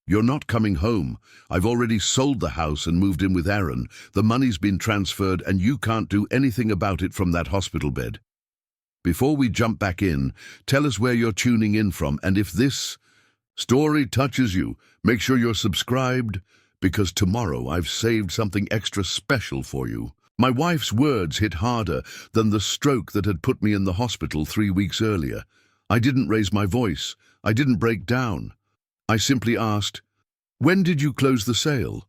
"You're not coming home. I've already sold the house and moved in with Aaron. The money's been transferred and you can't do anything about it from that hospital bed." Before we jump back in, tell us where you're tuning in from, and if this story touches you, make sure you're subscribed, because tomorrow I've saved something extra special for you. My wife's words hit harder than the stroke that had put me in the hospital 3 weeks earlier. I didn't raise my voice. I didn't break down. I simply asked, "When did you close the sale?"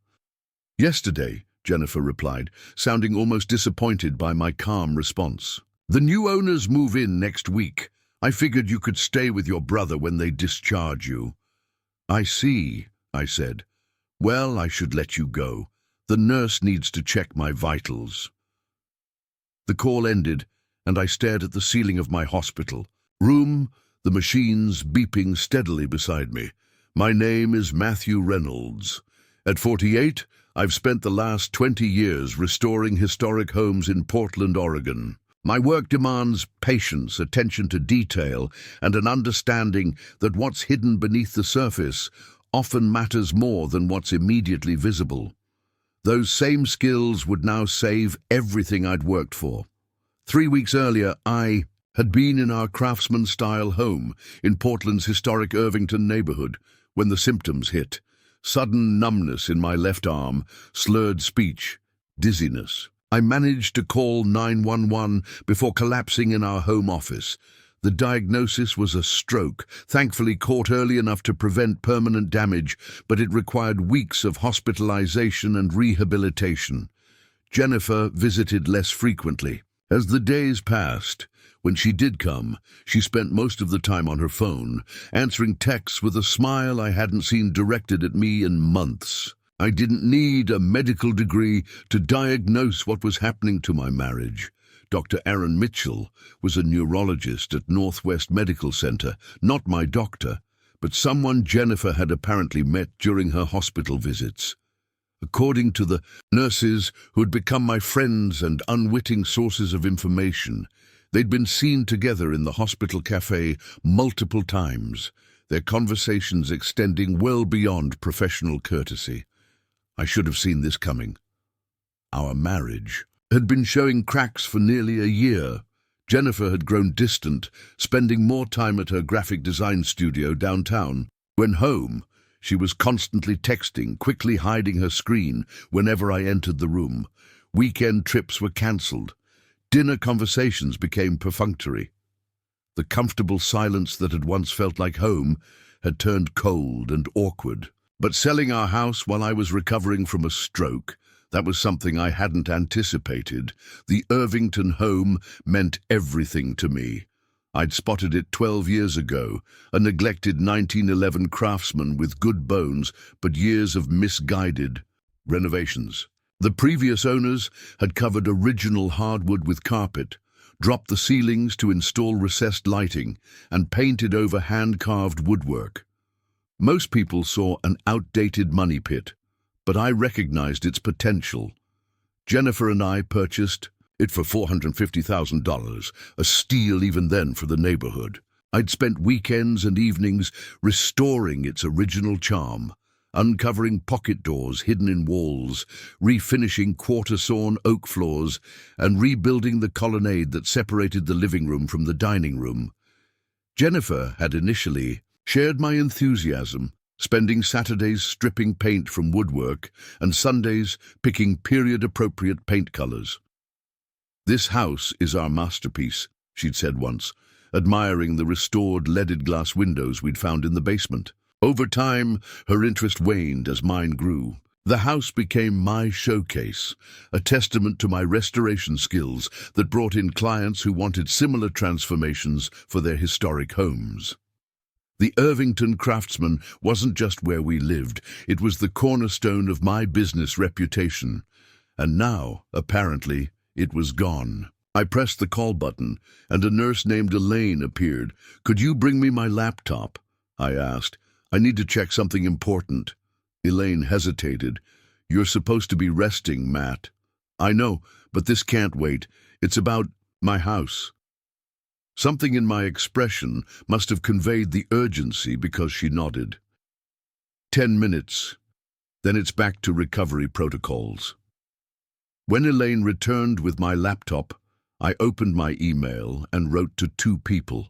"Yesterday," Jennifer replied, sounding almost disappointed by my calm response. "The new owners move in next week. I figured you could stay with your brother when they discharge you." "I see," I said. "Well, I should let you go. The nurse needs to check my vitals." The call ended, and I stared at the ceiling of my hospital room, the machines beeping steadily beside me. My name is Matthew Reynolds. At 48, I've spent the last 20 years restoring historic homes in Portland, Oregon. My work demands patience, attention to detail, and an understanding that what's hidden beneath the surface often matters more than what's immediately visible. Those same skills would now save everything I'd worked for. 3 weeks earlier, I had been in our craftsman-style home in Portland's historic Irvington neighborhood when the symptoms hit. Sudden numbness in my left arm, slurred speech, dizziness. I managed to call 911 before collapsing in our home office. The diagnosis was a stroke, thankfully caught early enough to prevent permanent damage, but it required weeks of hospitalization and rehabilitation. Jennifer visited less frequently. As the days passed, when she did come, she spent most of the time on her phone, answering texts with a smile I hadn't seen directed at me in months. I didn't need a medical degree to diagnose what was happening to my marriage. Dr. Aaron Mitchell was a neurologist at Northwest Medical Center, not my doctor, but someone Jennifer had apparently met during her hospital visits. According to the nurses who had become my friends and unwitting sources of information, they'd been seen together in the hospital cafe multiple times, their conversations extending well beyond professional courtesy. I should have seen this coming. Our marriage had been showing cracks for nearly a year. Jennifer had grown distant, spending more time at her graphic design studio downtown. When home, she was constantly texting, quickly hiding her screen whenever I entered the room. Weekend trips were cancelled. Dinner conversations became perfunctory. The comfortable silence that had once felt like home had turned cold and awkward. But selling our house while I was recovering from a stroke, that was something I hadn't anticipated. The Irvington home meant everything to me. I'd spotted it 12 years ago, a neglected 1911 craftsman with good bones, but years of misguided renovations. The previous owners had covered original hardwood with carpet, dropped the ceilings to install recessed lighting, and painted over hand-carved woodwork. Most people saw an outdated money pit, but I recognized its potential. Jennifer and I purchased it for $450,000, a steal even then for the neighborhood. I'd spent weekends and evenings restoring its original charm, uncovering pocket doors hidden in walls, refinishing quarter-sawn oak floors, and rebuilding the colonnade that separated the living room from the dining room. Jennifer had initially shared my enthusiasm, spending Saturdays stripping paint from woodwork and Sundays picking period-appropriate paint colors. "This house is our masterpiece," she'd said once, admiring the restored leaded glass windows we'd found in the basement. Over time, her interest waned as mine grew. The house became my showcase, a testament to my restoration skills that brought in clients who wanted similar transformations for their historic homes. The Irvington craftsman wasn't just where we lived, it was the cornerstone of my business reputation. And now, apparently, it was gone. I pressed the call button, and a nurse named Elaine appeared. "Could you bring me my laptop?" I asked. "I need to check something important." Elaine hesitated. "You're supposed to be resting, Matt." "I know, but this can't wait. It's about my house." Something in my expression must have conveyed the urgency because she nodded. 10 minutes. Then it's back to recovery protocols. When Elaine returned with my laptop, I opened my email and wrote to two people.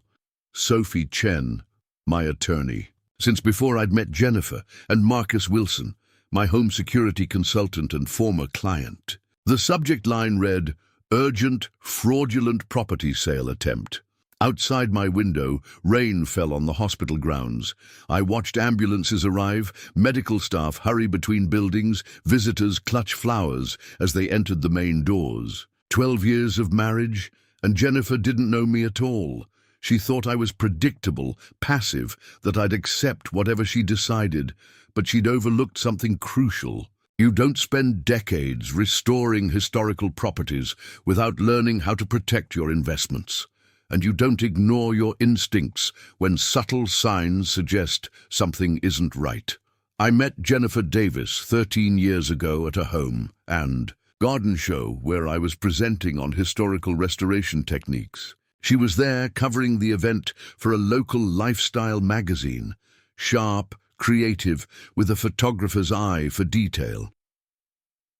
Sophie Chen, my attorney, since before I'd met Jennifer, and Marcus Wilson, my home security consultant and former client. The subject line read, "Urgent, fraudulent property sale attempt." Outside my window, rain fell on the hospital grounds. I watched ambulances arrive, medical staff hurry between buildings, visitors clutch flowers as they entered the main doors. 12 years of marriage, and Jennifer didn't know me at all. She thought I was predictable, passive, that I'd accept whatever she decided, but she'd overlooked something crucial. You don't spend decades restoring historical properties without learning how to protect your investments. And you don't ignore your instincts when subtle signs suggest something isn't right. I met Jennifer Davis 13 years ago at a home and garden show where I was presenting on historical restoration techniques. She was there covering the event for a local lifestyle magazine, sharp, creative, with a photographer's eye for detail.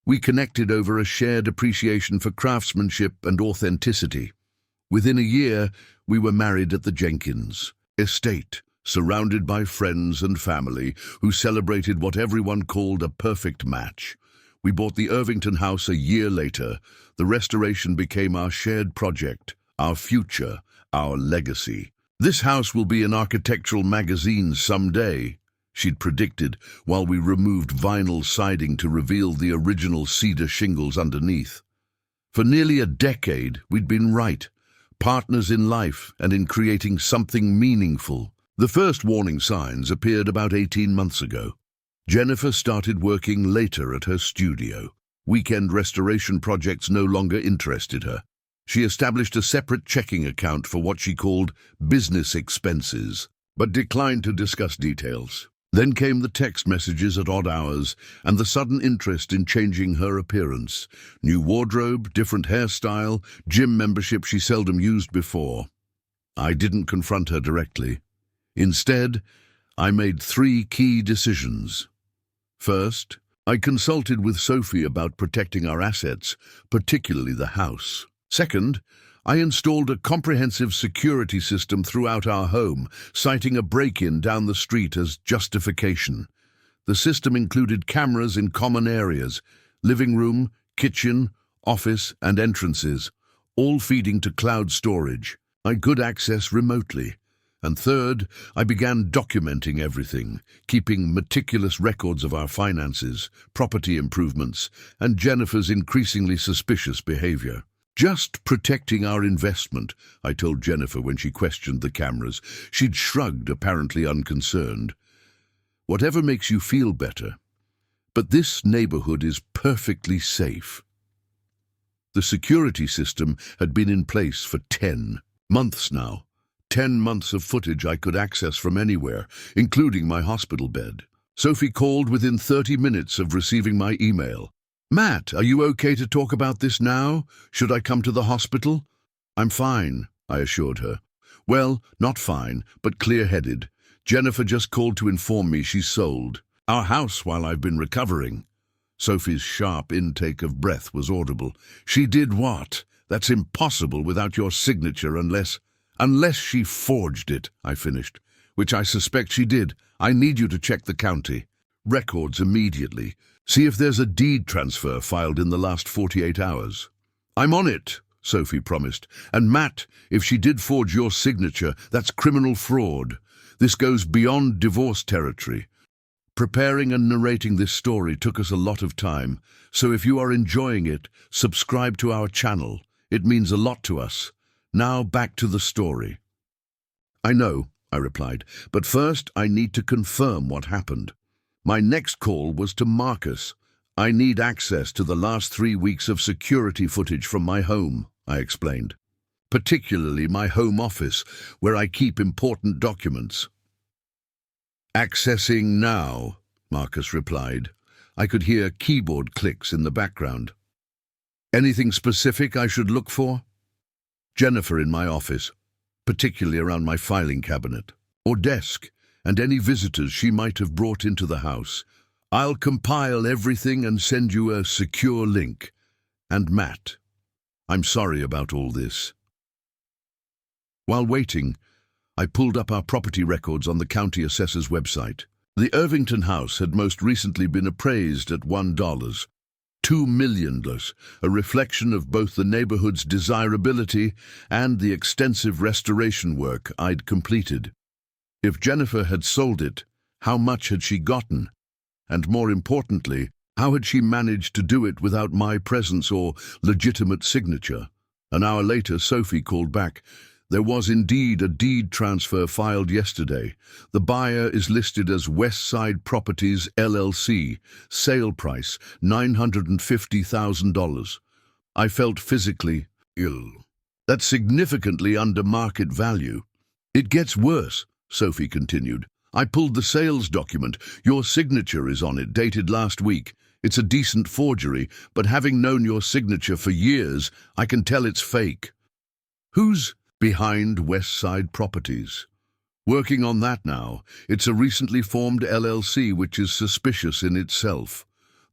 We connected over a shared appreciation for craftsmanship and authenticity. Within a year, we were married at the Jenkins estate, surrounded by friends and family who celebrated what everyone called a perfect match. We bought the Irvington house a year later. The restoration became our shared project, our future, our legacy. "This house will be in architectural magazines someday," she'd predicted, while we removed vinyl siding to reveal the original cedar shingles underneath. For nearly a decade, we'd been right. Partners in life and in creating something meaningful. The first warning signs appeared about 18 months ago. Jennifer started working later at her studio. Weekend restoration projects no longer interested her. She established a separate checking account for what she called business expenses, but declined to discuss details. Then came the text messages at odd hours and the sudden interest in changing her appearance. New wardrobe, different hairstyle, gym membership she seldom used before. I didn't confront her directly. Instead, I made 3 key decisions. First, I consulted with Sophie about protecting our assets, particularly the house. Second, I installed a comprehensive security system throughout our home, citing a break-in down the street as justification. The system included cameras in common areas, living room, kitchen, office, and entrances, all feeding to cloud storage. I could access remotely. And third, I began documenting everything, keeping meticulous records of our finances, property improvements, and Jennifer's increasingly suspicious behavior. "Just protecting our investment," I told Jennifer when she questioned the cameras. She'd shrugged, apparently unconcerned. "Whatever makes you feel better. But this neighborhood is perfectly safe." The security system had been in place for 10 months now. 10 months of footage I could access from anywhere, including my hospital bed. Sophie called within 30 minutes of receiving my email. "Matt, are you okay to talk about this now? Should I come to the hospital?" "I'm fine," I assured her. "Well, not fine, but clear-headed. Jennifer just called to inform me she's sold our house while I've been recovering." Sophie's sharp intake of breath was audible. "She did what? That's impossible without your signature unless she forged it," I finished. "Which I suspect she did. I need you to check the county records immediately. See if there's a deed transfer filed in the last 48 hours. "I'm on it," Sophie promised. "And Matt, if she did forge your signature, that's criminal fraud. This goes beyond divorce territory." Preparing and narrating this story took us a lot of time, so if you are enjoying it, subscribe to our channel. It means a lot to us. Now back to the story. "I know," I replied, "but first I need to confirm what happened." My next call was to Marcus. "I need access to the last 3 weeks of security footage from my home," I explained. "Particularly my home office, where I keep important documents." "Accessing now," Marcus replied. I could hear keyboard clicks in the background. "Anything specific I should look for?" "Jennifer in my office, particularly around my filing cabinet. Or desk. and any visitors she might have brought into the house. I'll compile everything and send you a secure link. And Matt, I'm sorry about all this. While waiting, I pulled up our property records on the county assessor's website. The Irvington house had most recently been appraised at $1, $2 million, a reflection of both the neighborhood's desirability and the extensive restoration work I'd completed. If Jennifer had sold it, how much had she gotten? And more importantly, how had she managed to do it without my presence or legitimate signature? An hour later, Sophie called back. There was indeed a deed transfer filed yesterday. The buyer is listed as Westside Properties, LLC. Sale price, $950,000. I felt physically ill. That's significantly under market value. It gets worse, Sophie continued. I pulled the sales document. Your signature is on it, dated last week. It's a decent forgery, but having known your signature for years, I can tell it's fake. Who's behind Westside Properties? Working on that now. It's a recently formed LLC which is suspicious in itself.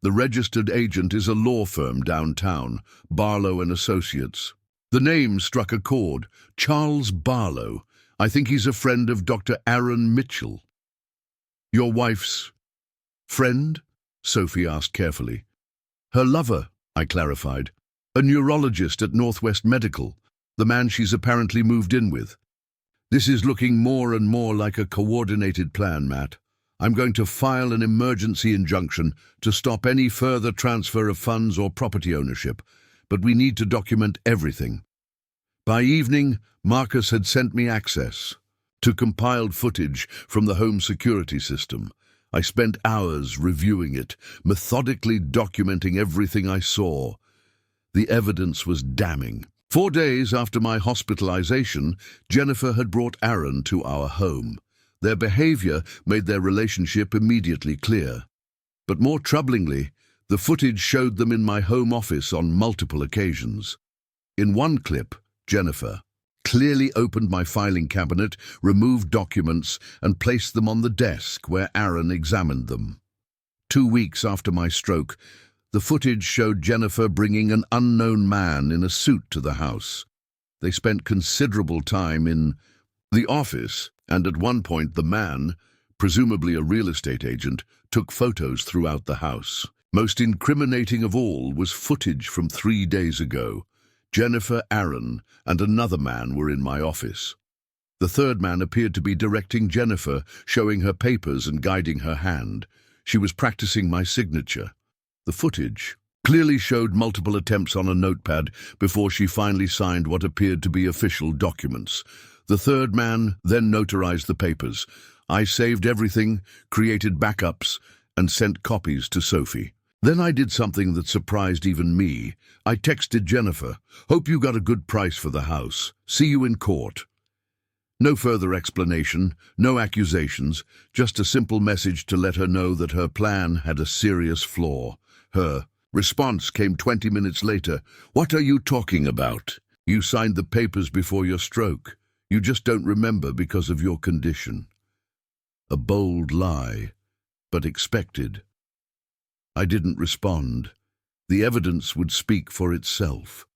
The registered agent is a law firm downtown, Barlow and Associates. The name struck a chord. Charles Barlow. I think he's a friend of Dr. Aaron Mitchell. Your wife's friend? Sophie asked carefully. Her lover, I clarified. A neurologist at Northwest Medical. The man she's apparently moved in with. This is looking more and more like a coordinated plan, Matt. I'm going to file an emergency injunction to stop any further transfer of funds or property ownership, but we need to document everything. By evening, Marcus had sent me access to compiled footage from the home security system. I spent hours reviewing it, methodically documenting everything I saw. The evidence was damning. 4 days after my hospitalization, Jennifer had brought Aaron to our home. Their behavior made their relationship immediately clear. But more troublingly, the footage showed them in my home office on multiple occasions. In one clip, Jennifer clearly opened my filing cabinet, removed documents, and placed them on the desk where Aaron examined them. 2 weeks after my stroke, the footage showed Jennifer bringing an unknown man in a suit to the house. They spent considerable time in the office, and at one point the man, presumably a real estate agent, took photos throughout the house. Most incriminating of all was footage from 3 days ago. Jennifer, Aaron, and another man were in my office. The third man appeared to be directing Jennifer, showing her papers and guiding her hand. She was practicing my signature. The footage clearly showed multiple attempts on a notepad before she finally signed what appeared to be official documents. The third man then notarized the papers. I saved everything, created backups, and sent copies to Sophie. Then I did something that surprised even me. I texted Jennifer, "Hope you got a good price for the house. See you in court." No further explanation, no accusations, just a simple message to let her know that her plan had a serious flaw. Her response came 20 minutes later. "What are you talking about? You signed the papers before your stroke. You just don't remember because of your condition." A bold lie, but expected. I didn't respond. The evidence would speak for itself.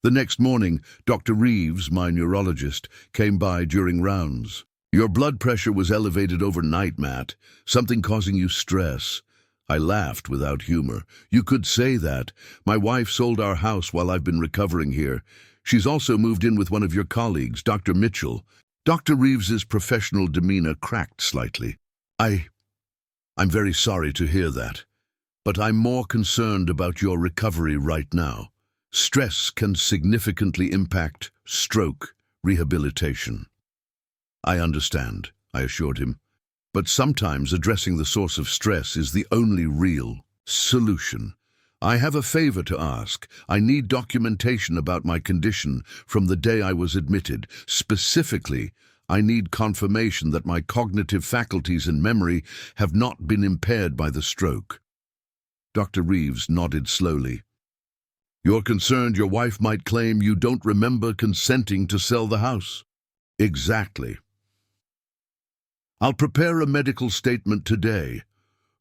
The next morning, Dr. Reeves, my neurologist, came by during rounds. "Your blood pressure was elevated overnight, Matt. Something causing you stress." I laughed without humor. "You could say that. My wife sold our house while I've been recovering here. She's also moved in with one of your colleagues, Dr. Mitchell." Dr. Reeves's professional demeanor cracked slightly. I'm very sorry to hear that, but I'm more concerned about your recovery right now. Stress can significantly impact stroke rehabilitation." "I understand," I assured him. "But sometimes addressing the source of stress is the only real solution. I have a favor to ask. I need documentation about my condition from the day I was admitted. Specifically, I need confirmation that my cognitive faculties and memory have not been impaired by the stroke." Dr. Reeves nodded slowly. "You're concerned your wife might claim you don't remember consenting to sell the house?" "Exactly." I'll prepare a medical statement today.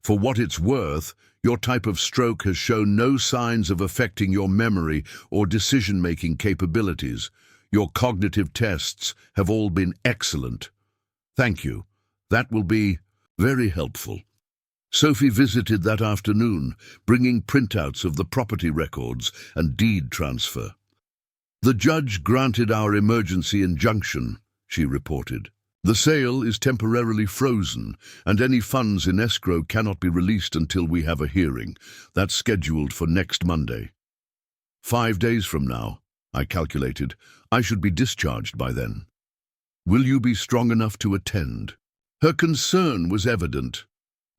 For what it's worth, your type of stroke has shown no signs of affecting your memory or decision-making capabilities. Your cognitive tests have all been excellent. Thank you. That will be very helpful. Sophie visited that afternoon, bringing printouts of the property records and deed transfer. The judge granted our emergency injunction, she reported. The sale is temporarily frozen, and any funds in escrow cannot be released until we have a hearing. That's scheduled for next Monday. 5 days from now, I calculated, I should be discharged by then. Will you be strong enough to attend? Her concern was evident.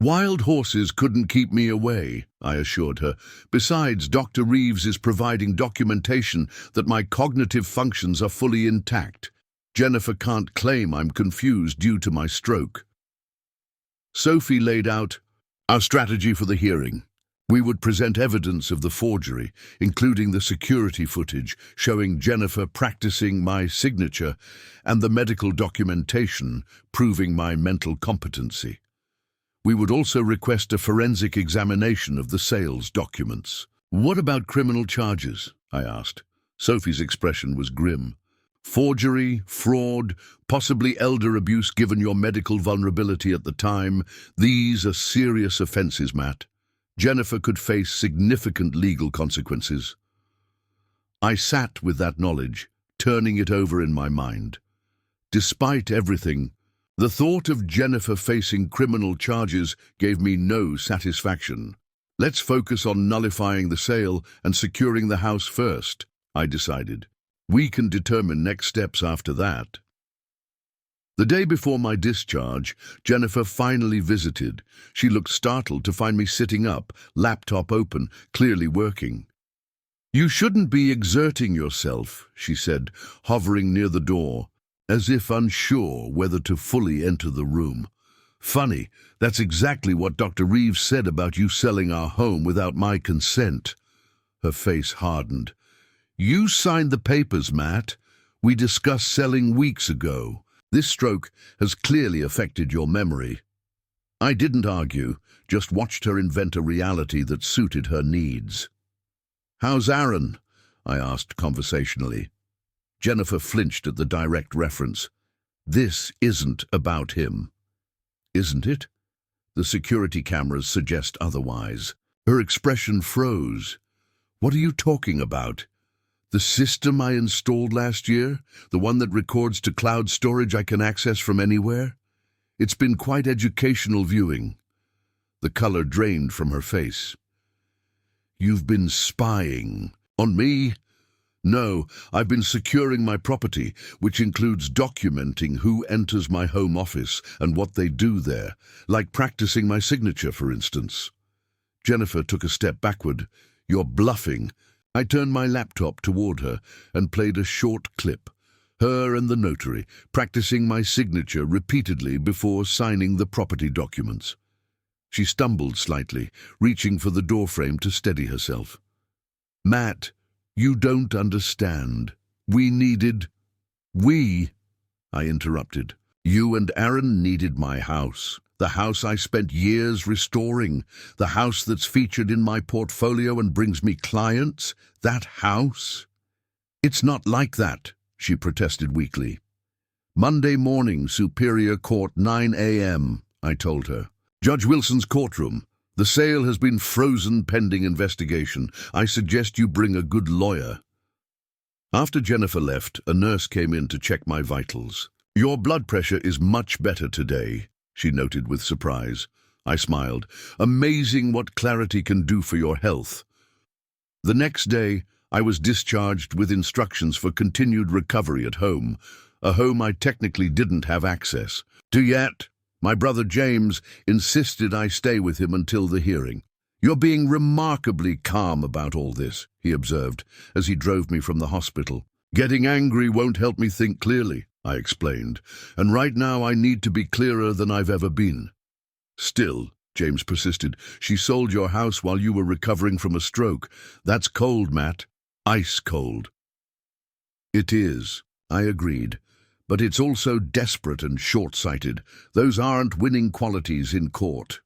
Wild horses couldn't keep me away, I assured her. Besides, Dr. Reeves is providing documentation that my cognitive functions are fully intact. Jennifer can't claim I'm confused due to my stroke. Sophie laid out our strategy for the hearing. We would present evidence of the forgery, including the security footage showing Jennifer practicing my signature and the medical documentation proving my mental competency. We would also request a forensic examination of the sales documents. What about criminal charges? I asked. Sophie's expression was grim. Forgery, fraud, possibly elder abuse given your medical vulnerability at the time. These are serious offenses, Matt. Jennifer could face significant legal consequences. I sat with that knowledge, turning it over in my mind. Despite everything, the thought of Jennifer facing criminal charges gave me no satisfaction. Let's focus on nullifying the sale and securing the house first, I decided. We can determine next steps after that. The day before my discharge, Jennifer finally visited. She looked startled to find me sitting up, laptop open, clearly working. You shouldn't be exerting yourself, she said, hovering near the door, as if unsure whether to fully enter the room. Funny, that's exactly what Dr. Reeves said about you selling our home without my consent. Her face hardened. You signed the papers, Matt. We discussed selling weeks ago. This stroke has clearly affected your memory. I didn't argue, just watched her invent a reality that suited her needs. How's Aaron? I asked conversationally. Jennifer flinched at the direct reference. This isn't about him. Isn't it? The security cameras suggest otherwise. Her expression froze. What are you talking about? The system I installed last year? The one that records to cloud storage I can access from anywhere? It's been quite educational viewing. The color drained from her face. You've been spying. On me? No, I've been securing my property, which includes documenting who enters my home office and what they do there, like practicing my signature, for instance. Jennifer took a step backward. You're bluffing. I turned my laptop toward her and played a short clip, her and the notary, practicing my signature repeatedly before signing the property documents. She stumbled slightly, reaching for the doorframe to steady herself. Matt, you don't understand. We, I interrupted. You and Aaron needed my house. The house I spent years restoring, the house that's featured in my portfolio and brings me clients, that house. It's not like that, she protested weakly. Monday morning, Superior Court, 9 a.m., I told her. Judge Wilson's courtroom. The sale has been frozen pending investigation. I suggest you bring a good lawyer. After Jennifer left, a nurse came in to check my vitals. Your blood pressure is much better today, she noted with surprise. I smiled. Amazing what clarity can do for your health. The next day, I was discharged with instructions for continued recovery at home, a home I technically didn't have access to yet. My brother James insisted I stay with him until the hearing. You're being remarkably calm about all this, he observed, as he drove me from the hospital. Getting angry won't help me think clearly, I explained, and right now I need to be clearer than I've ever been. Still, James persisted, she sold your house while you were recovering from a stroke. That's cold, Matt. Ice cold. It is, I agreed, But it's also desperate and short-sighted. Those aren't winning qualities in court.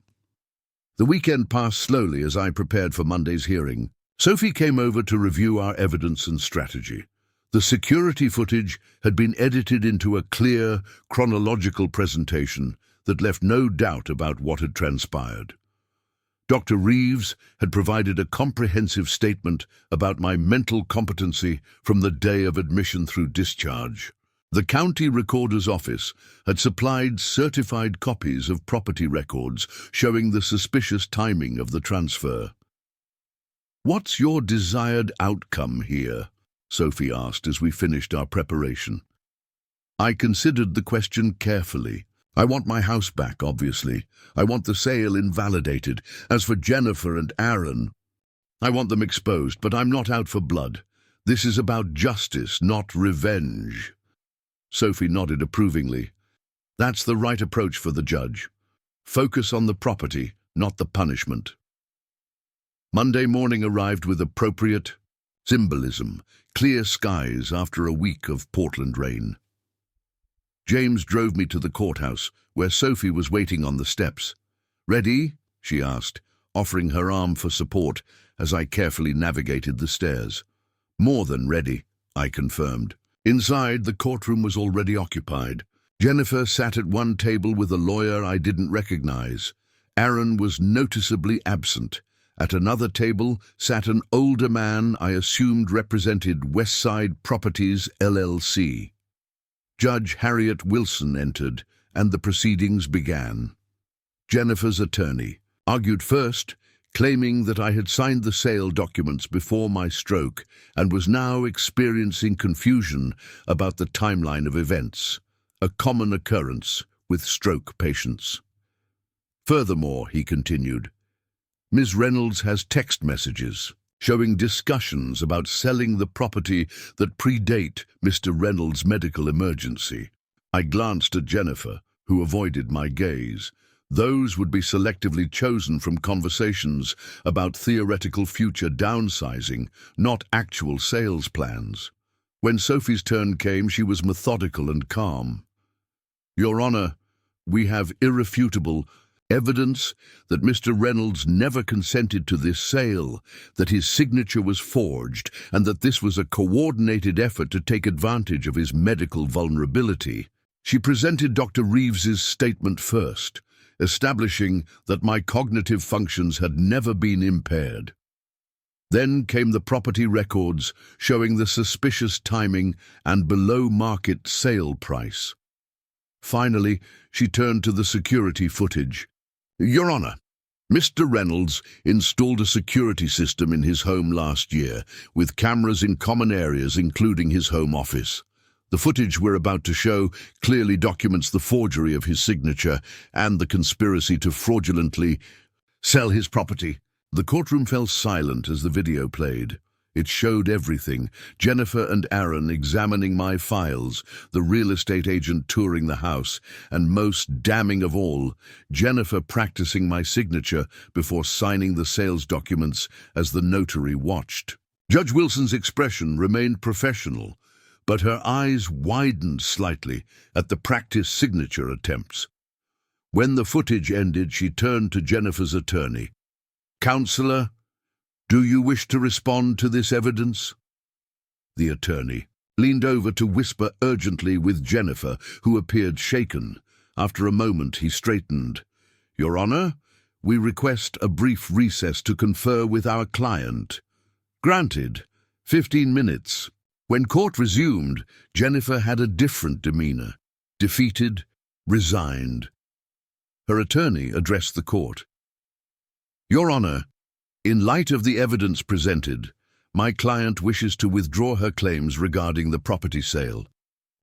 The weekend passed slowly as I prepared for Monday's hearing. Sophie came over to review our evidence and strategy. The security footage had been edited into a clear, chronological presentation that left no doubt about what had transpired. Dr. Reeves had provided a comprehensive statement about my mental competency from the day of admission through discharge. The county recorder's office had supplied certified copies of property records showing the suspicious timing of the transfer. "What's your desired outcome here?" Sophie asked as we finished our preparation. I considered the question carefully. I want my house back, obviously. I want the sale invalidated. As for Jennifer and Aaron, I want them exposed, but I'm not out for blood. This is about justice, not revenge. Sophie nodded approvingly. That's the right approach for the judge. Focus on the property, not the punishment. Monday morning arrived with appropriate symbolism, clear skies after a week of Portland rain. James drove me to the courthouse, where Sophie was waiting on the steps. "Ready?" she asked, offering her arm for support as I carefully navigated the stairs. "More than ready," I confirmed. Inside, the courtroom was already occupied. Jennifer sat at one table with a lawyer I didn't recognize. Aaron was noticeably absent. At another table sat an older man I assumed represented Westside Properties, LLC. Judge Harriet Wilson entered, and the proceedings began. Jennifer's attorney argued first, claiming that I had signed the sale documents before my stroke and was now experiencing confusion about the timeline of events, a common occurrence with stroke patients. Furthermore, he continued, Ms. Reynolds has text messages showing discussions about selling the property that predate Mr. Reynolds' medical emergency. I glanced at Jennifer, who avoided my gaze. Those would be selectively chosen from conversations about theoretical future downsizing, not actual sales plans. When Sophie's turn came, she was methodical and calm. "Your Honor, we have irrefutable evidence that Mr. Reynolds never consented to this sale, that his signature was forged, and that this was a coordinated effort to take advantage of his medical vulnerability." She presented Dr. Reeves's statement first, establishing that my cognitive functions had never been impaired. Then came the property records showing the suspicious timing and below-market sale price. Finally, she turned to the security footage. "Your Honor, Mr. Reynolds installed a security system in his home last year, with cameras in common areas including his home office. The footage we're about to show clearly documents the forgery of his signature and the conspiracy to fraudulently sell his property." The courtroom fell silent as the video played. It showed everything: Jennifer and Aaron examining my files, the real estate agent touring the house, and most damning of all, Jennifer practicing my signature before signing the sales documents as the notary watched. Judge Wilson's expression remained professional, but her eyes widened slightly at the practice signature attempts. When the footage ended, she turned to Jennifer's attorney. "Counselor, do you wish to respond to this evidence?" The attorney leaned over to whisper urgently with Jennifer, who appeared shaken. After a moment, he straightened. "Your Honor, we request a brief recess to confer with our client." "Granted. 15 minutes. When court resumed, Jennifer had a different demeanor, defeated, resigned. Her attorney addressed the court. "Your Honor, in light of the evidence presented, my client wishes to withdraw her claims regarding the property sale.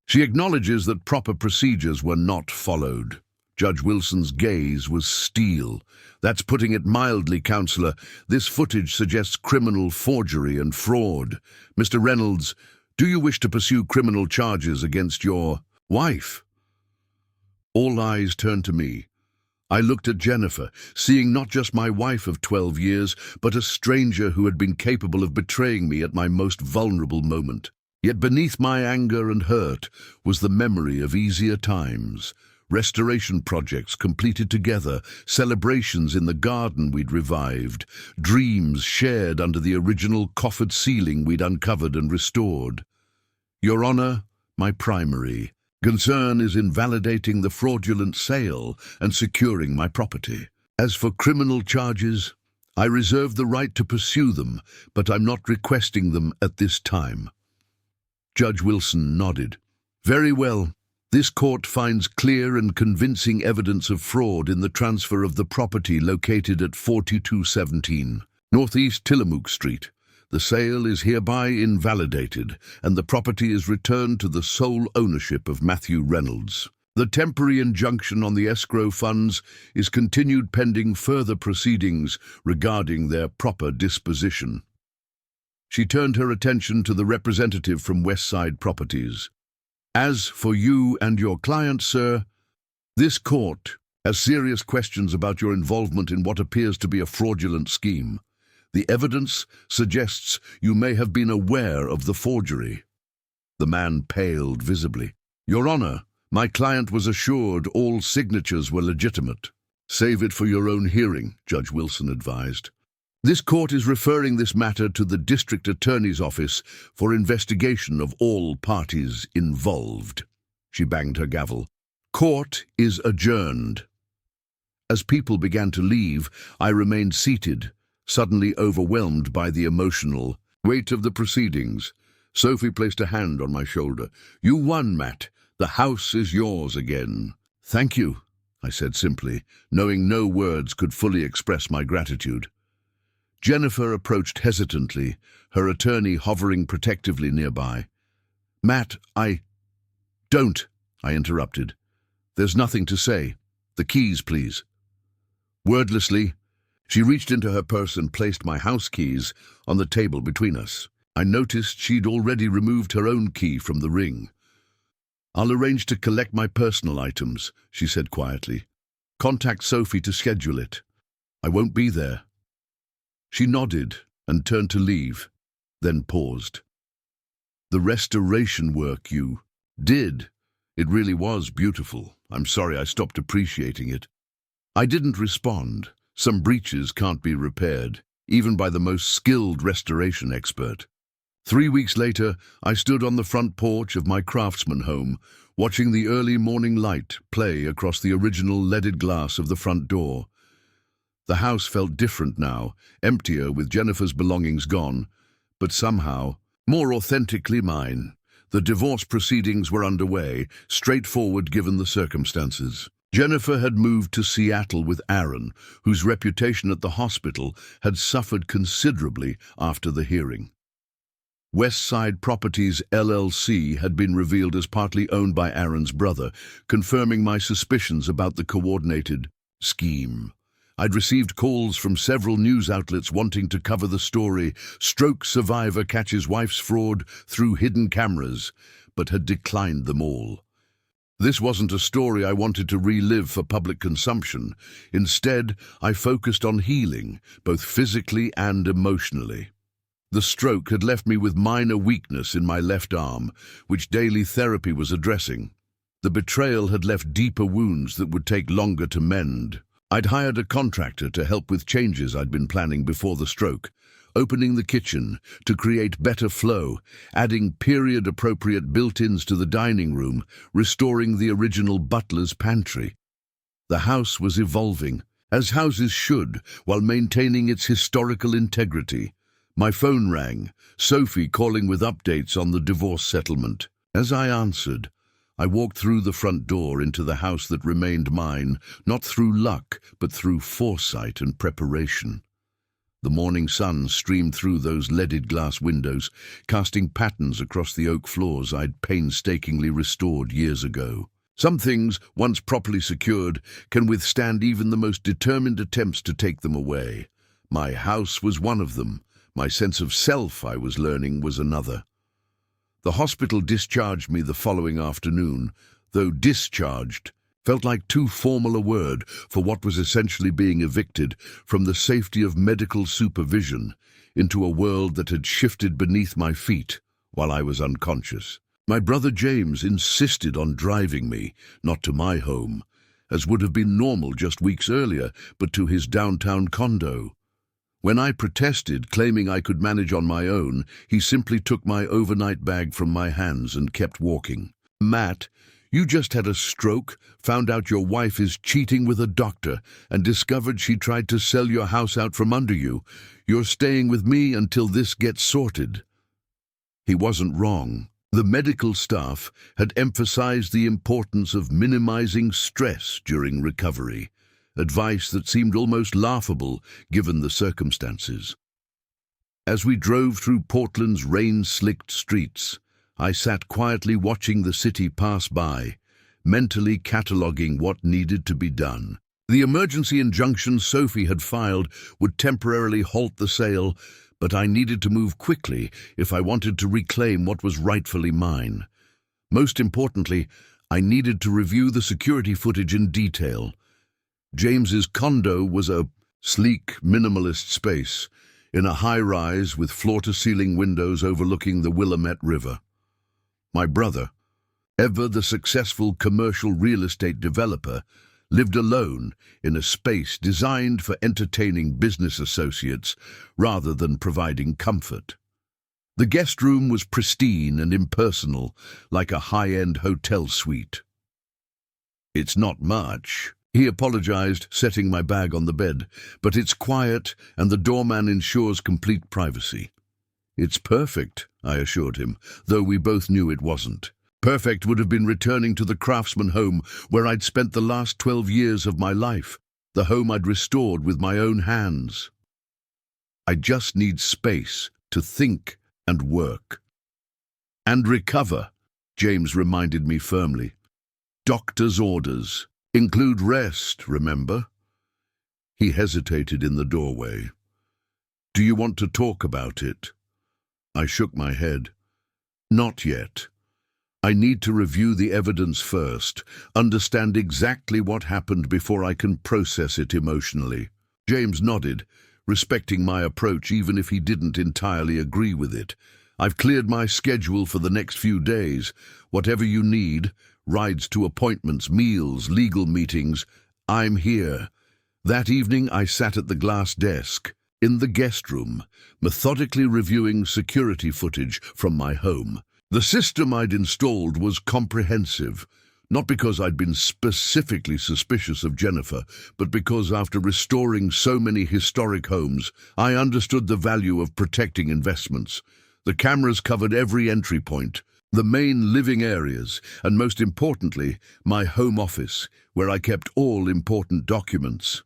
She acknowledges that proper procedures were not followed." Judge Wilson's gaze was steel. "That's putting it mildly, Counselor. This footage suggests criminal forgery and fraud. Mr. Reynolds, do you wish to pursue criminal charges against your wife?" All eyes turned to me. I looked at Jennifer, seeing not just my wife of 12 years, but a stranger who had been capable of betraying me at my most vulnerable moment. Yet beneath my anger and hurt was the memory of easier times, restoration projects completed together, celebrations in the garden we'd revived, dreams shared under the original coffered ceiling we'd uncovered and restored. Your Honor, my primary concern is invalidating the fraudulent sale and securing my property. As for criminal charges, I reserve the right to pursue them, but I'm not requesting them at this time. Judge Wilson nodded. Very well. This court finds clear and convincing evidence of fraud in the transfer of the property located at 4217 Northeast Tillamook Street. The sale is hereby invalidated, and the property is returned to the sole ownership of Matthew Reynolds. The temporary injunction on the escrow funds is continued pending further proceedings regarding their proper disposition. She turned her attention to the representative from Westside Properties. As for you and your client, sir, this court has serious questions about your involvement in what appears to be a fraudulent scheme. The evidence suggests you may have been aware of the forgery. The man paled visibly. Your Honor, my client was assured all signatures were legitimate. Save it for your own hearing, Judge Wilson advised. This court is referring this matter to the District Attorney's Office for investigation of all parties involved. She banged her gavel. Court is adjourned. As people began to leave, I remained seated, suddenly overwhelmed by the emotional weight of the proceedings. Sophie placed a hand on my shoulder. You won, Matt. The house is yours again. Thank you, I said simply, knowing no words could fully express my gratitude. Jennifer approached hesitantly, her attorney hovering protectively nearby. Matt, Don't, I interrupted. There's nothing to say. The keys, please. Wordlessly, she reached into her purse and placed my house keys on the table between us. I noticed she'd already removed her own key from the ring. I'll arrange to collect my personal items, she said quietly. Contact Sophie to schedule it. I won't be there. She nodded and turned to leave, then paused. The restoration work you did, it really was beautiful. I'm sorry I stopped appreciating it. I didn't respond. Some breaches can't be repaired, even by the most skilled restoration expert. 3 weeks later, I stood on the front porch of my craftsman home, watching the early morning light play across the original leaded glass of the front door. The house felt different now, emptier with Jennifer's belongings gone, but somehow more authentically mine. The divorce proceedings were underway, straightforward given the circumstances. Jennifer had moved to Seattle with Aaron, whose reputation at the hospital had suffered considerably after the hearing. Westside Properties LLC had been revealed as partly owned by Aaron's brother, confirming my suspicions about the coordinated scheme. I'd received calls from several news outlets wanting to cover the story, Stroke Survivor Catches Wife's Fraud Through Hidden Cameras, but had declined them all. This wasn't a story I wanted to relive for public consumption. Instead, I focused on healing, both physically and emotionally. The stroke had left me with minor weakness in my left arm, which daily therapy was addressing. The betrayal had left deeper wounds that would take longer to mend. I'd hired a contractor to help with changes I'd been planning before the stroke, opening the kitchen to create better flow, adding period-appropriate built-ins to the dining room, restoring the original butler's pantry. The house was evolving, as houses should, while maintaining its historical integrity. My phone rang, Sophie calling with updates on the divorce settlement. As I answered, I walked through the front door into the house that remained mine, not through luck, but through foresight and preparation. The morning sun streamed through those leaded glass windows, casting patterns across the oak floors I'd painstakingly restored years ago. Some things, once properly secured, can withstand even the most determined attempts to take them away. My house was one of them. My sense of self, I was learning, was another. The hospital discharged me the following afternoon, though discharged felt like too formal a word for what was essentially being evicted from the safety of medical supervision into a world that had shifted beneath my feet, while I was unconscious. My brother James insisted on driving me, not to my home, as would have been normal just weeks earlier, but to his downtown condo. When I protested, claiming I could manage on my own, he simply took my overnight bag from my hands and kept walking. Matt, you just had a stroke, found out your wife is cheating with a doctor, and discovered she tried to sell your house out from under you. You're staying with me until this gets sorted. He wasn't wrong. The medical staff had emphasized the importance of minimizing stress during recovery, advice that seemed almost laughable given the circumstances. As we drove through Portland's rain-slicked streets, I sat quietly watching the city pass by, mentally cataloging what needed to be done. The emergency injunction Sophie had filed would temporarily halt the sale, but I needed to move quickly if I wanted to reclaim what was rightfully mine. Most importantly, I needed to review the security footage in detail. James's condo was a sleek, minimalist space in a high-rise with floor-to-ceiling windows overlooking the Willamette River. My brother, ever the successful commercial real estate developer, lived alone in a space designed for entertaining business associates rather than providing comfort. The guest room was pristine and impersonal, like a high-end hotel suite. "It's not much," he apologized, setting my bag on the bed, "but it's quiet and the doorman ensures complete privacy." "It's perfect," I assured him, though we both knew it wasn't. Perfect would have been returning to the craftsman home where I'd spent the last 12 years of my life, the home I'd restored with my own hands. "I just need space to think and work." "And recover," James reminded me firmly. "Doctor's orders include rest, remember?" He hesitated in the doorway. "Do you want to talk about it?" I shook my head. "Not yet. I need to review the evidence first, understand exactly what happened before I can process it emotionally." James nodded, respecting my approach even if he didn't entirely agree with it. "I've cleared my schedule for the next few days. Whatever you need, rides to appointments, meals, legal meetings, I'm here." That evening I sat at the glass desk, in the guest room, methodically reviewing security footage from my home. The system I'd installed was comprehensive, not because I'd been specifically suspicious of Jennifer, but because after restoring so many historic homes, I understood the value of protecting investments. The cameras covered every entry point, the main living areas, and most importantly, my home office, where I kept all important documents.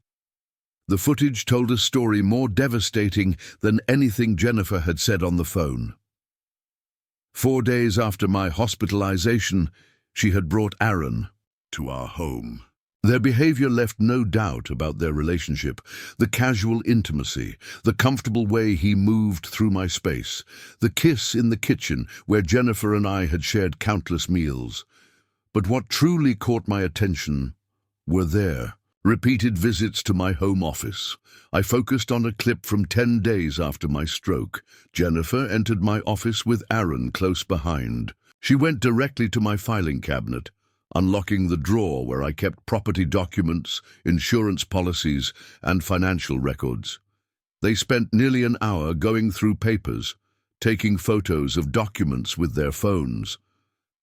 The footage told a story more devastating than anything Jennifer had said on the phone. 4 days after my hospitalization, she had brought Aaron to our home. Their behavior left no doubt about their relationship. The casual intimacy, the comfortable way he moved through my space, the kiss in the kitchen where Jennifer and I had shared countless meals. But what truly caught my attention were their repeated visits to my home office. I focused on a clip from 10 days after my stroke. Jennifer entered my office with Aaron close behind. She went directly to my filing cabinet, unlocking the drawer where I kept property documents, insurance policies, and financial records. They spent nearly an hour going through papers, taking photos of documents with their phones.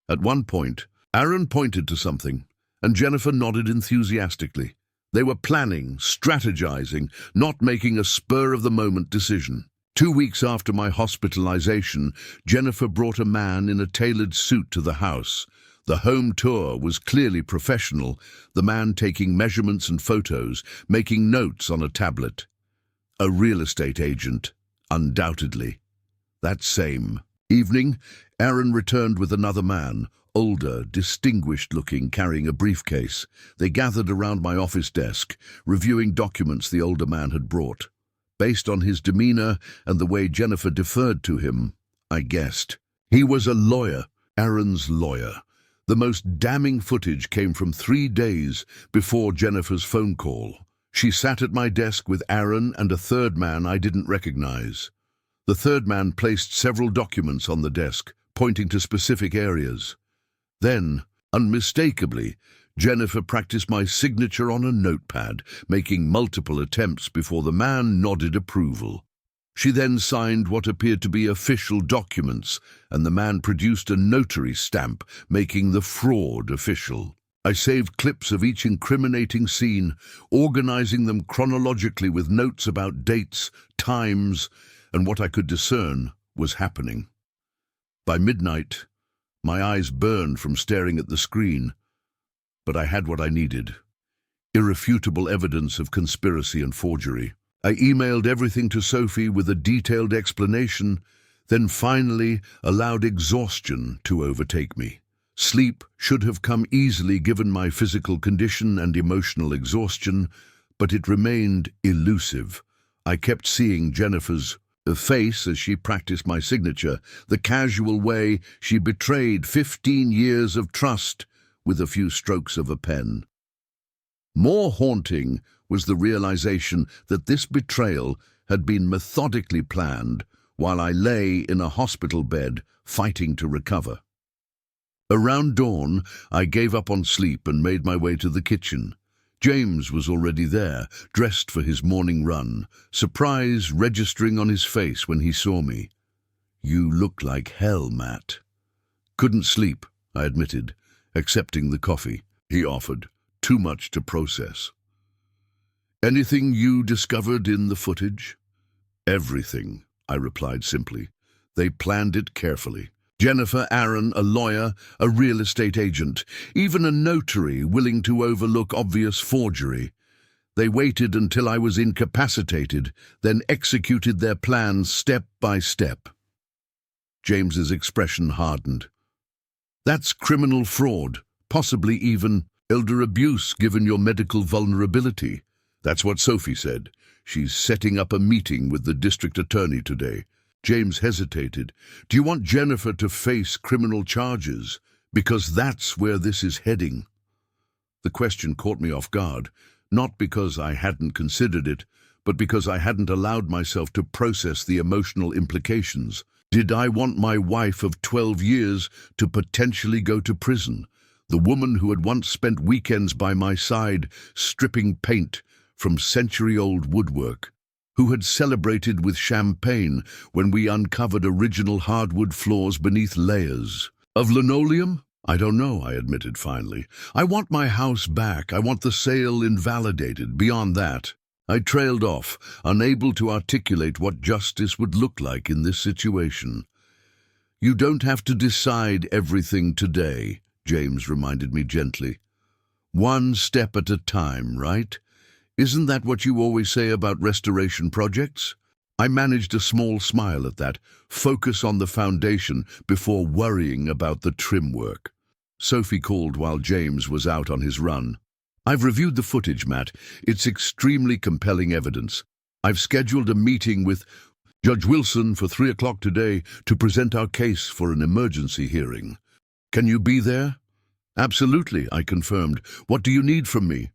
At one point, Aaron pointed to something, and Jennifer nodded enthusiastically. They were planning, strategizing, not making a spur-of-the-moment decision. 2 weeks after my hospitalization, Jennifer brought a man in a tailored suit to the house. The home tour was clearly professional, the man taking measurements and photos, making notes on a tablet. A real estate agent, undoubtedly. That same evening, Aaron returned with another man, older, distinguished-looking, carrying a briefcase. They gathered around my office desk, reviewing documents the older man had brought. Based on his demeanor and the way Jennifer deferred to him, I guessed. He was a lawyer, Aaron's lawyer. The most damning footage came from 3 days before Jennifer's phone call. She sat at my desk with Aaron and a third man I didn't recognize. The third man placed several documents on the desk, pointing to specific areas. Then, unmistakably, Jennifer practiced my signature on a notepad, making multiple attempts before the man nodded approval. She then signed what appeared to be official documents, and the man produced a notary stamp, making the fraud official. I saved clips of each incriminating scene, organizing them chronologically with notes about dates, times, and what I could discern was happening. By midnight, my eyes burned from staring at the screen, but I had what I needed: irrefutable evidence of conspiracy and forgery. I emailed everything to Sophie with a detailed explanation, then finally allowed exhaustion to overtake me. Sleep should have come easily given my physical condition and emotional exhaustion, but it remained elusive. I kept seeing Jennifer's face as she practiced my signature, the casual way she betrayed 15 years of trust with a few strokes of a pen. More haunting was the realization that this betrayal had been methodically planned while I lay in a hospital bed fighting to recover. Around dawn, I gave up on sleep and made my way to the kitchen. James was already there, dressed for his morning run, surprise registering on his face when he saw me. "You look like hell, Matt." "Couldn't sleep," I admitted, accepting the coffee he offered. Too much to process. "Anything you discovered in the footage?" "Everything," I replied simply. "They planned it carefully. Jennifer, Aaron, a lawyer, a real estate agent, even a notary willing to overlook obvious forgery. They waited until I was incapacitated, then executed their plans step by step." James's expression hardened. "That's criminal fraud, possibly even elder abuse given your medical vulnerability." "That's what Sophie said. She's setting up a meeting with the district attorney today." James hesitated. "Do you want Jennifer to face criminal charges? Because that's where this is heading." The question caught me off guard, not because I hadn't considered it, but because I hadn't allowed myself to process the emotional implications. Did I want my wife of 12 years to potentially go to prison? The woman who had once spent weekends by my side stripping paint from century-old woodwork, who had celebrated with champagne when we uncovered original hardwood floors beneath layers of linoleum? "I don't know," I admitted finally. "I want my house back. I want the sale invalidated. Beyond that." I trailed off, unable to articulate what justice would look like in this situation. "You don't have to decide everything today," James reminded me gently. "One step at a time, right? Isn't that what you always say about restoration projects?" I managed a small smile at that. Focus on the foundation before worrying about the trim work. Sophie called while James was out on his run. "I've reviewed the footage, Matt. It's extremely compelling evidence. I've scheduled a meeting with Judge Wilson for 3 o'clock today to present our case for an emergency hearing. Can you be there?" "Absolutely," I confirmed. "What do you need from me?"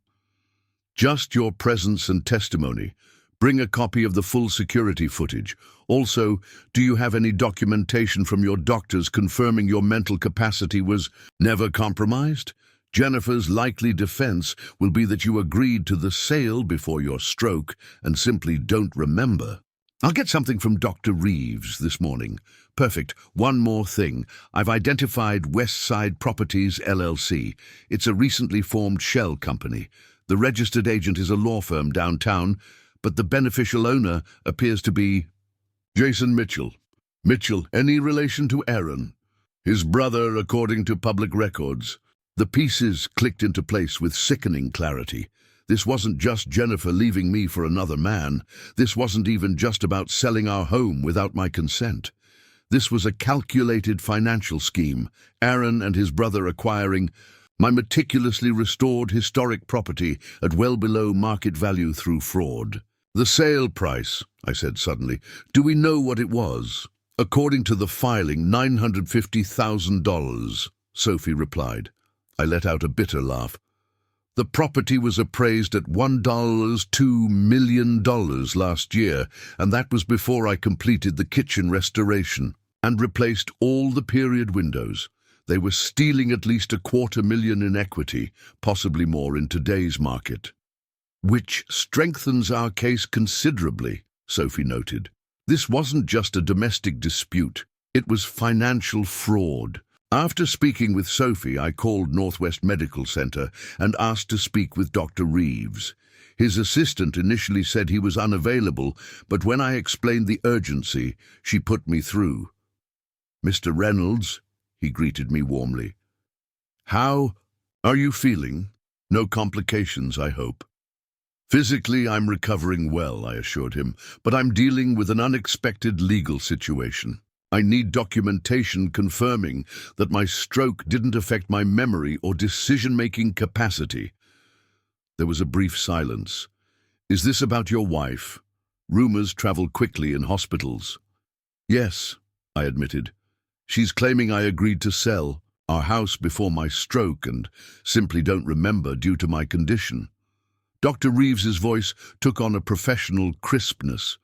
"Just your presence and testimony. Bring a copy of the full security footage. Also, do you have any documentation from your doctors confirming your mental capacity was never compromised? Jennifer's likely defense will be that you agreed to the sale before your stroke and simply don't remember." "I'll get something from Dr. Reeves this morning." "Perfect. One more thing. I've identified West Side Properties, LLC. It's a recently formed shell company. The registered agent is a law firm downtown, but the beneficial owner appears to be Jason Mitchell. Mitchell, any relation to Aaron? His brother, according to public records." The pieces clicked into place with sickening clarity. This wasn't just Jennifer leaving me for another man. This wasn't even just about selling our home without my consent. This was a calculated financial scheme, Aaron and his brother acquiring my meticulously restored historic property at well below market value through fraud. "The sale price," I said suddenly. "Do we know what it was?" "According to the filing, $950,000, Sophie replied. I let out a bitter laugh. The property was appraised at $1.2 million last year, and that was before I completed the kitchen restoration and replaced all the period windows. They were stealing at least $250,000 in equity, possibly more in today's market. Which strengthens our case considerably, Sophie noted. This wasn't just a domestic dispute, it was financial fraud. After speaking with Sophie, I called Northwest Medical Center and asked to speak with Dr. Reeves. His assistant initially said he was unavailable, but when I explained the urgency, she put me through. "Mr. Reynolds," he greeted me warmly. "How are you feeling? No complications, I hope." "Physically, I'm recovering well," I assured him, "but I'm dealing with an unexpected legal situation. I need documentation confirming that my stroke didn't affect my memory or decision-making capacity." There was a brief silence. "Is this about your wife? Rumors travel quickly in hospitals." "Yes," I admitted. "She's claiming I agreed to sell our house before my stroke and simply don't remember due to my condition." Dr. Reeves's voice took on a professional crispness.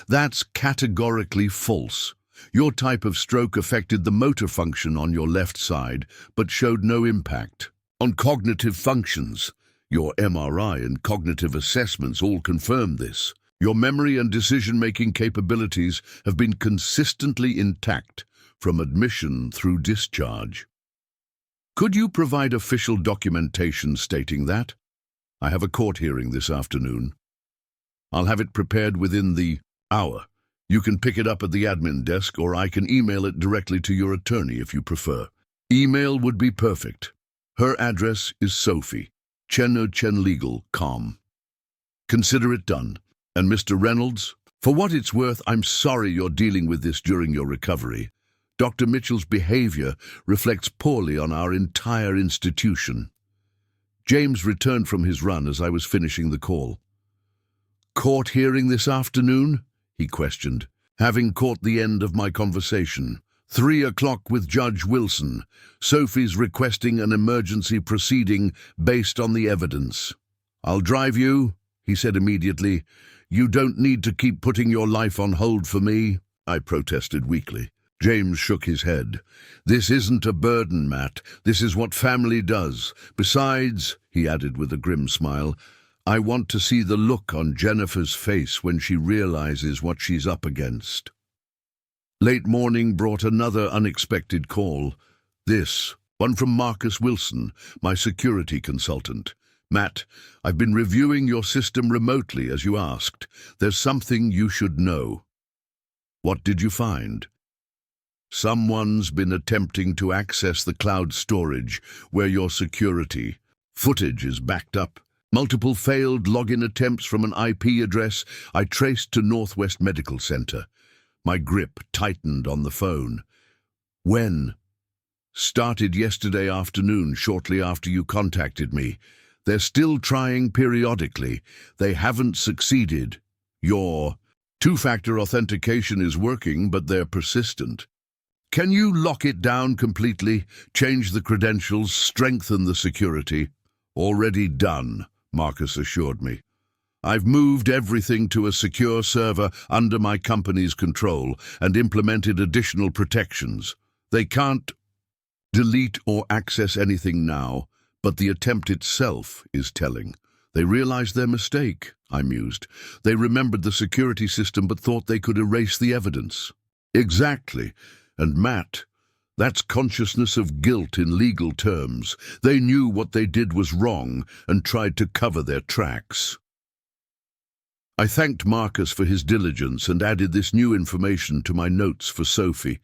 "That's categorically false. Your type of stroke affected the motor function on your left side, but showed no impact on cognitive functions. Your MRI and cognitive assessments all confirm this. Your memory and decision-making capabilities have been consistently intact from admission through discharge." "Could you provide official documentation stating that?" "I have a court hearing this afternoon. I'll have it prepared within the hour. You can pick it up at the admin desk, or I can email it directly to your attorney if you prefer." "Email would be perfect. Her address is Sophie, @chenochenlegal.com. Consider it done. And Mr. Reynolds, for what it's worth, I'm sorry you're dealing with this during your recovery. Dr. Mitchell's behavior reflects poorly on our entire institution." James returned from his run as I was finishing the call. "Court hearing this afternoon?" he questioned, having caught the end of my conversation. 3 o'clock with Judge Wilson. Sophie's requesting an emergency proceeding based on the evidence." "I'll drive you," he said immediately. "You don't need to keep putting your life on hold for me," I protested weakly. James shook his head. "This isn't a burden, Matt. This is what family does. Besides," he added with a grim smile, "I want to see the look on Jennifer's face when she realizes what she's up against." Late morning brought another unexpected call. This one from Marcus Wilson, my security consultant. "Matt, I've been reviewing your system remotely as you asked. There's something you should know." "What did you find?" "Someone's been attempting to access the cloud storage where your security footage is backed up. Multiple failed login attempts from an IP address I traced to Northwest Medical Center." My grip tightened on the phone. "When?" "Started yesterday afternoon, shortly after you contacted me. They're still trying periodically. They haven't succeeded. Your two-factor authentication is working, but they're persistent. Can you lock it down completely, change the credentials, strengthen the security?" "Already done," Marcus assured me. "I've moved everything to a secure server under my company's control and implemented additional protections. They can't delete or access anything now, but the attempt itself is telling. They realized their mistake," I mused. "They remembered the security system but thought they could erase the evidence." "Exactly. And Matt, that's consciousness of guilt in legal terms. They knew what they did was wrong and tried to cover their tracks." I thanked Marcus for his diligence and added this new information to my notes for Sophie.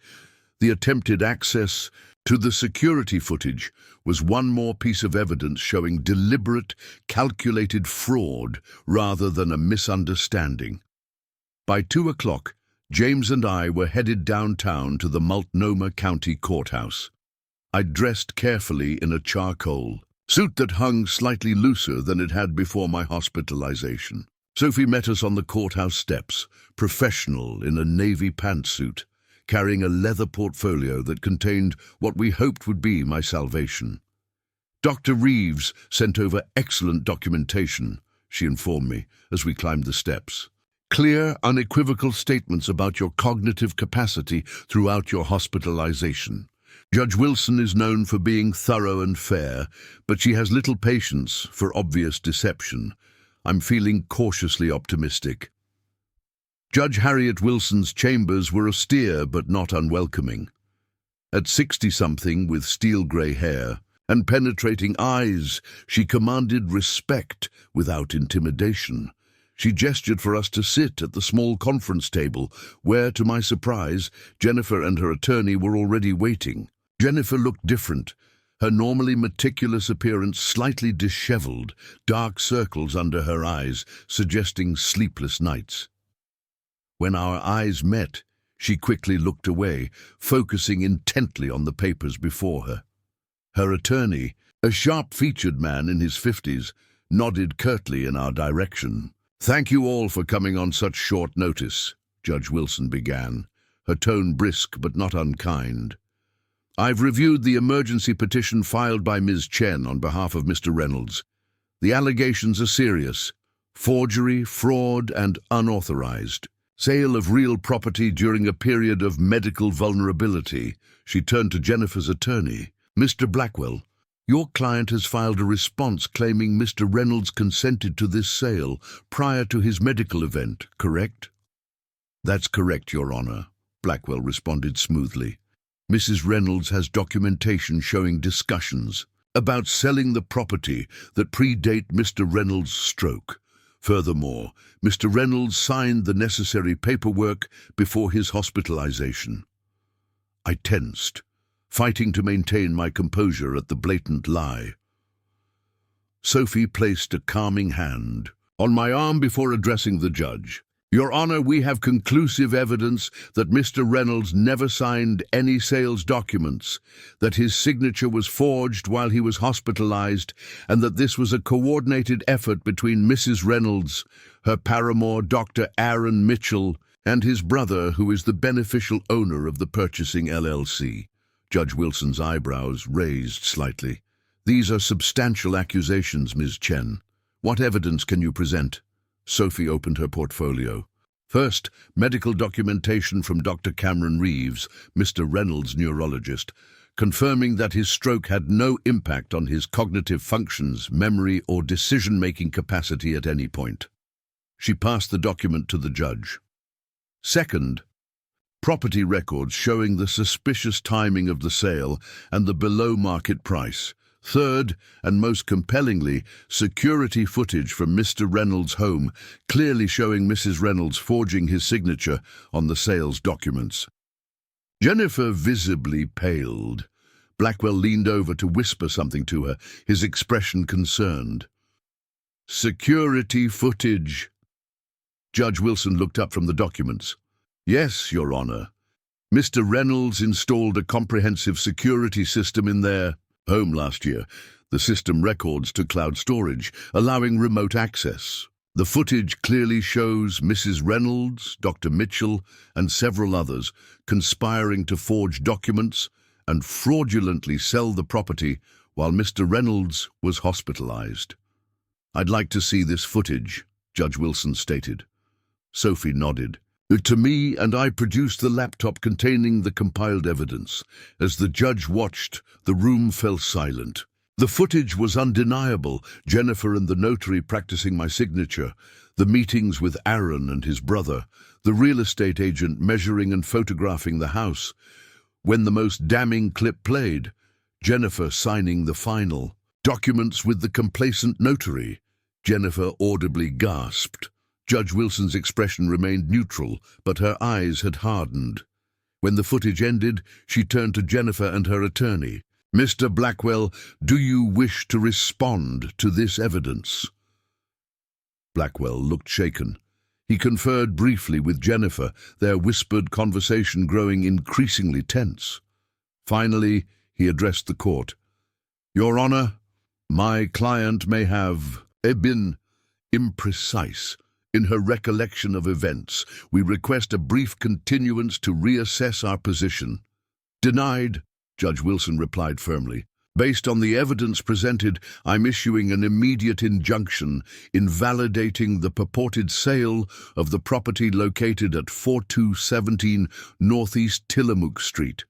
The attempted access to the security footage was one more piece of evidence showing deliberate, calculated fraud rather than a misunderstanding. By 2 o'clock, James and I were headed downtown to the Multnomah County Courthouse. I dressed carefully in a charcoal suit that hung slightly looser than it had before my hospitalization. Sophie met us on the courthouse steps, professional in a navy pantsuit, carrying a leather portfolio that contained what we hoped would be my salvation. Dr. Reeves sent over excellent documentation, she informed me as we climbed the steps. Clear, unequivocal statements about your cognitive capacity throughout your hospitalization. Judge Wilson is known for being thorough and fair, but she has little patience for obvious deception. I'm feeling cautiously optimistic. Judge Harriet Wilson's chambers were austere but not unwelcoming. At 60-something, with steel-grey hair and penetrating eyes, she commanded respect without intimidation. She gestured for us to sit at the small conference table, where, to my surprise, Jennifer and her attorney were already waiting. Jennifer looked different, her normally meticulous appearance slightly disheveled, dark circles under her eyes, suggesting sleepless nights. When our eyes met, she quickly looked away, focusing intently on the papers before her. Her attorney, a sharp-featured man in his 50s, nodded curtly in our direction. "Thank you all for coming on such short notice," Judge Wilson began, her tone brisk but not unkind. "I've reviewed the emergency petition filed by Ms. Chen on behalf of Mr. Reynolds. The allegations are serious: forgery, fraud, and unauthorized sale of real property during a period of medical vulnerability." She turned to Jennifer's attorney. "Mr. Blackwell, your client has filed a response claiming Mr. Reynolds consented to this sale prior to his medical event, correct?" "That's correct, Your Honor," Blackwell responded smoothly. "Mrs. Reynolds has documentation showing discussions about selling the property that predate Mr. Reynolds' stroke. Furthermore, Mr. Reynolds signed the necessary paperwork before his hospitalization." I tensed, fighting to maintain my composure at the blatant lie. Sophie placed a calming hand on my arm before addressing the judge. "Your Honor, we have conclusive evidence that Mr. Reynolds never signed any sales documents, that his signature was forged while he was hospitalized, and that this was a coordinated effort between Mrs. Reynolds, her paramour, Dr. Aaron Mitchell, and his brother, who is the beneficial owner of the purchasing LLC. Judge Wilson's eyebrows raised slightly. "These are substantial accusations, Ms. Chen. What evidence can you present?" Sophie opened her portfolio. "First, medical documentation from Dr. Cameron Reeves, Mr. Reynolds' neurologist, confirming that his stroke had no impact on his cognitive functions, memory, or decision-making capacity at any point." She passed the document to the judge. "Second, property records showing the suspicious timing of the sale and the below-market price. Third, and most compellingly, security footage from Mr. Reynolds' home, clearly showing Mrs. Reynolds forging his signature on the sales documents." Jennifer visibly paled. Blackwell leaned over to whisper something to her, his expression concerned. "Security footage." Judge Wilson looked up from the documents. "Yes, Your Honor. Mr. Reynolds installed a comprehensive security system in their home last year. The system records to cloud storage, allowing remote access. The footage clearly shows Mrs. Reynolds, Dr. Mitchell, and several others conspiring to forge documents and fraudulently sell the property while Mr. Reynolds was hospitalized." "I'd like to see this footage," Judge Wilson stated. Sophie nodded. "To me, and I produced the laptop containing the compiled evidence. As the judge watched, the room fell silent. The footage was undeniable: Jennifer and the notary practicing my signature, the meetings with Aaron and his brother, the real estate agent measuring and photographing the house. When the most damning clip played, Jennifer signing the final documents with the complacent notary. Jennifer audibly gasped. Judge Wilson's expression remained neutral, but her eyes had hardened. When the footage ended, she turned to Jennifer and her attorney. "Mr. Blackwell, do you wish to respond to this evidence?" Blackwell looked shaken. He conferred briefly with Jennifer, their whispered conversation growing increasingly tense. Finally, he addressed the court. "Your Honor, my client may have been imprecise in her recollection of events. We request a brief continuance to reassess our position." "Denied," Judge Wilson replied firmly. Based on the evidence presented, I'm issuing an immediate injunction invalidating the purported sale of the property located at 4217 Northeast Tillamook Street.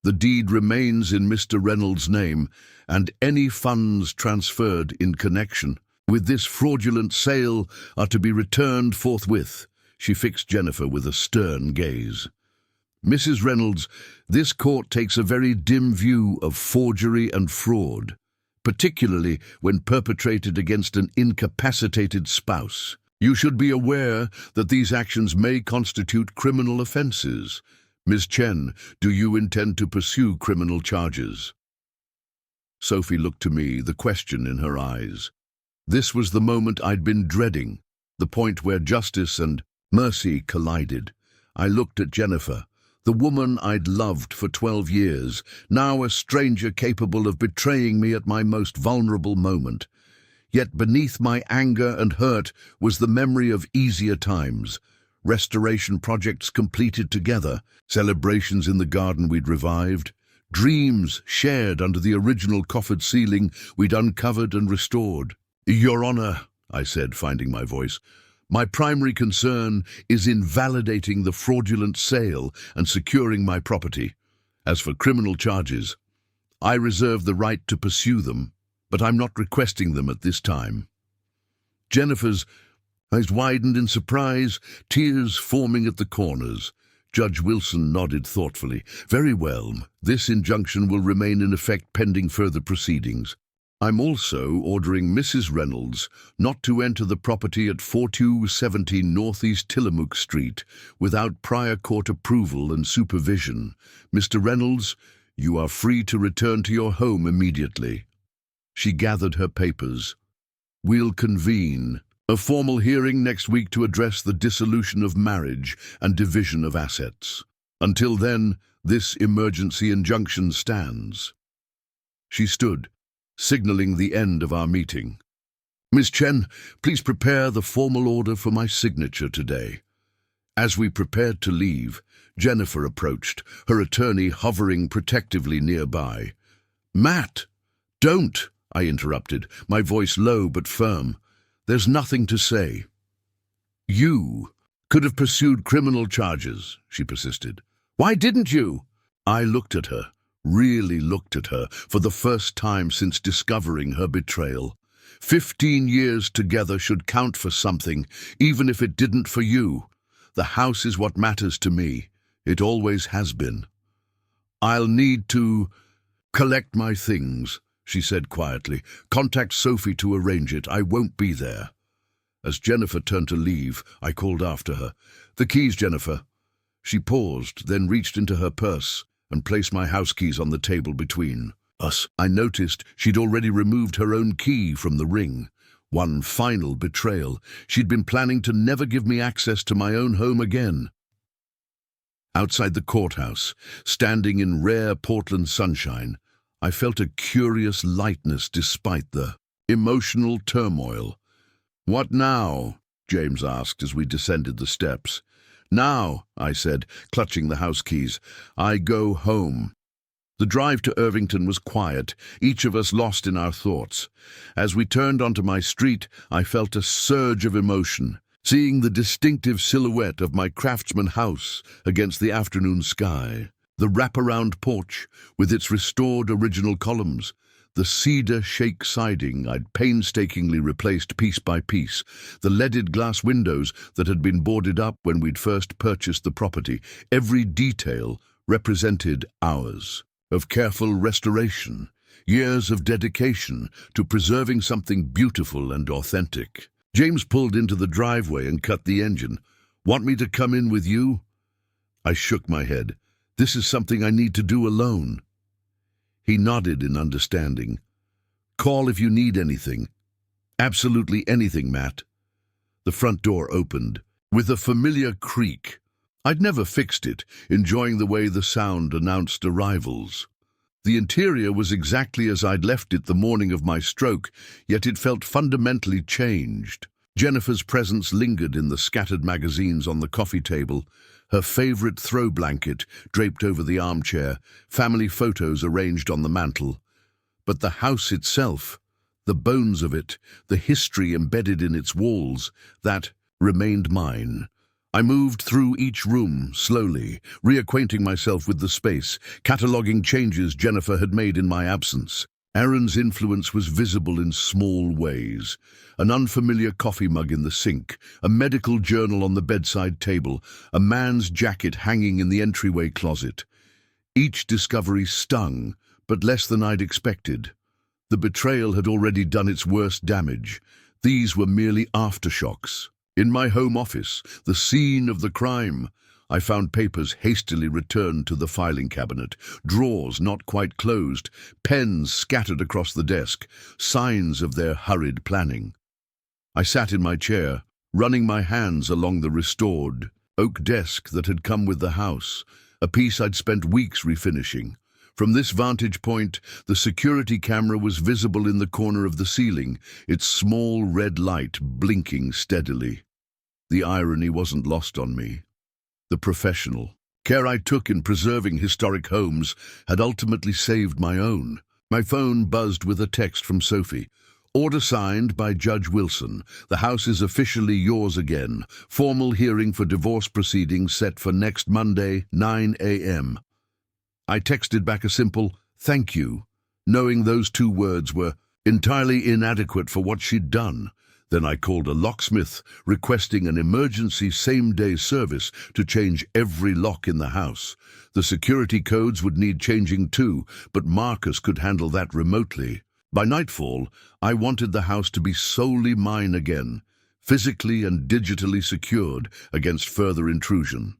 The deed remains in Mr. Reynolds' name, and any funds transferred in connection with this fraudulent sale are to be returned forthwith. She fixed Jennifer with a stern gaze. Mrs. Reynolds, this court takes a very dim view of forgery and fraud, particularly when perpetrated against an incapacitated spouse. You should be aware that these actions may constitute criminal offenses. Ms. Chen, do you intend to pursue criminal charges? Sophie looked to me, the question in her eyes. This was the moment I'd been dreading, the point where justice and mercy collided. I looked at Jennifer, the woman I'd loved for 12 years, now a stranger capable of betraying me at my most vulnerable moment. Yet beneath my anger and hurt was the memory of easier times, restoration projects completed together, celebrations in the garden we'd revived, dreams shared under the original coffered ceiling we'd uncovered and restored. Your Honor, I said, finding my voice, my primary concern is invalidating the fraudulent sale and securing my property. As for criminal charges, I reserve the right to pursue them, but I'm not requesting them at this time. Jennifer's eyes widened in surprise, tears forming at the corners. Judge Wilson nodded thoughtfully. Very well, this injunction will remain in effect pending further proceedings. I'm also ordering Mrs. Reynolds not to enter the property at 4217 Northeast Tillamook Street without prior court approval and supervision. Mr. Reynolds, you are free to return to your home immediately. She gathered her papers. We'll convene a formal hearing next week to address the dissolution of marriage and division of assets. Until then, this emergency injunction stands. She stood, signaling the end of our meeting. Ms. Chen, please prepare the formal order for my signature today. As we prepared to leave, Jennifer approached, her attorney hovering protectively nearby. Matt, don't, I interrupted, my voice low but firm. There's nothing to say. You could have pursued criminal charges, she persisted. Why didn't you? I looked at her. Really looked at her for the first time since discovering her betrayal. 15 years together should count for something, even if it didn't for you. The house is what matters to me. It always has been. I'll need to collect my things, she said quietly. Contact Sophie to arrange it. I won't be there. As Jennifer turned to leave, I called after her. The keys, Jennifer. She paused, then reached into her purse and placed my house keys on the table between us. I noticed she'd already removed her own key from the ring. One final betrayal. She'd been planning to never give me access to my own home again. Outside the courthouse, standing in rare Portland sunshine, I felt a curious lightness despite the emotional turmoil. What now? James asked as we descended the steps. Now, I said, clutching the house keys, I go home. The drive to Irvington was quiet, each of us lost in our thoughts. As we turned onto my street, I felt a surge of emotion, seeing the distinctive silhouette of my craftsman house against the afternoon sky, the wraparound porch with its restored original columns, the cedar shake siding I'd painstakingly replaced piece by piece, the leaded glass windows that had been boarded up when we'd first purchased the property. Every detail represented hours of careful restoration, years of dedication to preserving something beautiful and authentic. James pulled into the driveway and cut the engine. Want me to come in with you? I shook my head. This is something I need to do alone. He nodded in understanding. Call if you need anything. Absolutely anything, Matt. The front door opened, with a familiar creak. I'd never fixed it, enjoying the way the sound announced arrivals. The interior was exactly as I'd left it the morning of my stroke, yet it felt fundamentally changed. Jennifer's presence lingered in the scattered magazines on the coffee table, her favorite throw blanket draped over the armchair, family photos arranged on the mantel. But the house itself, the bones of it, the history embedded in its walls, that remained mine. I moved through each room, slowly, reacquainting myself with the space, cataloguing changes Jennifer had made in my absence. Aaron's influence was visible in small ways. An unfamiliar coffee mug in the sink, a medical journal on the bedside table, a man's jacket hanging in the entryway closet. Each discovery stung, but less than I'd expected. The betrayal had already done its worst damage. These were merely aftershocks. In my home office, the scene of the crime, I found papers hastily returned to the filing cabinet, drawers not quite closed, pens scattered across the desk, signs of their hurried planning. I sat in my chair, running my hands along the restored oak desk that had come with the house, a piece I'd spent weeks refinishing. From this vantage point, the security camera was visible in the corner of the ceiling, its small red light blinking steadily. The irony wasn't lost on me. The professional care I took in preserving historic homes had ultimately saved my own. My phone buzzed with a text from Sophie. Order signed by Judge Wilson. The house is officially yours again. Formal hearing for divorce proceedings set for next Monday, 9 a.m. I texted back a simple, "Thank you," knowing those two words were entirely inadequate for what she'd done. Then I called a locksmith, requesting an emergency same-day service to change every lock in the house. The security codes would need changing too, but Marcus could handle that remotely. By nightfall, I wanted the house to be solely mine again, physically and digitally secured against further intrusion.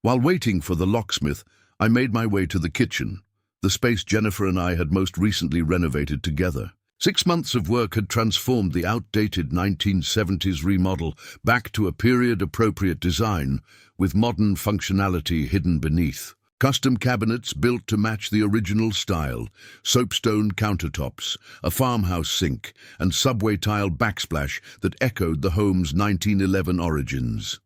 While waiting for the locksmith, I made my way to the kitchen, the space Jennifer and I had most recently renovated together. 6 months of work had transformed the outdated 1970s remodel back to a period-appropriate design with modern functionality hidden beneath. Custom cabinets built to match the original style, soapstone countertops, a farmhouse sink, and subway tile backsplash that echoed the home's 1911 origins.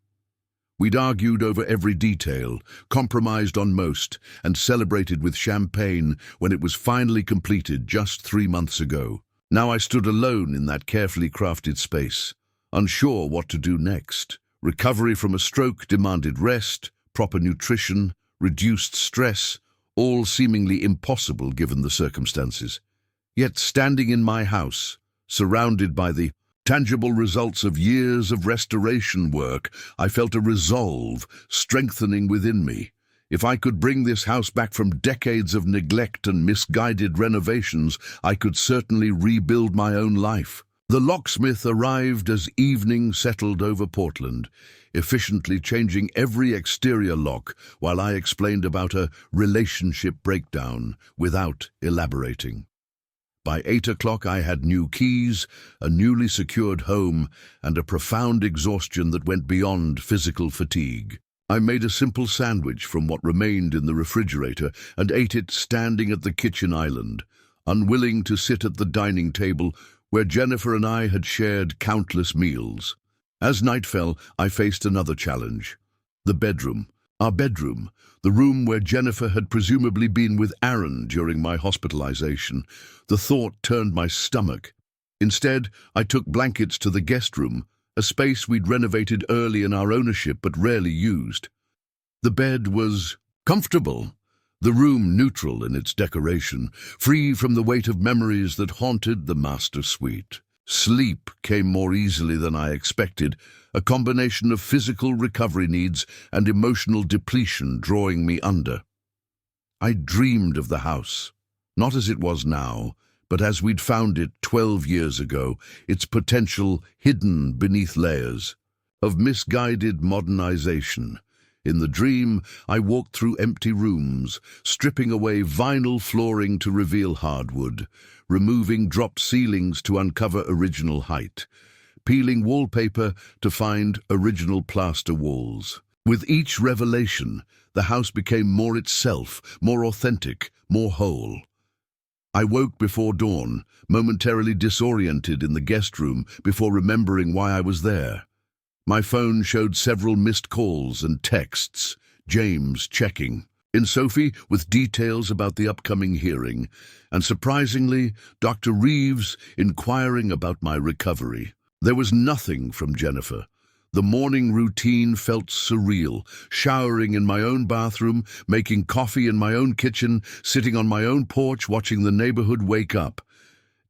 We'd argued over every detail, compromised on most, and celebrated with champagne when it was finally completed just 3 months ago. Now I stood alone in that carefully crafted space, unsure what to do next. Recovery from a stroke demanded rest, proper nutrition, reduced stress, all seemingly impossible given the circumstances. Yet standing in my house, surrounded by the tangible results of years of restoration work, I felt a resolve strengthening within me. If I could bring this house back from decades of neglect and misguided renovations, I could certainly rebuild my own life. The locksmith arrived as evening settled over Portland, efficiently changing every exterior lock while I explained about a relationship breakdown without elaborating. By 8 o'clock I had new keys, a newly secured home, and a profound exhaustion that went beyond physical fatigue. I made a simple sandwich from what remained in the refrigerator and ate it standing at the kitchen island, unwilling to sit at the dining table where Jennifer and I had shared countless meals. As night fell, I faced another challenge. The bedroom. Our bedroom, the room where Jennifer had presumably been with Aaron during my hospitalization. The thought turned my stomach. Instead, I took blankets to the guest room, a space we'd renovated early in our ownership but rarely used. The bed was comfortable, the room neutral in its decoration, free from the weight of memories that haunted the master suite. Sleep came more easily than I expected, a combination of physical recovery needs and emotional depletion drawing me under. I dreamed of the house, not as it was now, but as we'd found it 12 years ago, its potential hidden beneath layers of misguided modernization. In the dream, I walked through empty rooms, stripping away vinyl flooring to reveal hardwood, removing dropped ceilings to uncover original height, peeling wallpaper to find original plaster walls. With each revelation, the house became more itself, more authentic, more whole. I woke before dawn, momentarily disoriented in the guest room before remembering why I was there. My phone showed several missed calls and texts, James checking. in Sophie with details about the upcoming hearing, and surprisingly, Dr. Reeves inquiring about my recovery. There was nothing from Jennifer. The morning routine felt surreal, showering in my own bathroom, making coffee in my own kitchen, sitting on my own porch watching the neighborhood wake up.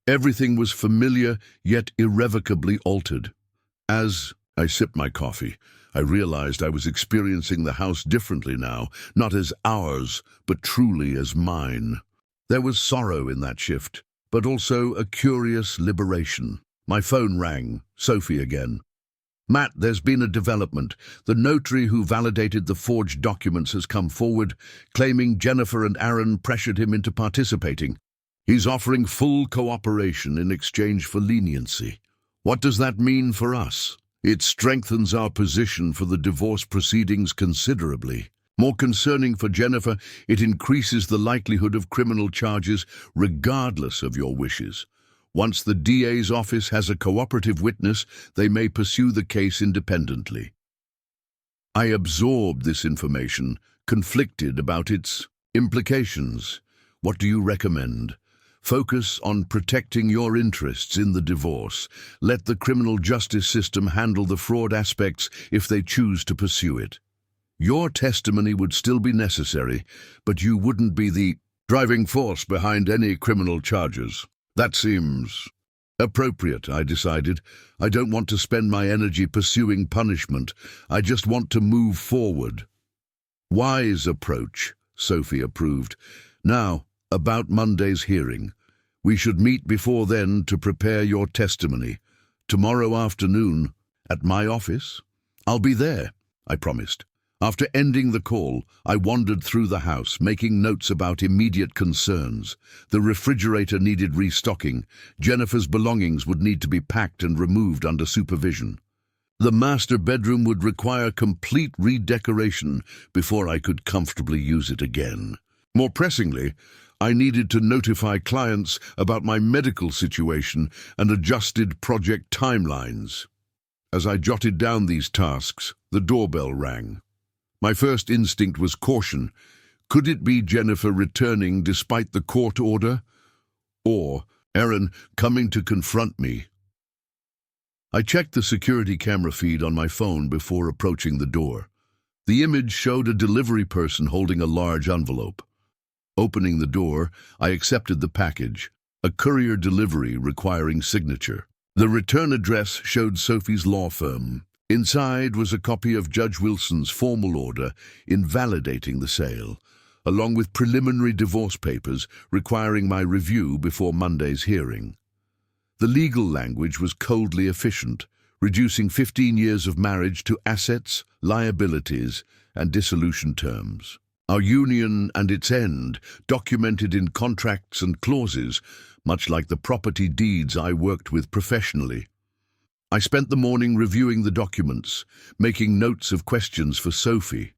Everything was familiar, yet irrevocably altered. As I sipped my coffee, I realized I was experiencing the house differently now, not as ours, but truly as mine. There was sorrow in that shift, but also a curious liberation. My phone rang. Sophie again. "Matt, there's been a development. The notary who validated the forged documents has come forward, claiming Jennifer and Aaron pressured him into participating. He's offering full cooperation in exchange for leniency. What does that mean for us? It strengthens our position for the divorce proceedings considerably. More concerning for Jennifer, it increases the likelihood of criminal charges regardless of your wishes. Once the DA's office has a cooperative witness, they may pursue the case independently." I absorbed this information, conflicted about its implications. What do you recommend? Focus on protecting your interests in the divorce. Let the criminal justice system handle the fraud aspects if they choose to pursue it. Your testimony would still be necessary, but you wouldn't be the driving force behind any criminal charges. That seems appropriate, I decided. I don't want to spend my energy pursuing punishment. I just want to move forward. Wise approach, Sophie approved. Now, about Monday's hearing. We should meet before then to prepare your testimony. Tomorrow afternoon, at my office? I'll be there, I promised. After ending the call, I wandered through the house, making notes about immediate concerns. The refrigerator needed restocking. Jennifer's belongings would need to be packed and removed under supervision. The master bedroom would require complete redecoration before I could comfortably use it again. More pressingly, I needed to notify clients about my medical situation and adjusted project timelines. As I jotted down these tasks, the doorbell rang. My first instinct was caution. Could it be Jennifer returning despite the court order? Or Aaron coming to confront me? I checked the security camera feed on my phone before approaching the door. The image showed a delivery person holding a large envelope. Opening the door, I accepted the package, a courier delivery requiring signature. The return address showed Sophie's law firm. Inside was a copy of Judge Wilson's formal order invalidating the sale, along with preliminary divorce papers requiring my review before Monday's hearing. The legal language was coldly efficient, reducing 15 years of marriage to assets, liabilities, and dissolution terms. Our union and its end, documented in contracts and clauses, much like the property deeds I worked with professionally. I spent the morning reviewing the documents, making notes of questions for Sophie.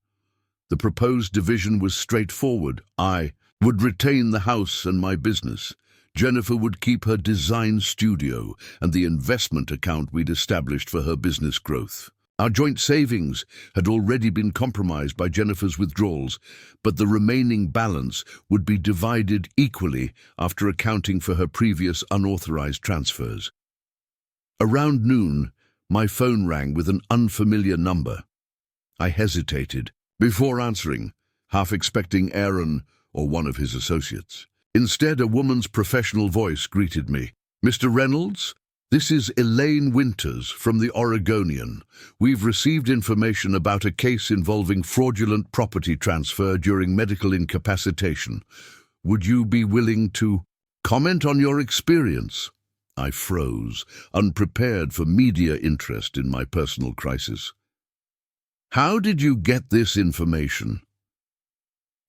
The proposed division was straightforward. I would retain the house and my business. Jennifer would keep her design studio and the investment account we'd established for her business growth. Our joint savings had already been compromised by Jennifer's withdrawals, but the remaining balance would be divided equally after accounting for her previous unauthorized transfers. Around noon, my phone rang with an unfamiliar number. I hesitated before answering, half expecting Aaron or one of his associates. Instead, a woman's professional voice greeted me. "Mr. Reynolds, this is Elaine Winters from the Oregonian. We've received information about a case involving fraudulent property transfer during medical incapacitation. Would you be willing to comment on your experience?" I froze, unprepared for media interest in my personal crisis. "How did you get this information?"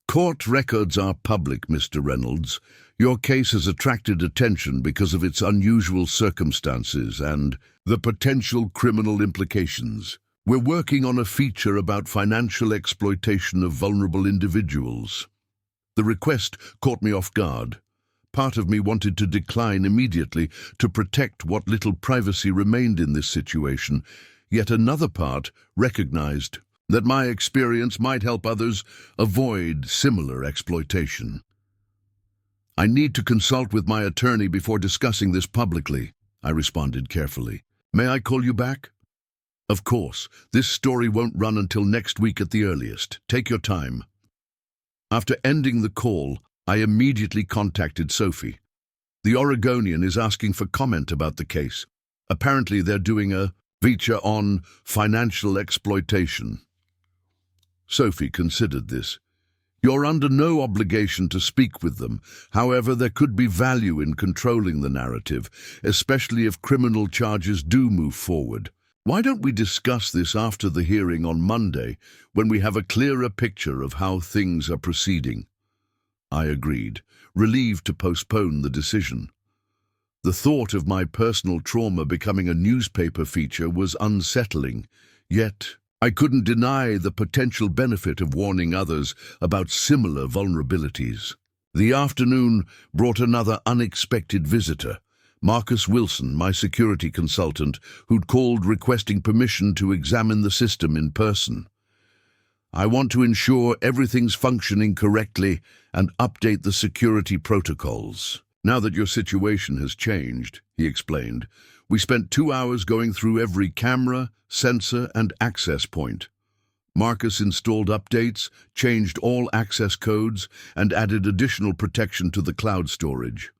"Court records are public, Mr. Reynolds. Your case has attracted attention because of its unusual circumstances and the potential criminal implications. We're working on a feature about financial exploitation of vulnerable individuals." The request caught me off guard. Part of me wanted to decline immediately to protect what little privacy remained in this situation, yet another part recognized that my experience might help others avoid similar exploitation. I need to consult with my attorney before discussing this publicly, I responded carefully. May I call you back? Of course. This story won't run until next week at the earliest. Take your time. After ending the call, I immediately contacted Sophie. The Oregonian is asking for comment about the case. Apparently they're doing a feature on financial exploitation. Sophie considered this. You're under no obligation to speak with them. However, there could be value in controlling the narrative, especially if criminal charges do move forward. Why don't we discuss this after the hearing on Monday, when we have a clearer picture of how things are proceeding? I agreed, relieved to postpone the decision. The thought of my personal trauma becoming a newspaper feature was unsettling, yet I couldn't deny the potential benefit of warning others about similar vulnerabilities. The afternoon brought another unexpected visitor, Marcus Wilson, my security consultant, who'd called requesting permission to examine the system in person. I want to ensure everything's functioning correctly and update the security protocols. Now that your situation has changed, he explained, we spent 2 hours going through every camera, sensor, and access point. Marcus installed updates, changed all access codes, and added additional protection to the cloud storage.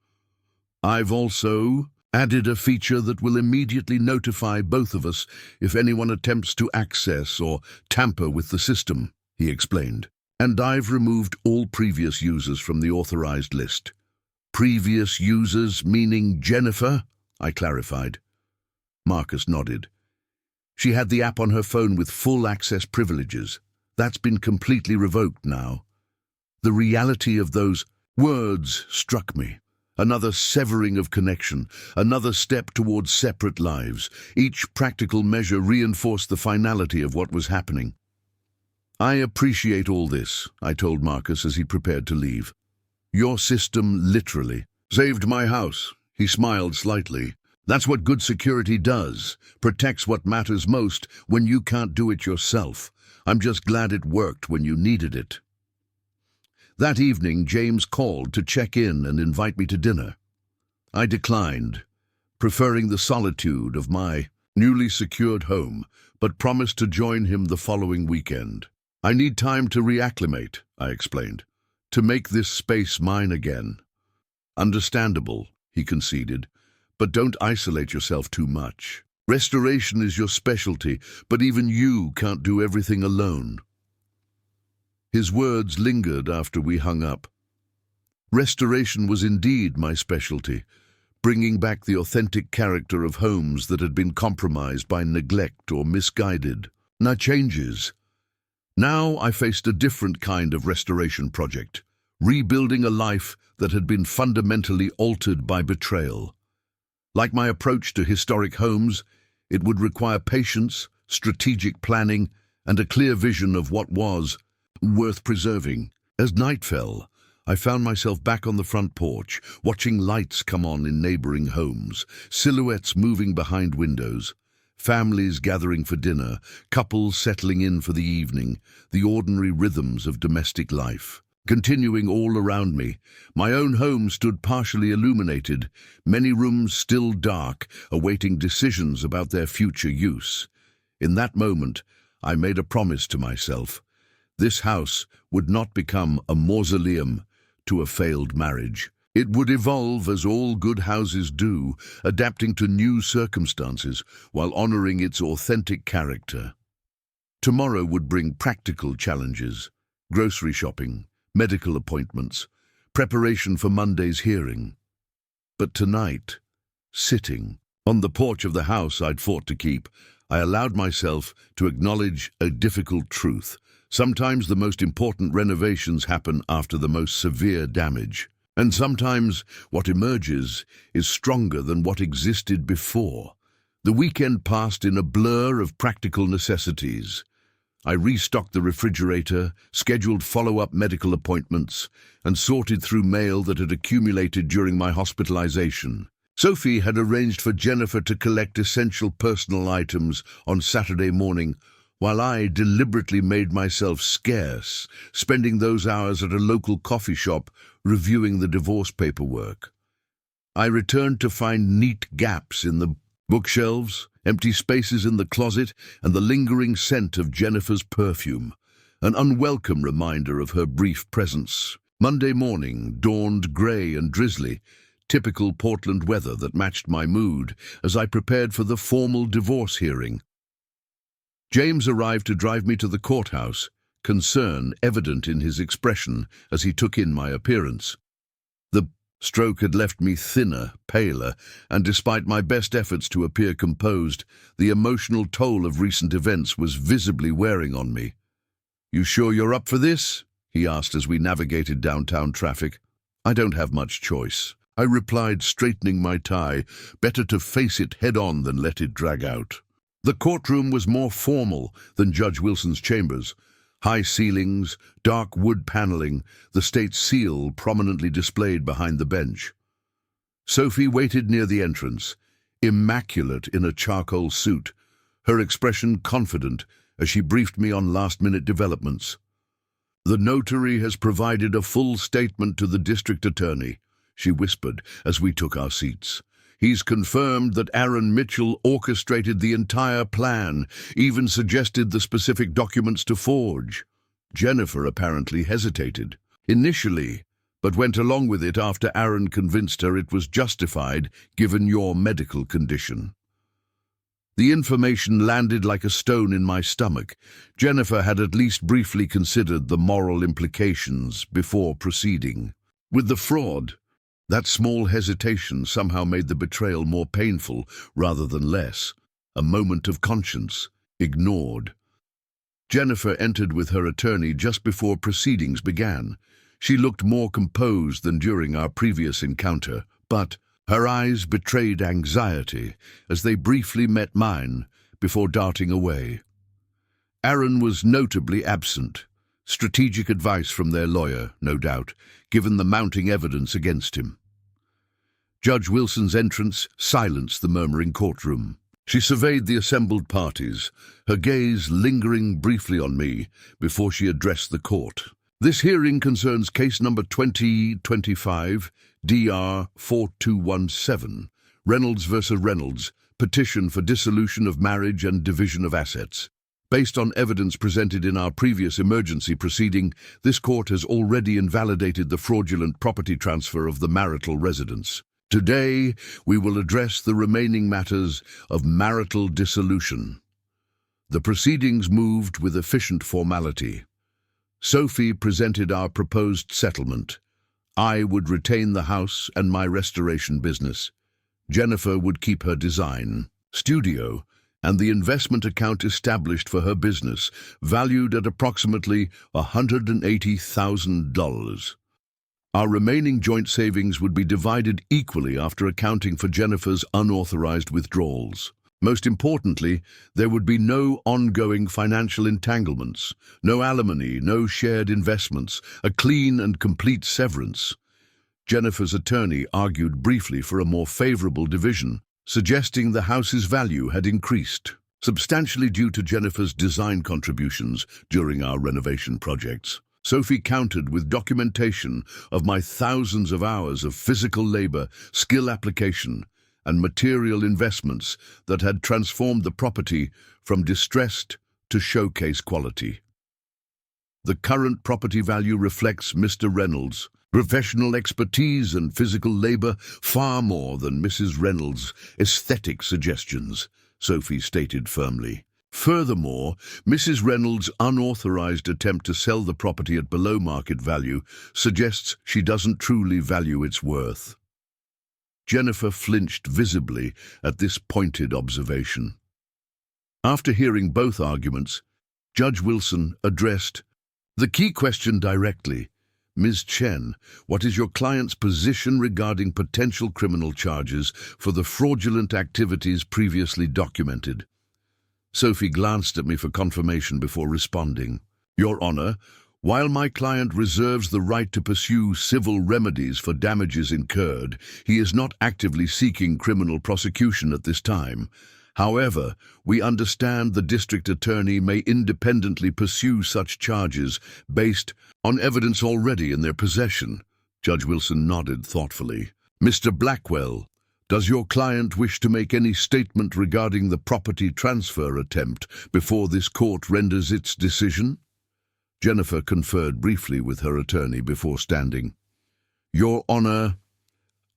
I've also added a feature that will immediately notify both of us if anyone attempts to access or tamper with the system, he explained. And I've removed all previous users from the authorized list. Previous users meaning Jennifer? I clarified. Marcus nodded. She had the app on her phone with full access privileges. That's been completely revoked now. The reality of those words struck me. Another severing of connection, another step towards separate lives. Each practical measure reinforced the finality of what was happening. I appreciate all this, I told Marcus as he prepared to leave. Your system literally saved my house. He smiled slightly. That's what good security does. Protects what matters most when you can't do it yourself. I'm just glad it worked when you needed it. That evening, James called to check in and invite me to dinner. I declined, preferring the solitude of my newly secured home, but promised to join him the following weekend. I need time to reacclimate, I explained, to make this space mine again. Understandable, he conceded, but don't isolate yourself too much. Restoration is your specialty, but even you can't do everything alone. His words lingered after we hung up. Restoration was indeed my specialty, bringing back the authentic character of homes that had been compromised by neglect or misguided. Now I faced a different kind of restoration project, rebuilding a life that had been fundamentally altered by betrayal. Like my approach to historic homes, it would require patience, strategic planning, and a clear vision of what was worth preserving. As night fell, I found myself back on the front porch, watching lights come on in neighboring homes, silhouettes moving behind windows, families gathering for dinner, couples settling in for the evening, the ordinary rhythms of domestic life. Continuing all around me, my own home stood partially illuminated, many rooms still dark, awaiting decisions about their future use. In that moment, I made a promise to myself. This house would not become a mausoleum to a failed marriage. It would evolve as all good houses do, adapting to new circumstances while honoring its authentic character. Tomorrow would bring practical challenges, grocery shopping, medical appointments, preparation for Monday's hearing. But tonight, sitting on the porch of the house I'd fought to keep, I allowed myself to acknowledge a difficult truth. Sometimes the most important renovations happen after the most severe damage. And sometimes what emerges is stronger than what existed before. The weekend passed in a blur of practical necessities. I restocked the refrigerator, scheduled follow-up medical appointments, and sorted through mail that had accumulated during my hospitalization. Sophie had arranged for Jennifer to collect essential personal items on Saturday morning, while I deliberately made myself scarce, spending those hours at a local coffee shop reviewing the divorce paperwork. I returned to find neat gaps in the bookshelves, empty spaces in the closet, and the lingering scent of Jennifer's perfume, an unwelcome reminder of her brief presence. Monday morning dawned grey and drizzly, typical Portland weather that matched my mood as I prepared for the formal divorce hearing. James arrived to drive me to the courthouse, concern evident in his expression as he took in my appearance. The stroke had left me thinner, paler, and despite my best efforts to appear composed, the emotional toll of recent events was visibly wearing on me. "You sure you're up for this?" he asked as we navigated downtown traffic. "I don't have much choice," I replied, straightening my tie. Better to face it head-on than let it drag out. The courtroom was more formal than Judge Wilson's chambers. High ceilings, dark wood paneling, the state's seal prominently displayed behind the bench. Sophie waited near the entrance, immaculate in a charcoal suit, her expression confident as she briefed me on last-minute developments. "The notary has provided a full statement to the district attorney," she whispered as we took our seats. "He's confirmed that Aaron Mitchell orchestrated the entire plan, even suggested the specific documents to forge." Jennifer apparently hesitated initially, but went along with it after Aaron convinced her it was justified given your medical condition. The information landed like a stone in my stomach. Jennifer had at least briefly considered the moral implications before proceeding. With the fraud, that small hesitation somehow made the betrayal more painful rather than less, a moment of conscience, ignored. Jennifer entered with her attorney just before proceedings began. She looked more composed than during our previous encounter, but her eyes betrayed anxiety as they briefly met mine before darting away. Aaron was notably absent. Strategic advice from their lawyer, no doubt, given the mounting evidence against him. Judge Wilson's entrance silenced the murmuring courtroom. She surveyed the assembled parties, her gaze lingering briefly on me before she addressed the court. "This hearing concerns case number 2025, DR 4217, Reynolds versus Reynolds, petition for dissolution of marriage and division of assets. Based on evidence presented in our previous emergency proceeding, this court has already invalidated the fraudulent property transfer of the marital residence. Today, we will address the remaining matters of marital dissolution." The proceedings moved with efficient formality. Sophie presented our proposed settlement. I would retain the house and my restoration business. Jennifer would keep her design studio and the investment account established for her business, valued at approximately $180,000. Our remaining joint savings would be divided equally after accounting for Jennifer's unauthorized withdrawals. Most importantly, there would be no ongoing financial entanglements, no alimony, no shared investments, a clean and complete severance. Jennifer's attorney argued briefly for a more favorable division, suggesting the house's value had increased, substantially due to Jennifer's design contributions during our renovation projects. Sophie countered with documentation of my thousands of hours of physical labor, skill application, and material investments that had transformed the property from distressed to showcase quality. The current property value reflects Mr. Reynolds' professional expertise and physical labor far more than Mrs. Reynolds' aesthetic suggestions, Sophie stated firmly. Furthermore, Mrs. Reynolds' unauthorized attempt to sell the property at below market value suggests she doesn't truly value its worth. Jennifer flinched visibly at this pointed observation. After hearing both arguments, Judge Wilson addressed the key question directly. "Ms. Chen, what is your client's position regarding potential criminal charges for the fraudulent activities previously documented?" Sophie glanced at me for confirmation before responding. "Your Honor, while my client reserves the right to pursue civil remedies for damages incurred, he is not actively seeking criminal prosecution at this time. However, we understand the district attorney may independently pursue such charges based on evidence already in their possession. Judge Wilson nodded thoughtfully. Mr. Blackwell, does your client wish to make any statement regarding the property transfer attempt before this court renders its decision? Jennifer conferred briefly with her attorney before standing. Your Honor,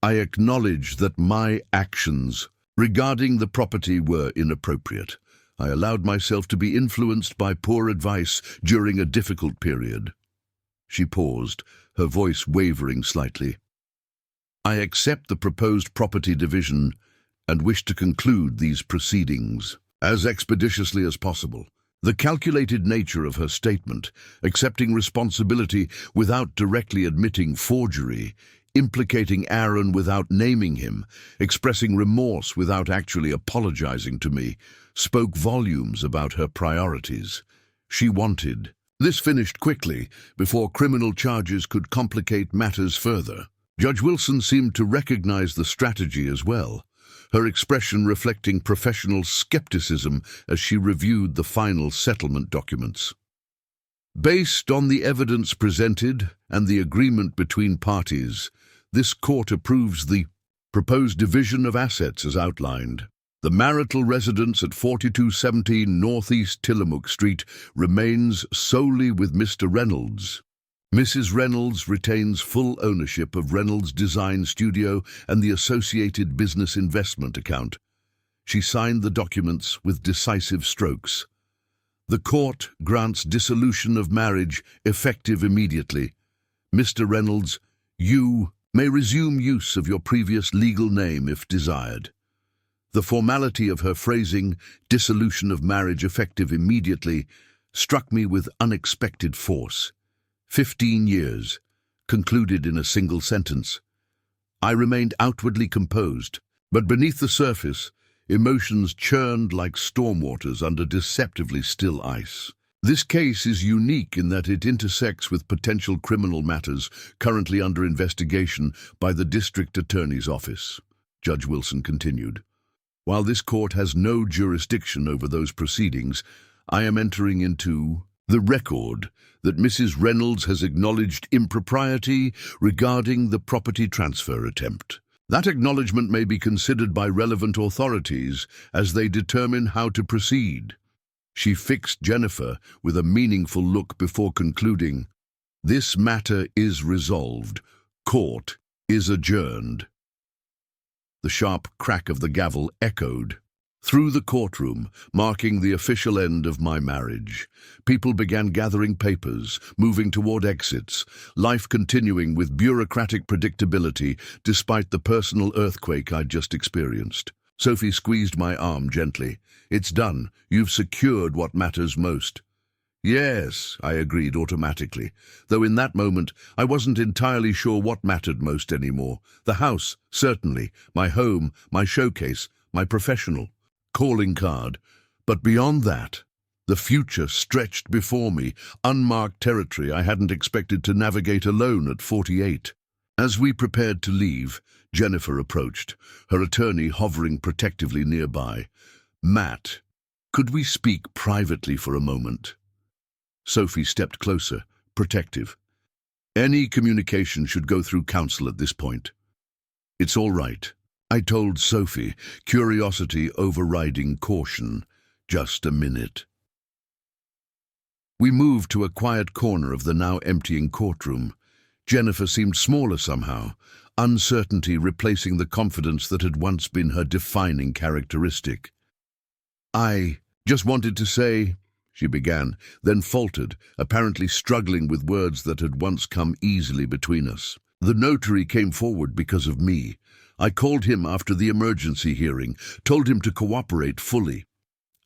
I acknowledge that my actions regarding the property were inappropriate. I allowed myself to be influenced by poor advice during a difficult period. She paused, her voice wavering slightly. I accept the proposed property division and wish to conclude these proceedings as expeditiously as possible. The calculated nature of her statement, accepting responsibility without directly admitting forgery, implicating Aaron without naming him, expressing remorse without actually apologizing to me, spoke volumes about her priorities. She wanted. This finished quickly, before criminal charges could complicate matters further. Judge Wilson seemed to recognize the strategy as well, her expression reflecting professional skepticism as she reviewed the final settlement documents. Based on the evidence presented and the agreement between parties, this court approves the proposed division of assets as outlined. The marital residence at 4217 Northeast Tillamook Street remains solely with Mr. Reynolds. Mrs. Reynolds retains full ownership of Reynolds Design Studio and the associated business investment account. She signed the documents with decisive strokes. The court grants dissolution of marriage effective immediately. Mr. Reynolds, you may resume use of your previous legal name if desired. The formality of her phrasing, dissolution of marriage effective immediately, struck me with unexpected force. 15 years, concluded in a single sentence. I remained outwardly composed, but beneath the surface, emotions churned like stormwaters under deceptively still ice. This case is unique in that it intersects with potential criminal matters currently under investigation by the District Attorney's Office, Judge Wilson continued. While this court has no jurisdiction over those proceedings, I am entering into the record that Mrs. Reynolds has acknowledged impropriety regarding the property transfer attempt. That acknowledgement may be considered by relevant authorities as they determine how to proceed. She fixed Jennifer with a meaningful look before concluding, "This matter is resolved. Court is adjourned." The sharp crack of the gavel echoed through the courtroom, marking the official end of my marriage. People began gathering papers, moving toward exits, life continuing with bureaucratic predictability despite the personal earthquake I'd just experienced. Sophie squeezed my arm gently. "It's done. You've secured what matters most." "Yes," I agreed automatically, though in that moment I wasn't entirely sure what mattered most anymore. The house, certainly, my home, my showcase, my professional calling card. But beyond that, the future stretched before me, unmarked territory I hadn't expected to navigate alone at 48. As we prepared to leave, Jennifer approached, her attorney hovering protectively nearby. "Matt, could we speak privately for a moment?" Sophie stepped closer, protective. "Any communication should go through counsel at this point." "It's all right," I told Sophie, curiosity overriding caution. "Just a minute." We moved to a quiet corner of the now emptying courtroom. Jennifer seemed smaller somehow, uncertainty replacing the confidence that had once been her defining characteristic. "I just wanted to say," she began, then faltered, apparently struggling with words that had once come easily between us. "The notary came forward because of me. I called him after the emergency hearing, told him to cooperate fully.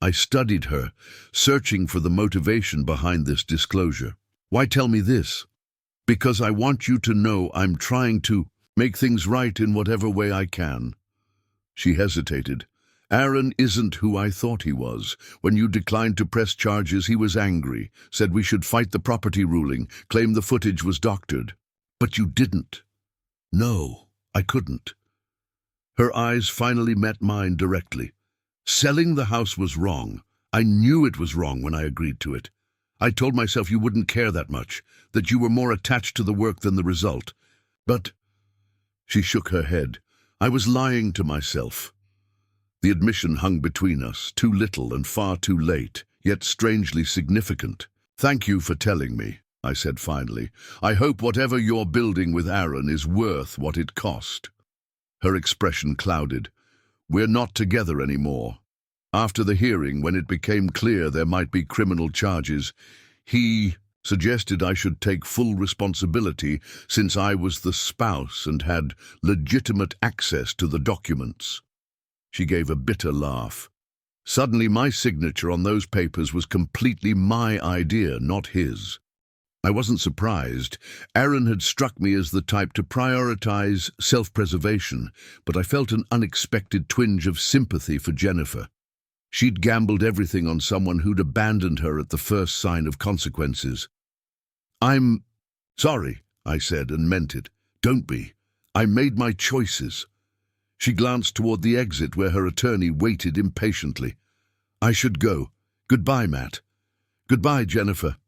I studied her, searching for the motivation behind this disclosure. Why tell me this? Because I want you to know I'm trying to make things right in whatever way I can." She hesitated. "Aaron isn't who I thought he was. When you declined to press charges, he was angry, said we should fight the property ruling, claimed the footage was doctored. But you didn't." "No, I couldn't." Her eyes finally met mine directly. Selling the house was wrong. I knew it was wrong when I agreed to it. I told myself you wouldn't care that much, that you were more attached to the work than the result. But she shook her head. I was lying to myself. The admission hung between us, too little and far too late, yet strangely significant. "Thank you for telling me," I said finally. "I hope whatever you're building with Aaron is worth what it cost." Her expression clouded. "We're not together anymore. After the hearing, when it became clear there might be criminal charges, he suggested I should take full responsibility since I was the spouse and had legitimate access to the documents." She gave a bitter laugh. Suddenly my signature on those papers was completely my idea, not his. I wasn't surprised. Aaron had struck me as the type to prioritize self-preservation, but I felt an unexpected twinge of sympathy for Jennifer. She'd gambled everything on someone who'd abandoned her at the first sign of consequences. "I'm sorry," I said, and meant it. "Don't be. I made my choices." She glanced toward the exit where her attorney waited impatiently. "I should go. Goodbye, Matt." "Goodbye, Jennifer."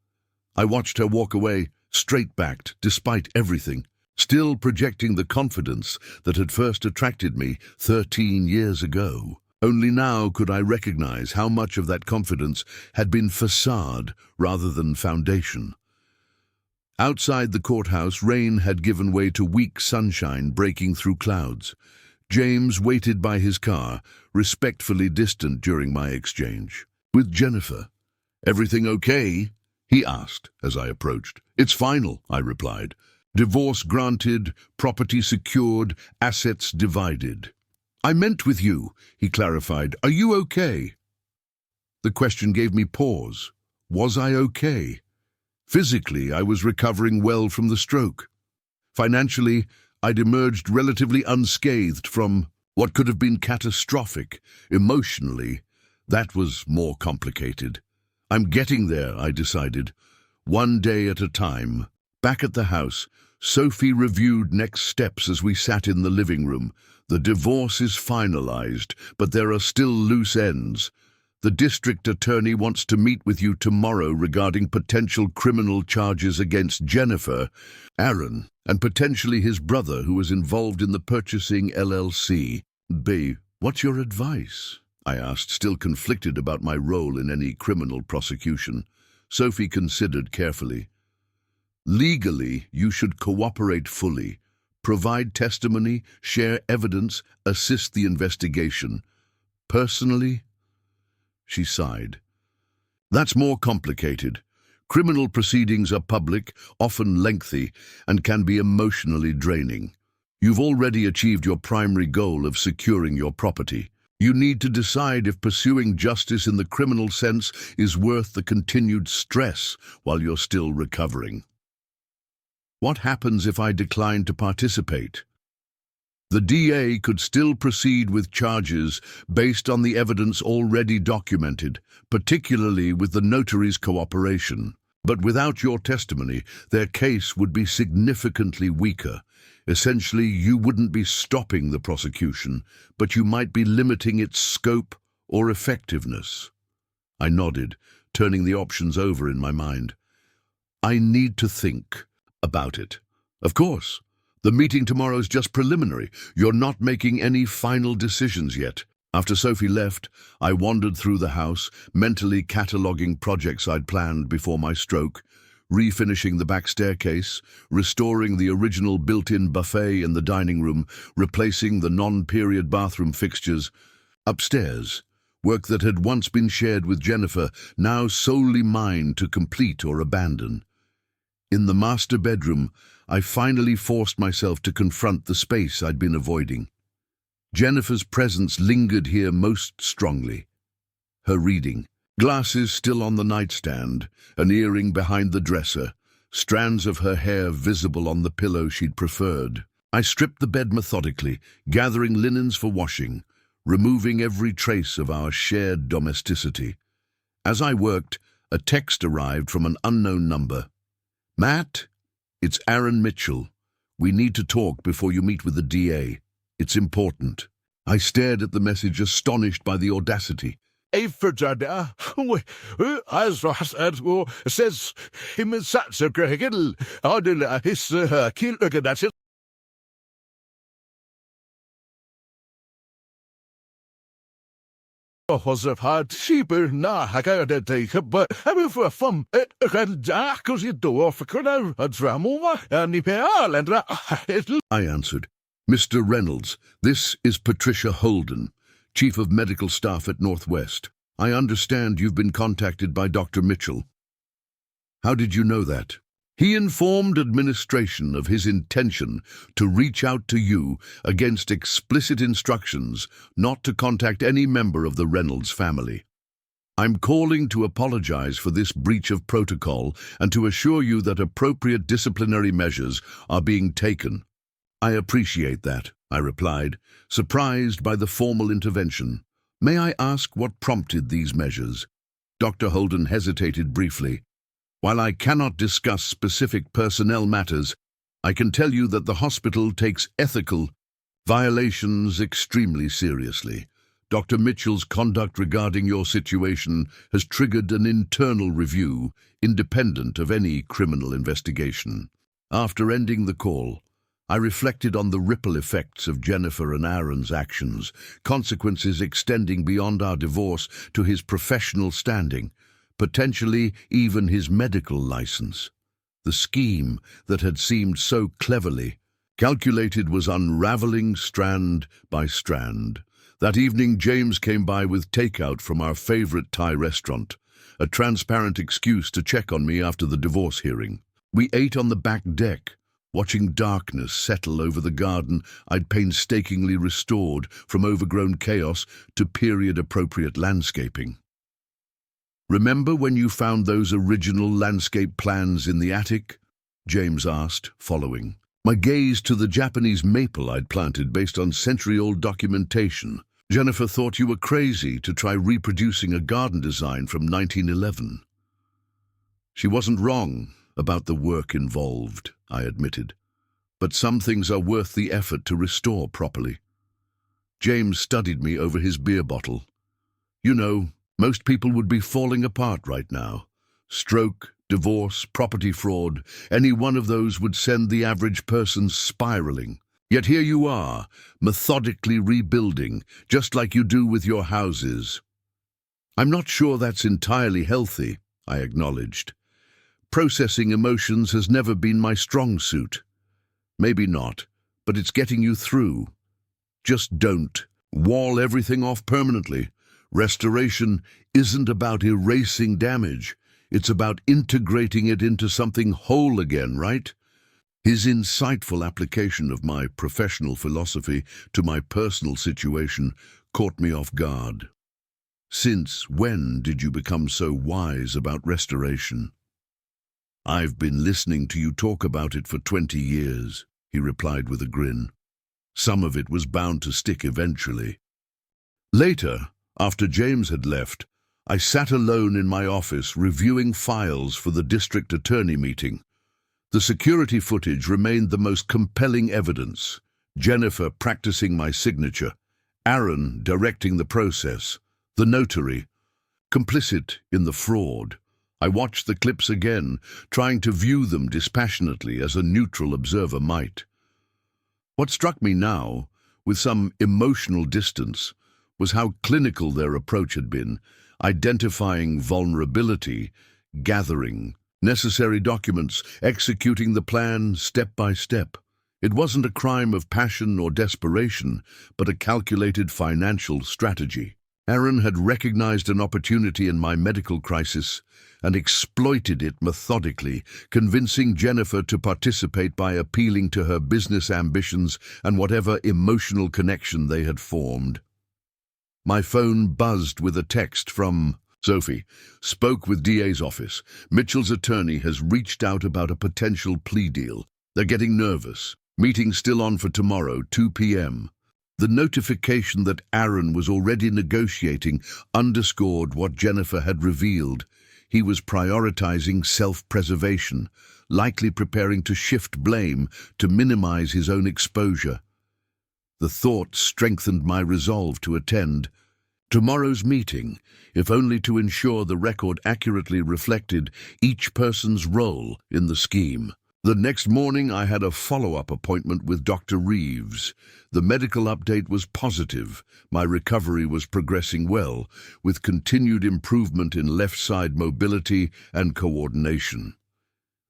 I watched her walk away, straight-backed, despite everything, still projecting the confidence that had first attracted me 13 years ago. Only now could I recognize how much of that confidence had been facade rather than foundation. Outside the courthouse, rain had given way to weak sunshine breaking through clouds. James waited by his car, respectfully distant during my exchange. "With Jennifer, everything okay?" he asked as I approached. "It's final," I replied. "Divorce granted, property secured, assets divided." "I meant with you," he clarified. "Are you okay?" The question gave me pause. Was I okay? Physically, I was recovering well from the stroke. Financially, I'd emerged relatively unscathed from what could have been catastrophic. Emotionally, that was more complicated. "I'm getting there," I decided, one day at a time. Back at the house, Sophie reviewed next steps as we sat in the living room. "The divorce is finalized, but there are still loose ends. The district attorney wants to meet with you tomorrow regarding potential criminal charges against Jennifer, Aaron, and potentially his brother who was involved in the purchasing LLC. "Babe, what's your advice?" I asked, still conflicted about my role in any criminal prosecution. Sophie considered carefully. "Legally, you should cooperate fully. Provide testimony, share evidence, assist the investigation. Personally," she sighed, "that's more complicated. Criminal proceedings are public, often lengthy, and can be emotionally draining. You've already achieved your primary goal of securing your property. You need to decide if pursuing justice in the criminal sense is worth the continued stress while you're still recovering." "What happens if I decline to participate?" "The DA could still proceed with charges based on the evidence already documented, particularly with the notary's cooperation. But without your testimony, their case would be significantly weaker. Essentially, you wouldn't be stopping the prosecution, but you might be limiting its scope or effectiveness." I nodded, turning the options over in my mind. "I need to think about it." "Of course. The meeting tomorrow is just preliminary. You're not making any final decisions yet." After Sophie left, I wandered through the house, mentally cataloguing projects I'd planned before my stroke, refinishing the back staircase, restoring the original built-in buffet in the dining room, replacing the non-period bathroom fixtures. Upstairs, work that had once been shared with Jennifer, now solely mine to complete or abandon. In the master bedroom, I finally forced myself to confront the space I'd been avoiding. Jennifer's presence lingered here most strongly. Her reading, glasses still on the nightstand, an earring behind the dresser, strands of her hair visible on the pillow she'd preferred. I stripped the bed methodically, gathering linens for washing, removing every trace of our shared domesticity. As I worked, a text arrived from an unknown number. "Matt, it's Aaron Mitchell. We need to talk before you meet with the DA. It's important." I stared at the message, astonished by the audacity. It says him and Satsa Gregel. I did his kill look at that. Was a hard sheeper, nah, I got to take it, but I mean for fun, it can because you do off a corner, a drama, and you pay all, and I answered. Mr. Reynolds, this is Patricia Holden, Chief of Medical Staff at Northwest. I understand you've been contacted by Dr. Mitchell. How did you know that? He informed administration of his intention to reach out to you against explicit instructions not to contact any member of the Reynolds family. I'm calling to apologize for this breach of protocol and to assure you that appropriate disciplinary measures are being taken. I appreciate that, I replied, surprised by the formal intervention. May I ask what prompted these measures? Dr. Holden hesitated briefly. While I cannot discuss specific personnel matters, I can tell you that the hospital takes ethical violations extremely seriously. Dr. Mitchell's conduct regarding your situation has triggered an internal review, independent of any criminal investigation. After ending the call, I reflected on the ripple effects of Jennifer and Aaron's actions, consequences extending beyond our divorce to his professional standing, potentially even his medical license. The scheme that had seemed so cleverly calculated was unraveling strand by strand. That evening, James came by with takeout from our favorite Thai restaurant, a transparent excuse to check on me after the divorce hearing. We ate on the back deck, watching darkness settle over the garden I'd painstakingly restored from overgrown chaos to period-appropriate landscaping. Remember when you found those original landscape plans in the attic? James asked, following. My gaze to the Japanese maple I'd planted based on century-old documentation. Jennifer thought you were crazy to try reproducing a garden design from 1911. She wasn't wrong about the work involved, I admitted. But some things are worth the effort to restore properly. James studied me over his beer bottle. You know, most people would be falling apart right now. Stroke, divorce, property fraud, any one of those would send the average person spiraling. Yet here you are, methodically rebuilding, just like you do with your houses. I'm not sure that's entirely healthy, I acknowledged. Processing emotions has never been my strong suit. Maybe not, but it's getting you through. Just don't wall everything off permanently. Restoration isn't about erasing damage. It's about integrating it into something whole again, right? His insightful application of my professional philosophy to my personal situation caught me off guard. Since when did you become so wise about restoration? I've been listening to you talk about it for 20 years, he replied with a grin. Some of it was bound to stick eventually. Later, after James had left, I sat alone in my office reviewing files for the district attorney meeting. The security footage remained the most compelling evidence. Jennifer practicing my signature, Aaron directing the process, the notary, complicit in the fraud. I watched the clips again, trying to view them dispassionately as a neutral observer might. What struck me now, with some emotional distance, was how clinical their approach had been, identifying vulnerability, gathering necessary documents, executing the plan step by step. It wasn't a crime of passion or desperation, but a calculated financial strategy. Aaron had recognized an opportunity in my medical crisis and exploited it methodically, convincing Jennifer to participate by appealing to her business ambitions and whatever emotional connection they had formed. My phone buzzed with a text from Sophie. Spoke with DA's office. Mitchell's attorney has reached out about a potential plea deal. They're getting nervous. Meeting still on for tomorrow, 2 p.m. The notification that Aaron was already negotiating underscored what Jennifer had revealed. He was prioritizing self-preservation, likely preparing to shift blame to minimize his own exposure. The thought strengthened my resolve to attend tomorrow's meeting, if only to ensure the record accurately reflected each person's role in the scheme. The next morning I had a follow-up appointment with Dr. Reeves. The medical update was positive. My recovery was progressing well, with continued improvement in left-side mobility and coordination.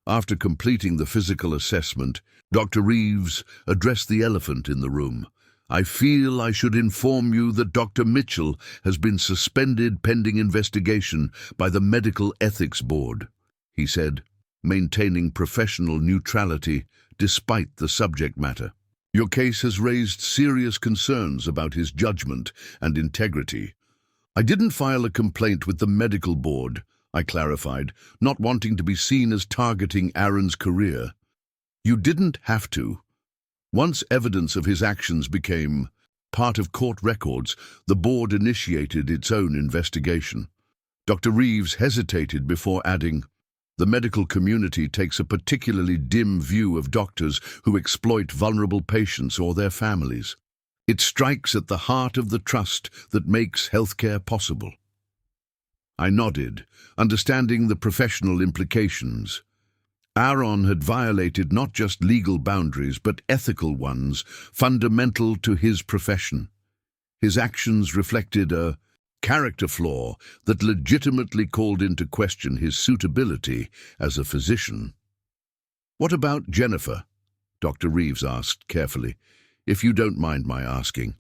After completing the physical assessment, Dr. Reeves addressed the elephant in the room. "I feel I should inform you that Dr. Mitchell has been suspended pending investigation by the Medical Ethics Board," he said, maintaining professional neutrality despite the subject matter. "Your case has raised serious concerns about his judgment and integrity." "I didn't file a complaint with the medical board," I clarified, not wanting to be seen as targeting Aaron's career. "You didn't have to. Once evidence of his actions became part of court records, the board initiated its own investigation." Dr. Reeves hesitated before adding, "The medical community takes a particularly dim view of doctors who exploit vulnerable patients or their families. It strikes at the heart of the trust that makes healthcare possible." I nodded, understanding the professional implications. Aaron had violated not just legal boundaries, but ethical ones, fundamental to his profession. His actions reflected a character flaw that legitimately called into question his suitability as a physician. "What about Jennifer?" Dr. Reeves asked carefully, "if you don't mind my asking."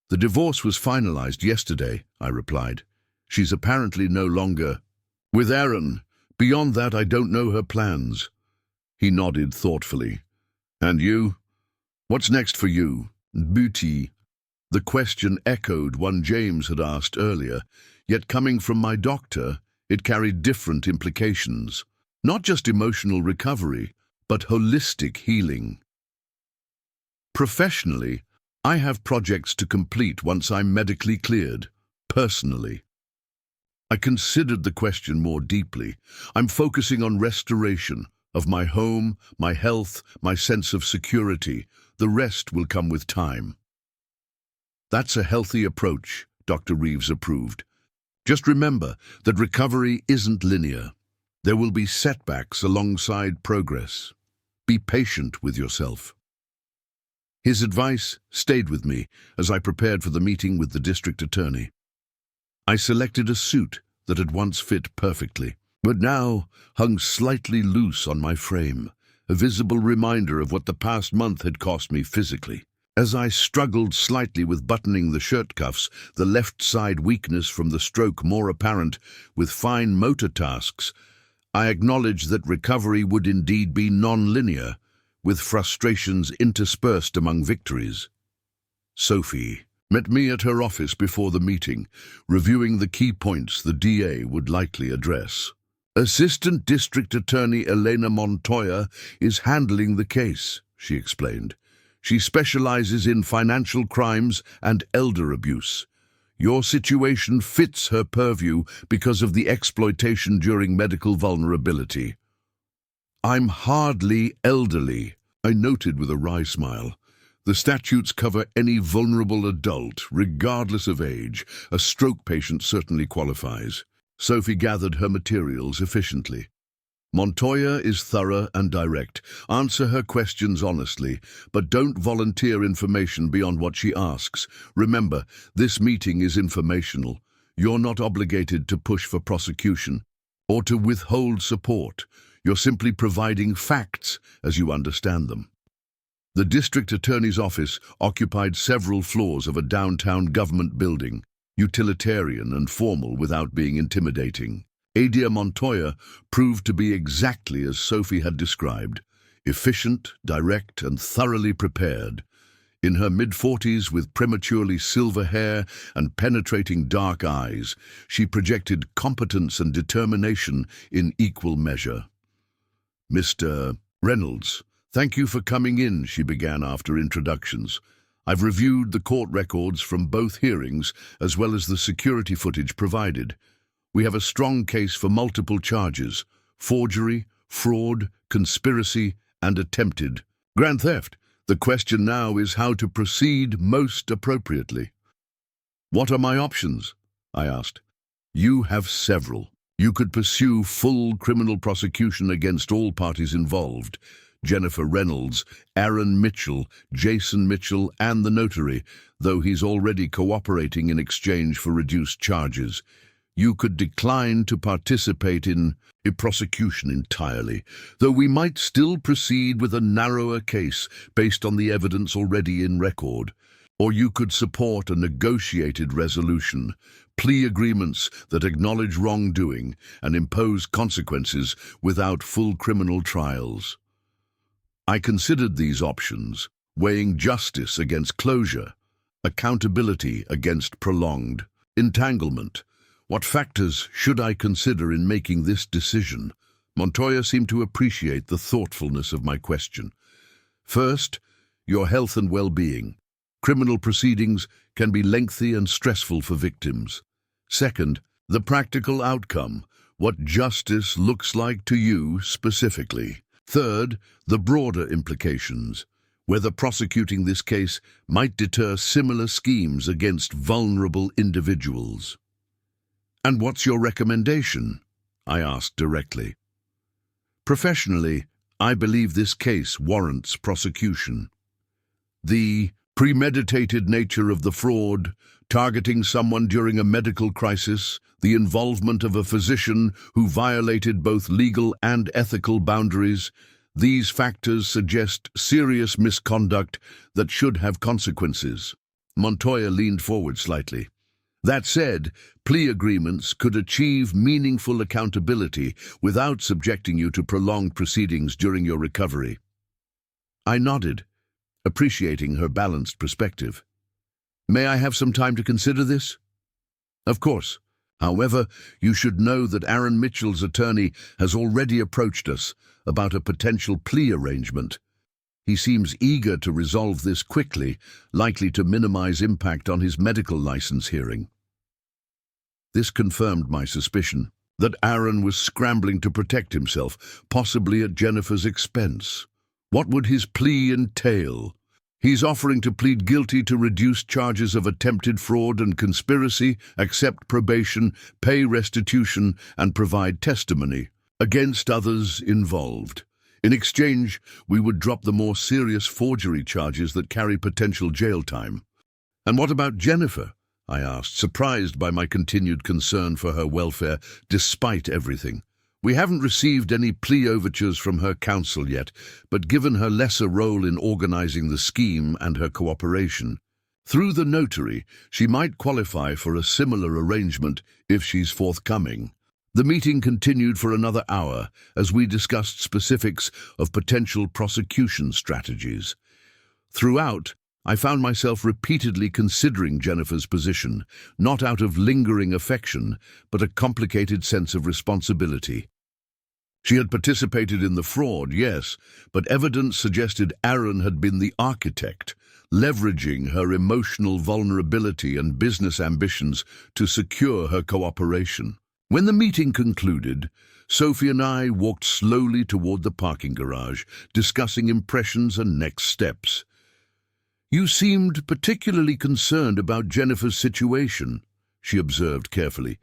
"The divorce was finalized yesterday," I replied. "She's apparently no longer with Aaron. Beyond that, I don't know her plans." He nodded thoughtfully. "And you? What's next for you, Booty?" The question echoed one James had asked earlier, yet coming from my doctor, it carried different implications. Not just emotional recovery, but holistic healing. Professionally, I have projects to complete once I'm medically cleared. Personally, I considered the question more deeply. I'm focusing on restoration of my home, my health, my sense of security. The rest will come with time. "That's a healthy approach," Dr. Reeves approved. "Just remember that recovery isn't linear. There will be setbacks alongside progress. Be patient with yourself." His advice stayed with me as I prepared for the meeting with the district attorney. I selected a suit that had once fit perfectly, but now hung slightly loose on my frame, a visible reminder of what the past month had cost me physically. As I struggled slightly with buttoning the shirt cuffs, the left side weakness from the stroke more apparent with fine motor tasks, I acknowledged that recovery would indeed be non-linear, with frustrations interspersed among victories. Sophie met me at her office before the meeting, reviewing the key points the DA would likely address. "Assistant District Attorney Elena Montoya is handling the case," she explained. "She specializes in financial crimes and elder abuse. Your situation fits her purview because of the exploitation during medical vulnerability." "I'm hardly elderly," I noted with a wry smile. "The statutes cover any vulnerable adult, regardless of age. A stroke patient certainly qualifies." Sophie gathered her materials efficiently. "Montoya is thorough and direct. Answer her questions honestly, but don't volunteer information beyond what she asks. Remember, this meeting is informational. You're not obligated to push for prosecution or to withhold support. You're simply providing facts as you understand them." The district attorney's office occupied several floors of a downtown government building, utilitarian and formal without being intimidating. Adia Montoya proved to be exactly as Sophie had described, efficient, direct, and thoroughly prepared. In her mid-40s, with prematurely silver hair and penetrating dark eyes, she projected competence and determination in equal measure. "Mr. Reynolds, thank you for coming in," she began after introductions. "I've reviewed the court records from both hearings as well as the security footage provided. We have a strong case for multiple charges: forgery, fraud, conspiracy, and attempted grand theft. The question now is how to proceed most appropriately. What are my options? I asked. You have several. You could pursue full criminal prosecution against all parties involved: Jennifer Reynolds, Aaron Mitchell, Jason Mitchell, and the notary, though he's already cooperating in exchange for reduced charges. You could decline to participate in a prosecution entirely, though we might still proceed with a narrower case based on the evidence already in record. Or you could support a negotiated resolution, plea agreements that acknowledge wrongdoing and impose consequences without full criminal trials. I considered these options, weighing justice against closure, accountability against prolonged entanglement. What factors should I consider in making this decision? Montoya seemed to appreciate the thoughtfulness of my question. First, your health and well-being. Criminal proceedings can be lengthy and stressful for victims. Second, the practical outcome, what justice looks like to you specifically. Third, the broader implications, whether prosecuting this case might deter similar schemes against vulnerable individuals. And what's your recommendation? I asked directly. Professionally, I believe this case warrants prosecution. The premeditated nature of the fraud, targeting someone during a medical crisis, the involvement of a physician who violated both legal and ethical boundaries, these factors suggest serious misconduct that should have consequences. Montoya leaned forward slightly. That said, plea agreements could achieve meaningful accountability without subjecting you to prolonged proceedings during your recovery. I nodded, appreciating her balanced perspective. May I have some time to consider this? Of course. However, you should know that Aaron Mitchell's attorney has already approached us about a potential plea arrangement. He seems eager to resolve this quickly, likely to minimize impact on his medical license hearing. This confirmed my suspicion that Aaron was scrambling to protect himself, possibly at Jennifer's expense. What would his plea entail? He's offering to plead guilty to reduced charges of attempted fraud and conspiracy, accept probation, pay restitution, and provide testimony against others involved. In exchange, we would drop the more serious forgery charges that carry potential jail time. And what about Jennifer? I asked, surprised by my continued concern for her welfare despite everything. We haven't received any plea overtures from her counsel yet, but given her lesser role in organizing the scheme and her cooperation, through the notary, she might qualify for a similar arrangement if she's forthcoming. The meeting continued for another hour as we discussed specifics of potential prosecution strategies. Throughout, I found myself repeatedly considering Jennifer's position, not out of lingering affection, but a complicated sense of responsibility. She had participated in the fraud, yes, but evidence suggested Aaron had been the architect, leveraging her emotional vulnerability and business ambitions to secure her cooperation. When the meeting concluded, Sophie and I walked slowly toward the parking garage, discussing impressions and next steps. You seemed particularly concerned about Jennifer's situation, she observed carefully.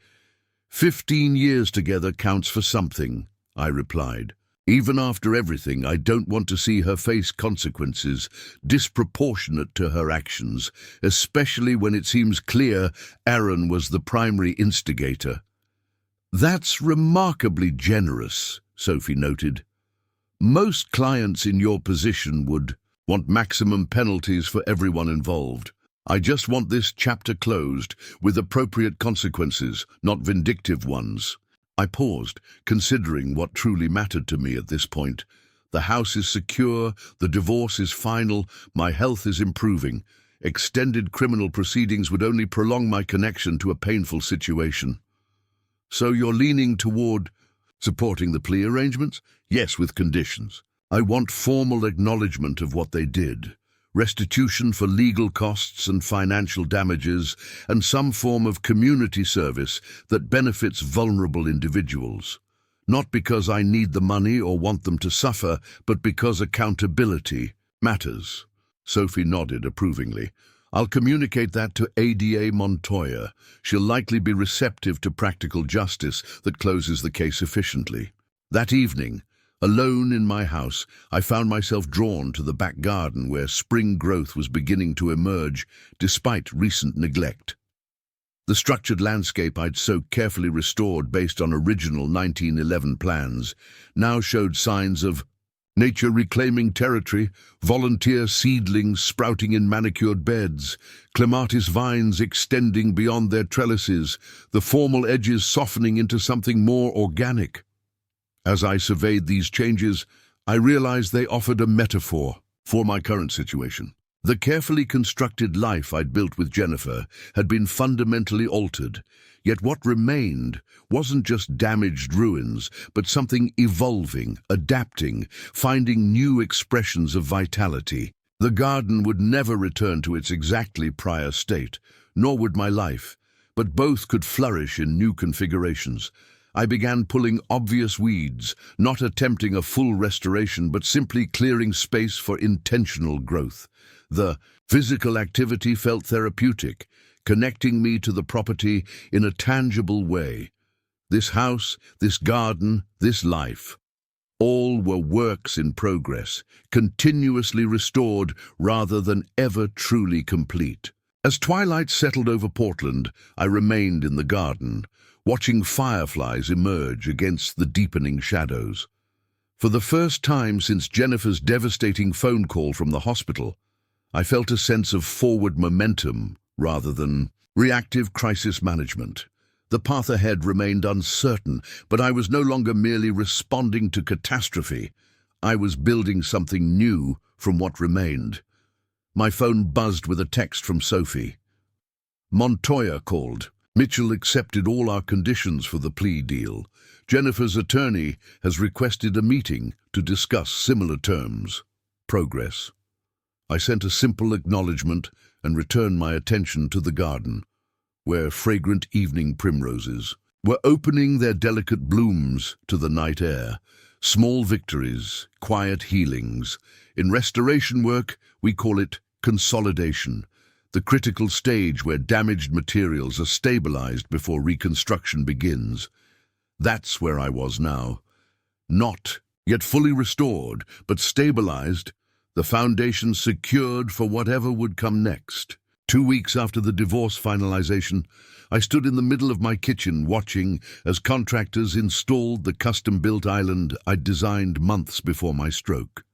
15 years together counts for something, I replied. Even after everything, I don't want to see her face consequences disproportionate to her actions, especially when it seems clear Aaron was the primary instigator. That's remarkably generous, Sophie noted. Most clients in your position would want maximum penalties for everyone involved. I just want this chapter closed with appropriate consequences, not vindictive ones. I paused, considering what truly mattered to me at this point. The house is secure, the divorce is final, my health is improving. Extended criminal proceedings would only prolong my connection to a painful situation. So you're leaning toward supporting the plea arrangements? Yes, with conditions. I want formal acknowledgement of what they did, restitution for legal costs and financial damages, and some form of community service that benefits vulnerable individuals. Not because I need the money or want them to suffer, but because accountability matters. Sophie nodded approvingly. I'll communicate that to ADA Montoya. She'll likely be receptive to practical justice that closes the case efficiently. That evening, alone in my house, I found myself drawn to the back garden where spring growth was beginning to emerge despite recent neglect. The structured landscape I'd so carefully restored based on original 1911 plans now showed signs of nature reclaiming territory, volunteer seedlings sprouting in manicured beds, clematis vines extending beyond their trellises, the formal edges softening into something more organic. As I surveyed these changes, I realized they offered a metaphor for my current situation. The carefully constructed life I'd built with Jennifer had been fundamentally altered, yet what remained wasn't just damaged ruins, but something evolving, adapting, finding new expressions of vitality. The garden would never return to its exactly prior state, nor would my life, but both could flourish in new configurations. I began pulling obvious weeds, not attempting a full restoration, but simply clearing space for intentional growth. The physical activity felt therapeutic, connecting me to the property in a tangible way. This house, this garden, this life, all were works in progress, continuously restored rather than ever truly complete. As twilight settled over Portland, I remained in the garden, watching fireflies emerge against the deepening shadows. For the first time since Jennifer's devastating phone call from the hospital, I felt a sense of forward momentum rather than reactive crisis management. The path ahead remained uncertain, but I was no longer merely responding to catastrophe. I was building something new from what remained. My phone buzzed with a text from Sophie. Montoya called. Mitchell accepted all our conditions for the plea deal. Jennifer's attorney has requested a meeting to discuss similar terms. Progress. I sent a simple acknowledgement and returned my attention to the garden, where fragrant evening primroses were opening their delicate blooms to the night air. Small victories, quiet healings. In restoration work, we call it consolidation, the critical stage where damaged materials are stabilized before reconstruction begins. That's where I was now. Not yet fully restored, but stabilized, the foundation secured for whatever would come next. 2 weeks after the divorce finalization, I stood in the middle of my kitchen watching as contractors installed the custom-built island I'd designed months before my stroke.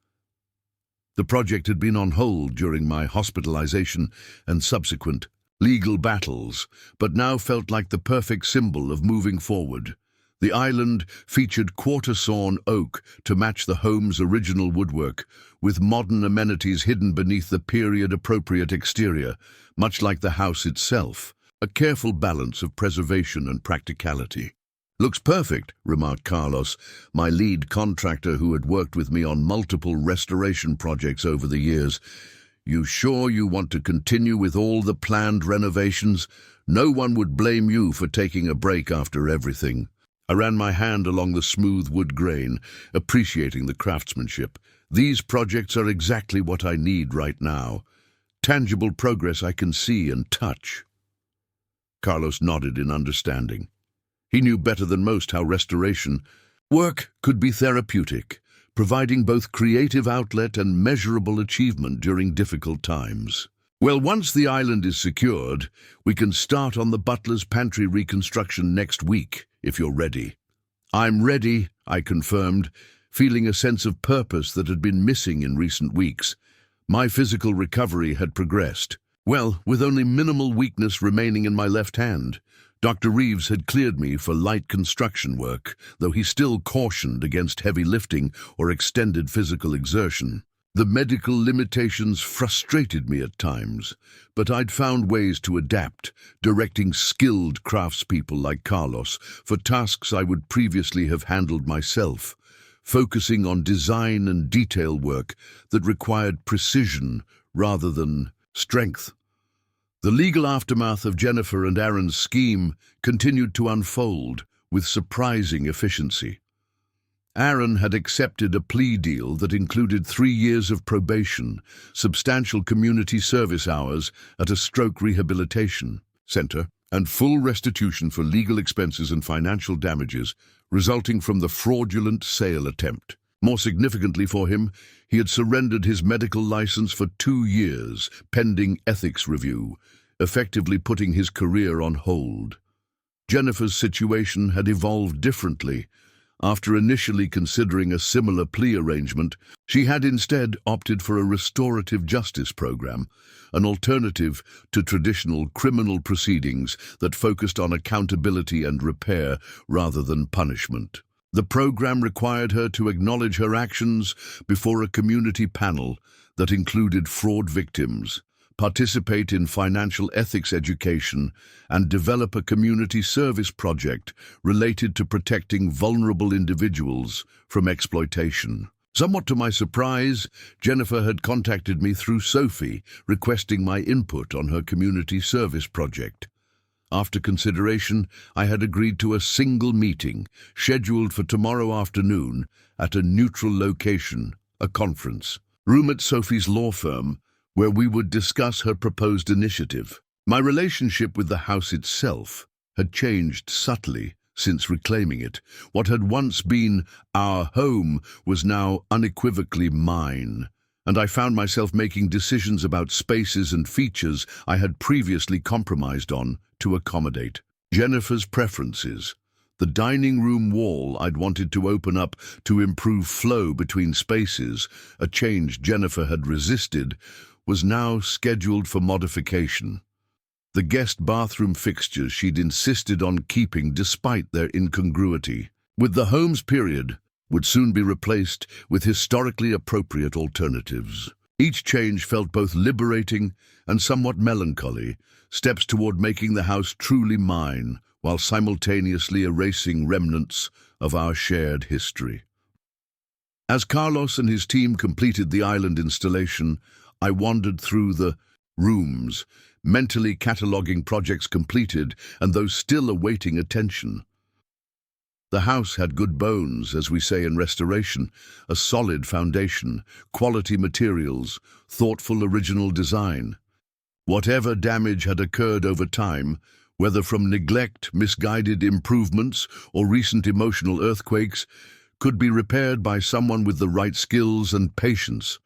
The project had been on hold during my hospitalization and subsequent legal battles, but now felt like the perfect symbol of moving forward. The island featured quarter-sawn oak to match the home's original woodwork, with modern amenities hidden beneath the period-appropriate exterior, much like the house itself, a careful balance of preservation and practicality. "Looks perfect," remarked Carlos, my lead contractor who had worked with me on multiple restoration projects over the years. "You sure you want to continue with all the planned renovations? No one would blame you for taking a break after everything." I ran my hand along the smooth wood grain, appreciating the craftsmanship. "These projects are exactly what I need right now. Tangible progress I can see and touch." Carlos nodded in understanding. He knew better than most how restoration work could be therapeutic, providing both creative outlet and measurable achievement during difficult times. "Well, once the island is secured, we can start on the butler's pantry reconstruction next week, if you're ready." "I'm ready," I confirmed, feeling a sense of purpose that had been missing in recent weeks. My physical recovery had progressed. Well, with only minimal weakness remaining in my left hand. Dr. Reeves had cleared me for light construction work, though he still cautioned against heavy lifting or extended physical exertion. The medical limitations frustrated me at times, but I'd found ways to adapt, directing skilled craftspeople like Carlos for tasks I would previously have handled myself, focusing on design and detail work that required precision rather than strength. The legal aftermath of Jennifer and Aaron's scheme continued to unfold with surprising efficiency. Aaron had accepted a plea deal that included 3 years of probation, substantial community service hours at a stroke rehabilitation center, and full restitution for legal expenses and financial damages resulting from the fraudulent sale attempt. More significantly for him, he had surrendered his medical license for 2 years, pending ethics review, effectively putting his career on hold. Jennifer's situation had evolved differently. After initially considering a similar plea arrangement, she had instead opted for a restorative justice program, an alternative to traditional criminal proceedings that focused on accountability and repair rather than punishment. The program required her to acknowledge her actions before a community panel that included fraud victims, participate in financial ethics education, and develop a community service project related to protecting vulnerable individuals from exploitation. Somewhat to my surprise, Jennifer had contacted me through Sophie, requesting my input on her community service project. After consideration, I had agreed to a single meeting, scheduled for tomorrow afternoon, at a neutral location, a conference room at Sophie's law firm, where we would discuss her proposed initiative. My relationship with the house itself had changed subtly since reclaiming it. What had once been our home was now unequivocally mine, and I found myself making decisions about spaces and features I had previously compromised on to accommodate Jennifer's preferences. The dining room wall I'd wanted to open up to improve flow between spaces, a change Jennifer had resisted, was now scheduled for modification. The guest bathroom fixtures she'd insisted on keeping despite their incongruity with the home's period would soon be replaced with historically appropriate alternatives. Each change felt both liberating and somewhat melancholy, steps toward making the house truly mine while simultaneously erasing remnants of our shared history. As Carlos and his team completed the island installation, I wandered through the rooms, mentally cataloguing projects completed and those still awaiting attention. The house had good bones, as we say in restoration, a solid foundation, quality materials, thoughtful original design. Whatever damage had occurred over time, whether from neglect, misguided improvements, or recent emotional earthquakes, could be repaired by someone with the right skills and patience.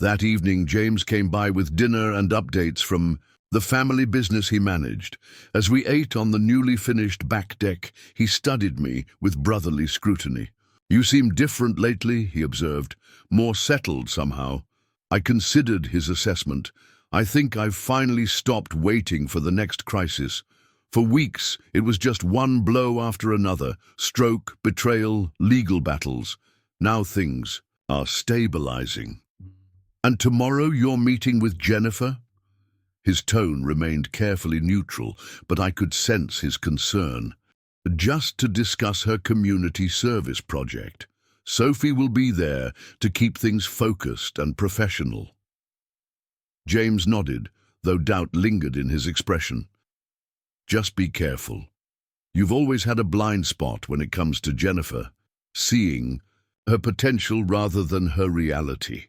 That evening, James came by with dinner and updates from the family business he managed. As we ate on the newly finished back deck, he studied me with brotherly scrutiny. "You seem different lately," he observed, "more settled somehow." I considered his assessment. "I think I've finally stopped waiting for the next crisis. For weeks, it was just one blow after another, stroke, betrayal, legal battles. Now things are stabilizing." "And tomorrow you're meeting with Jennifer?" His tone remained carefully neutral, but I could sense his concern. "Just to discuss her community service project. Sophie will be there to keep things focused and professional." James nodded, though doubt lingered in his expression. "Just be careful. You've always had a blind spot when it comes to Jennifer, seeing her potential rather than her reality."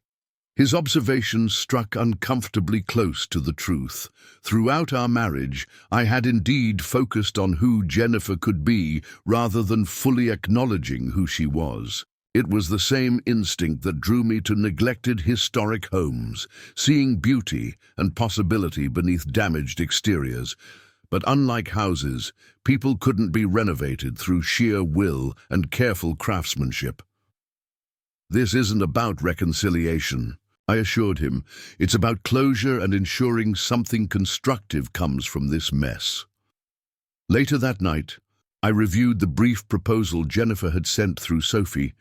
His observations struck uncomfortably close to the truth. Throughout our marriage, I had indeed focused on who Jennifer could be rather than fully acknowledging who she was. It was the same instinct that drew me to neglected historic homes, seeing beauty and possibility beneath damaged exteriors. But unlike houses, people couldn't be renovated through sheer will and careful craftsmanship. "This isn't about reconciliation," I assured him. "It's about closure and ensuring something constructive comes from this mess." Later that night, I reviewed the brief proposal Jennifer had sent through Sophie,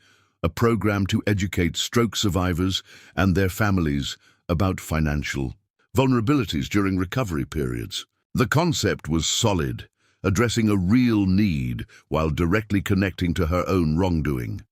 a program to educate stroke survivors and their families about financial vulnerabilities during recovery periods. The concept was solid, addressing a real need while directly connecting to her own wrongdoing.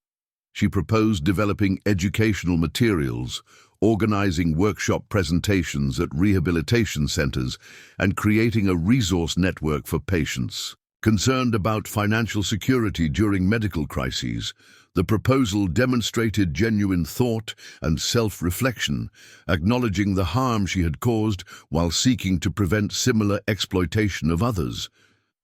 She proposed developing educational materials, organizing workshop presentations at rehabilitation centers, and creating a resource network for patients. Concerned about financial security during medical crises, The proposal demonstrated genuine thought and self-reflection, acknowledging the harm she had caused while seeking to prevent similar exploitation of others.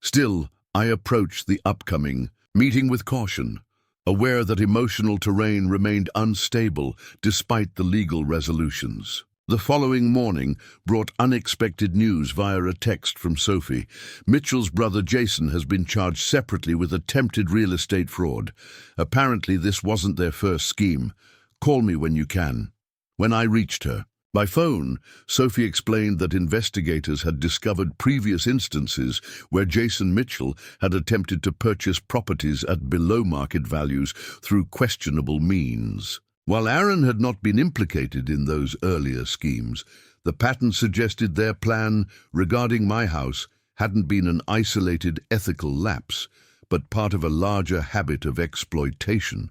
Still, I approached the upcoming meeting with caution, aware that emotional terrain remained unstable despite the legal resolutions. The following morning brought unexpected news via a text from Sophie. Mitchell's brother Jason has been charged separately with attempted real estate fraud. Apparently this wasn't their first scheme. Call me when you can. When I reached her, by phone, Sophie explained that investigators had discovered previous instances where Jason Mitchell had attempted to purchase properties at below market values through questionable means. While Aaron had not been implicated in those earlier schemes, the pattern suggested their plan regarding my house hadn't been an isolated ethical lapse, but part of a larger habit of exploitation.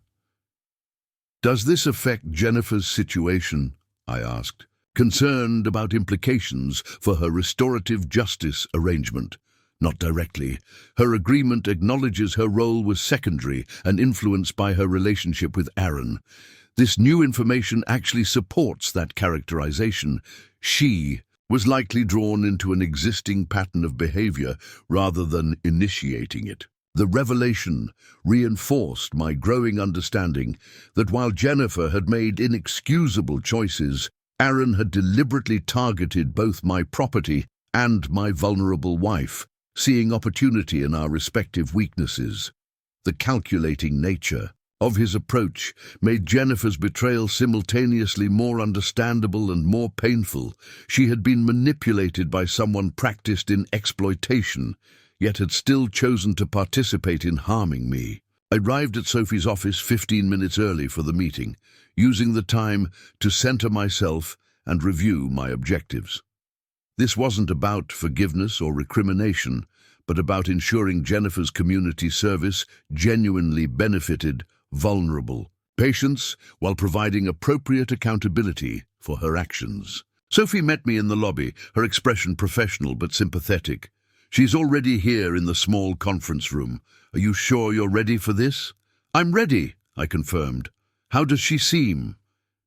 "Does this affect Jennifer's situation?" I asked, concerned about implications for her restorative justice arrangement. "Not directly. Her agreement acknowledges her role was secondary and influenced by her relationship with Aaron. This new information actually supports that characterization. She was likely drawn into an existing pattern of behavior rather than initiating it. The revelation reinforced my growing understanding that while Jennifer had made inexcusable choices, Aaron had deliberately targeted both my property and my vulnerable wife, seeing opportunity in our respective weaknesses. The calculating nature of his approach made Jennifer's betrayal simultaneously more understandable and more painful. She had been manipulated by someone practiced in exploitation, yet had still chosen to participate in harming me. I arrived at Sophie's office 15 minutes early for the meeting, using the time to center myself and review my objectives. This wasn't about forgiveness or recrimination, but about ensuring Jennifer's community service genuinely benefited vulnerable patients while providing appropriate accountability for her actions. Sophie met me in the lobby, her expression professional but sympathetic. "She's already here in the small conference room. Are you sure you're ready for this?" "I'm ready," I confirmed. "How does she seem?"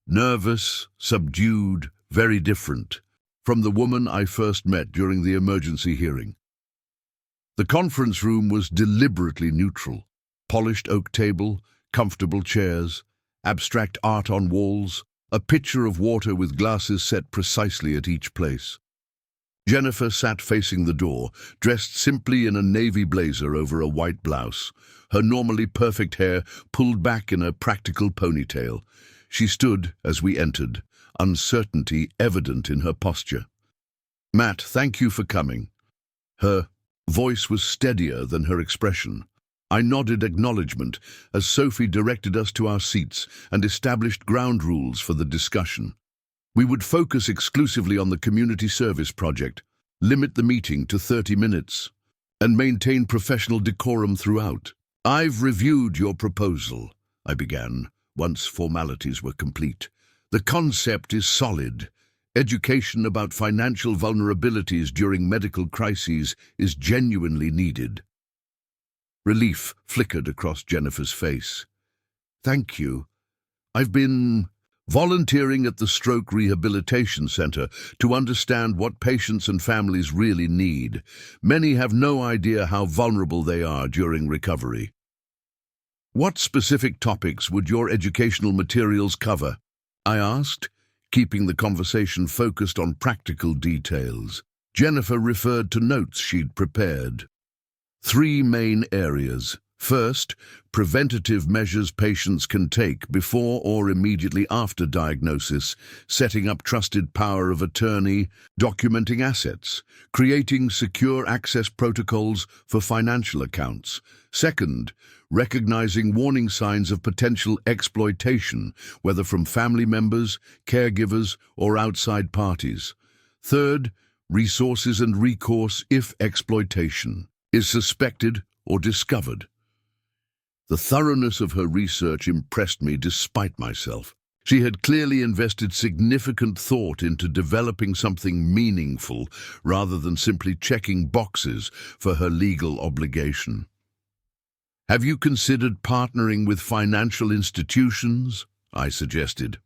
"Nervous, subdued, very different from the woman I first met during the emergency hearing." The conference room was deliberately neutral. Polished oak table, comfortable chairs, abstract art on walls, a pitcher of water with glasses set precisely at each place. Jennifer sat facing the door, dressed simply in a navy blazer over a white blouse, her normally perfect hair pulled back in a practical ponytail. She stood as we entered, uncertainty evident in her posture. "Matt, thank you for coming." Her voice was steadier than her expression. I nodded acknowledgement as Sophie directed us to our seats and established ground rules for the discussion. We would focus exclusively on the community service project, limit the meeting to 30 minutes, and maintain professional decorum throughout. "I've reviewed your proposal," I began, once formalities were complete. "The concept is solid. Education about financial vulnerabilities during medical crises is genuinely needed." Relief flickered across Jennifer's face. "Thank you. I've been volunteering at the Stroke Rehabilitation Center to understand what patients and families really need. Many have no idea how vulnerable they are during recovery." "What specific topics would your educational materials cover?" I asked, keeping the conversation focused on practical details. Jennifer referred to notes she'd prepared. 3 main areas. First, preventative measures patients can take before or immediately after diagnosis, setting up trusted power of attorney, documenting assets, creating secure access protocols for financial accounts. Second, recognizing warning signs of potential exploitation, whether from family members, caregivers, or outside parties. Third, resources and recourse if exploitation is suspected or discovered. The thoroughness of her research impressed me despite myself. She had clearly invested significant thought into developing something meaningful rather than simply checking boxes for her legal obligation. Have you considered partnering with financial institutions? I suggested.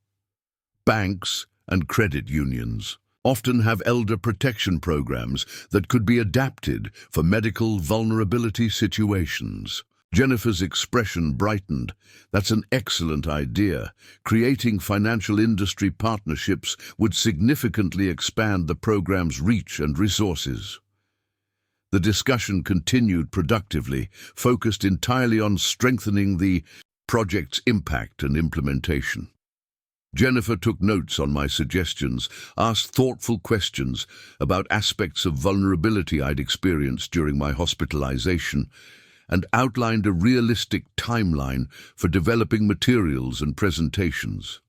Banks and credit unions often have elder protection programs that could be adapted for medical vulnerability situations. Jennifer's expression brightened. That's an excellent idea. Creating financial industry partnerships would significantly expand the program's reach and resources. The discussion continued productively, focused entirely on strengthening the project's impact and implementation. Jennifer took notes on my suggestions, asked thoughtful questions about aspects of vulnerability I'd experienced during my hospitalization, and outlined a realistic timeline for developing materials and presentations.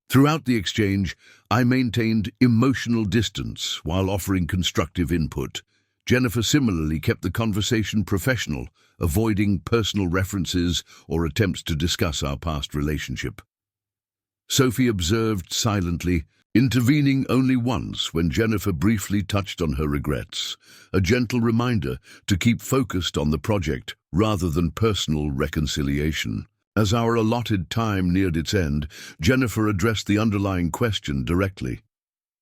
Throughout the exchange, I maintained emotional distance while offering constructive input. Jennifer similarly kept the conversation professional, avoiding personal references or attempts to discuss our past relationship. Sophie observed silently, intervening only once when Jennifer briefly touched on her regrets, a gentle reminder to keep focused on the project rather than personal reconciliation. As our allotted time neared its end, Jennifer addressed the underlying question directly.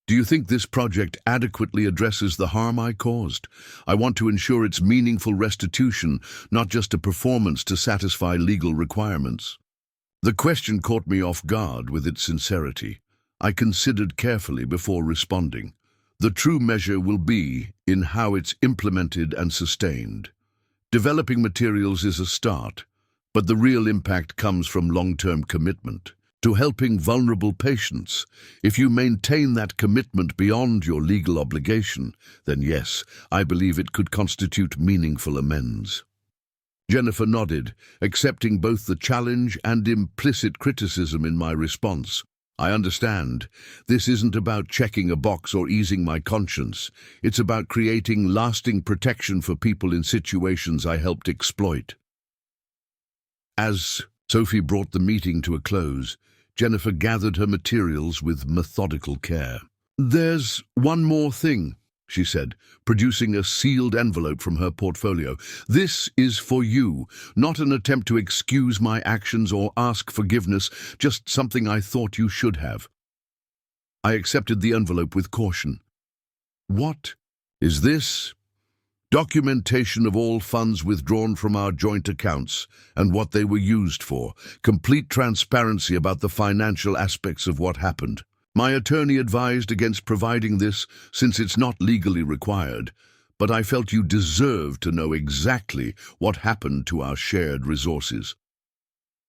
Do you think this project adequately addresses the harm I caused? I want to ensure its meaningful restitution, not just a performance to satisfy legal requirements. The question caught me off guard with its sincerity. I considered carefully before responding. The true measure will be in how it's implemented and sustained. Developing materials is a start, but the real impact comes from long-term commitment to helping vulnerable patients. If you maintain that commitment beyond your legal obligation, then yes, I believe it could constitute meaningful amends. Jennifer nodded, accepting both the challenge and implicit criticism in my response. I understand. This isn't about checking a box or easing my conscience. It's about creating lasting protection for people in situations I helped exploit. As Sophie brought the meeting to a close, Jennifer gathered her materials with methodical care. There's one more thing, she said, producing a sealed envelope from her portfolio. This is for you, not an attempt to excuse my actions or ask forgiveness, just something I thought you should have. I accepted the envelope with caution. What is this? Documentation of all funds withdrawn from our joint accounts and what they were used for. Complete transparency about the financial aspects of what happened. My attorney advised against providing this since it's not legally required, but I felt you deserved to know exactly what happened to our shared resources.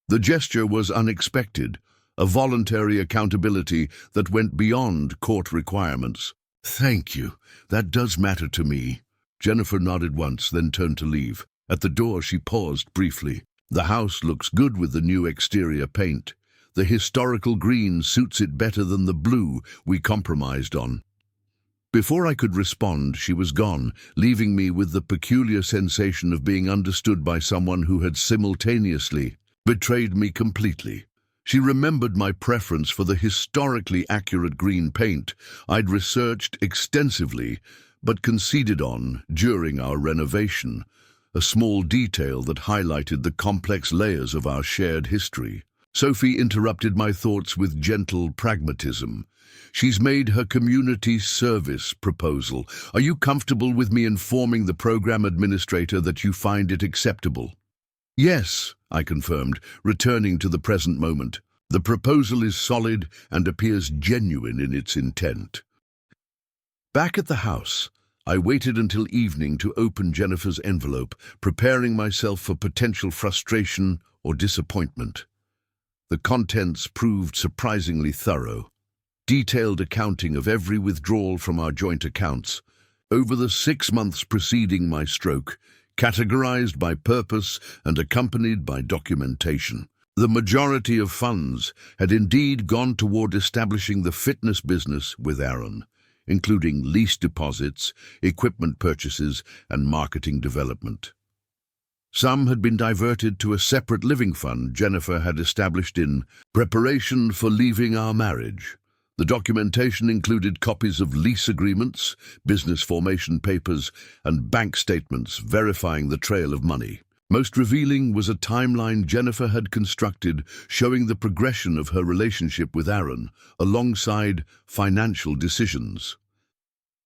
The gesture was unexpected, a voluntary accountability that went beyond court requirements. Thank you. That does matter to me. Jennifer nodded once, then turned to leave. At the door, she paused briefly. The house looks good with the new exterior paint. The historical green suits it better than the blue we compromised on. Before I could respond, she was gone, leaving me with the peculiar sensation of being understood by someone who had simultaneously betrayed me completely. She remembered my preference for the historically accurate green paint I'd researched extensively but conceded on during our renovation, a small detail that highlighted the complex layers of our shared history. Sophie interrupted my thoughts with gentle pragmatism. She's made her community service proposal. Are you comfortable with me informing the program administrator that you find it acceptable? Yes, I confirmed, returning to the present moment. The proposal is solid and appears genuine in its intent. Back at the house, I waited until evening to open Jennifer's envelope, preparing myself for potential frustration or disappointment. The contents proved surprisingly thorough. Detailed accounting of every withdrawal from our joint accounts over the 6 months preceding my stroke, categorized by purpose and accompanied by documentation. The majority of funds had indeed gone toward establishing the fitness business with Aaron, including lease deposits, equipment purchases, and marketing development. Some had been diverted to a separate living fund Jennifer had established in preparation for leaving our marriage. The documentation included copies of lease agreements, business formation papers, and bank statements verifying the trail of money. Most revealing was a timeline Jennifer had constructed showing the progression of her relationship with Aaron, alongside financial decisions.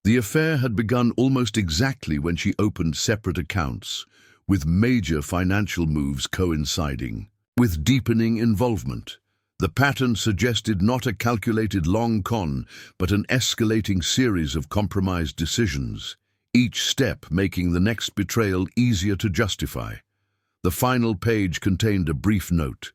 The affair had begun almost exactly when she opened separate accounts, with major financial moves coinciding. With deepening involvement, the pattern suggested not a calculated long con, but an escalating series of compromised decisions, each step making the next betrayal easier to justify. The final page contained a brief note.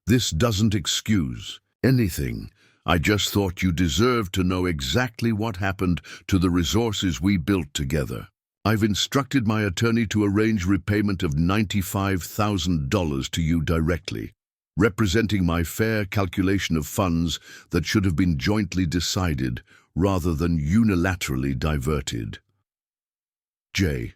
"This doesn't excuse anything. I just thought you deserved to know exactly what happened to the resources we built together. I've instructed my attorney to arrange repayment of $95,000 to you directly, representing my fair calculation of funds that should have been jointly decided rather than unilaterally diverted. J."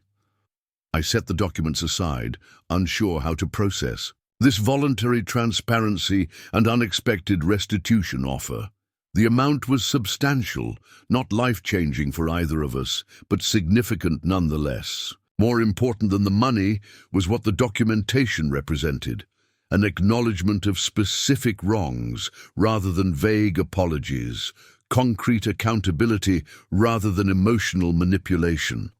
I set the documents aside, unsure how to process this voluntary transparency and unexpected restitution offer. The amount was substantial, not life-changing for either of us, but significant nonetheless. More important than the money was what the documentation represented, an acknowledgement of specific wrongs rather than vague apologies, concrete accountability rather than emotional manipulation.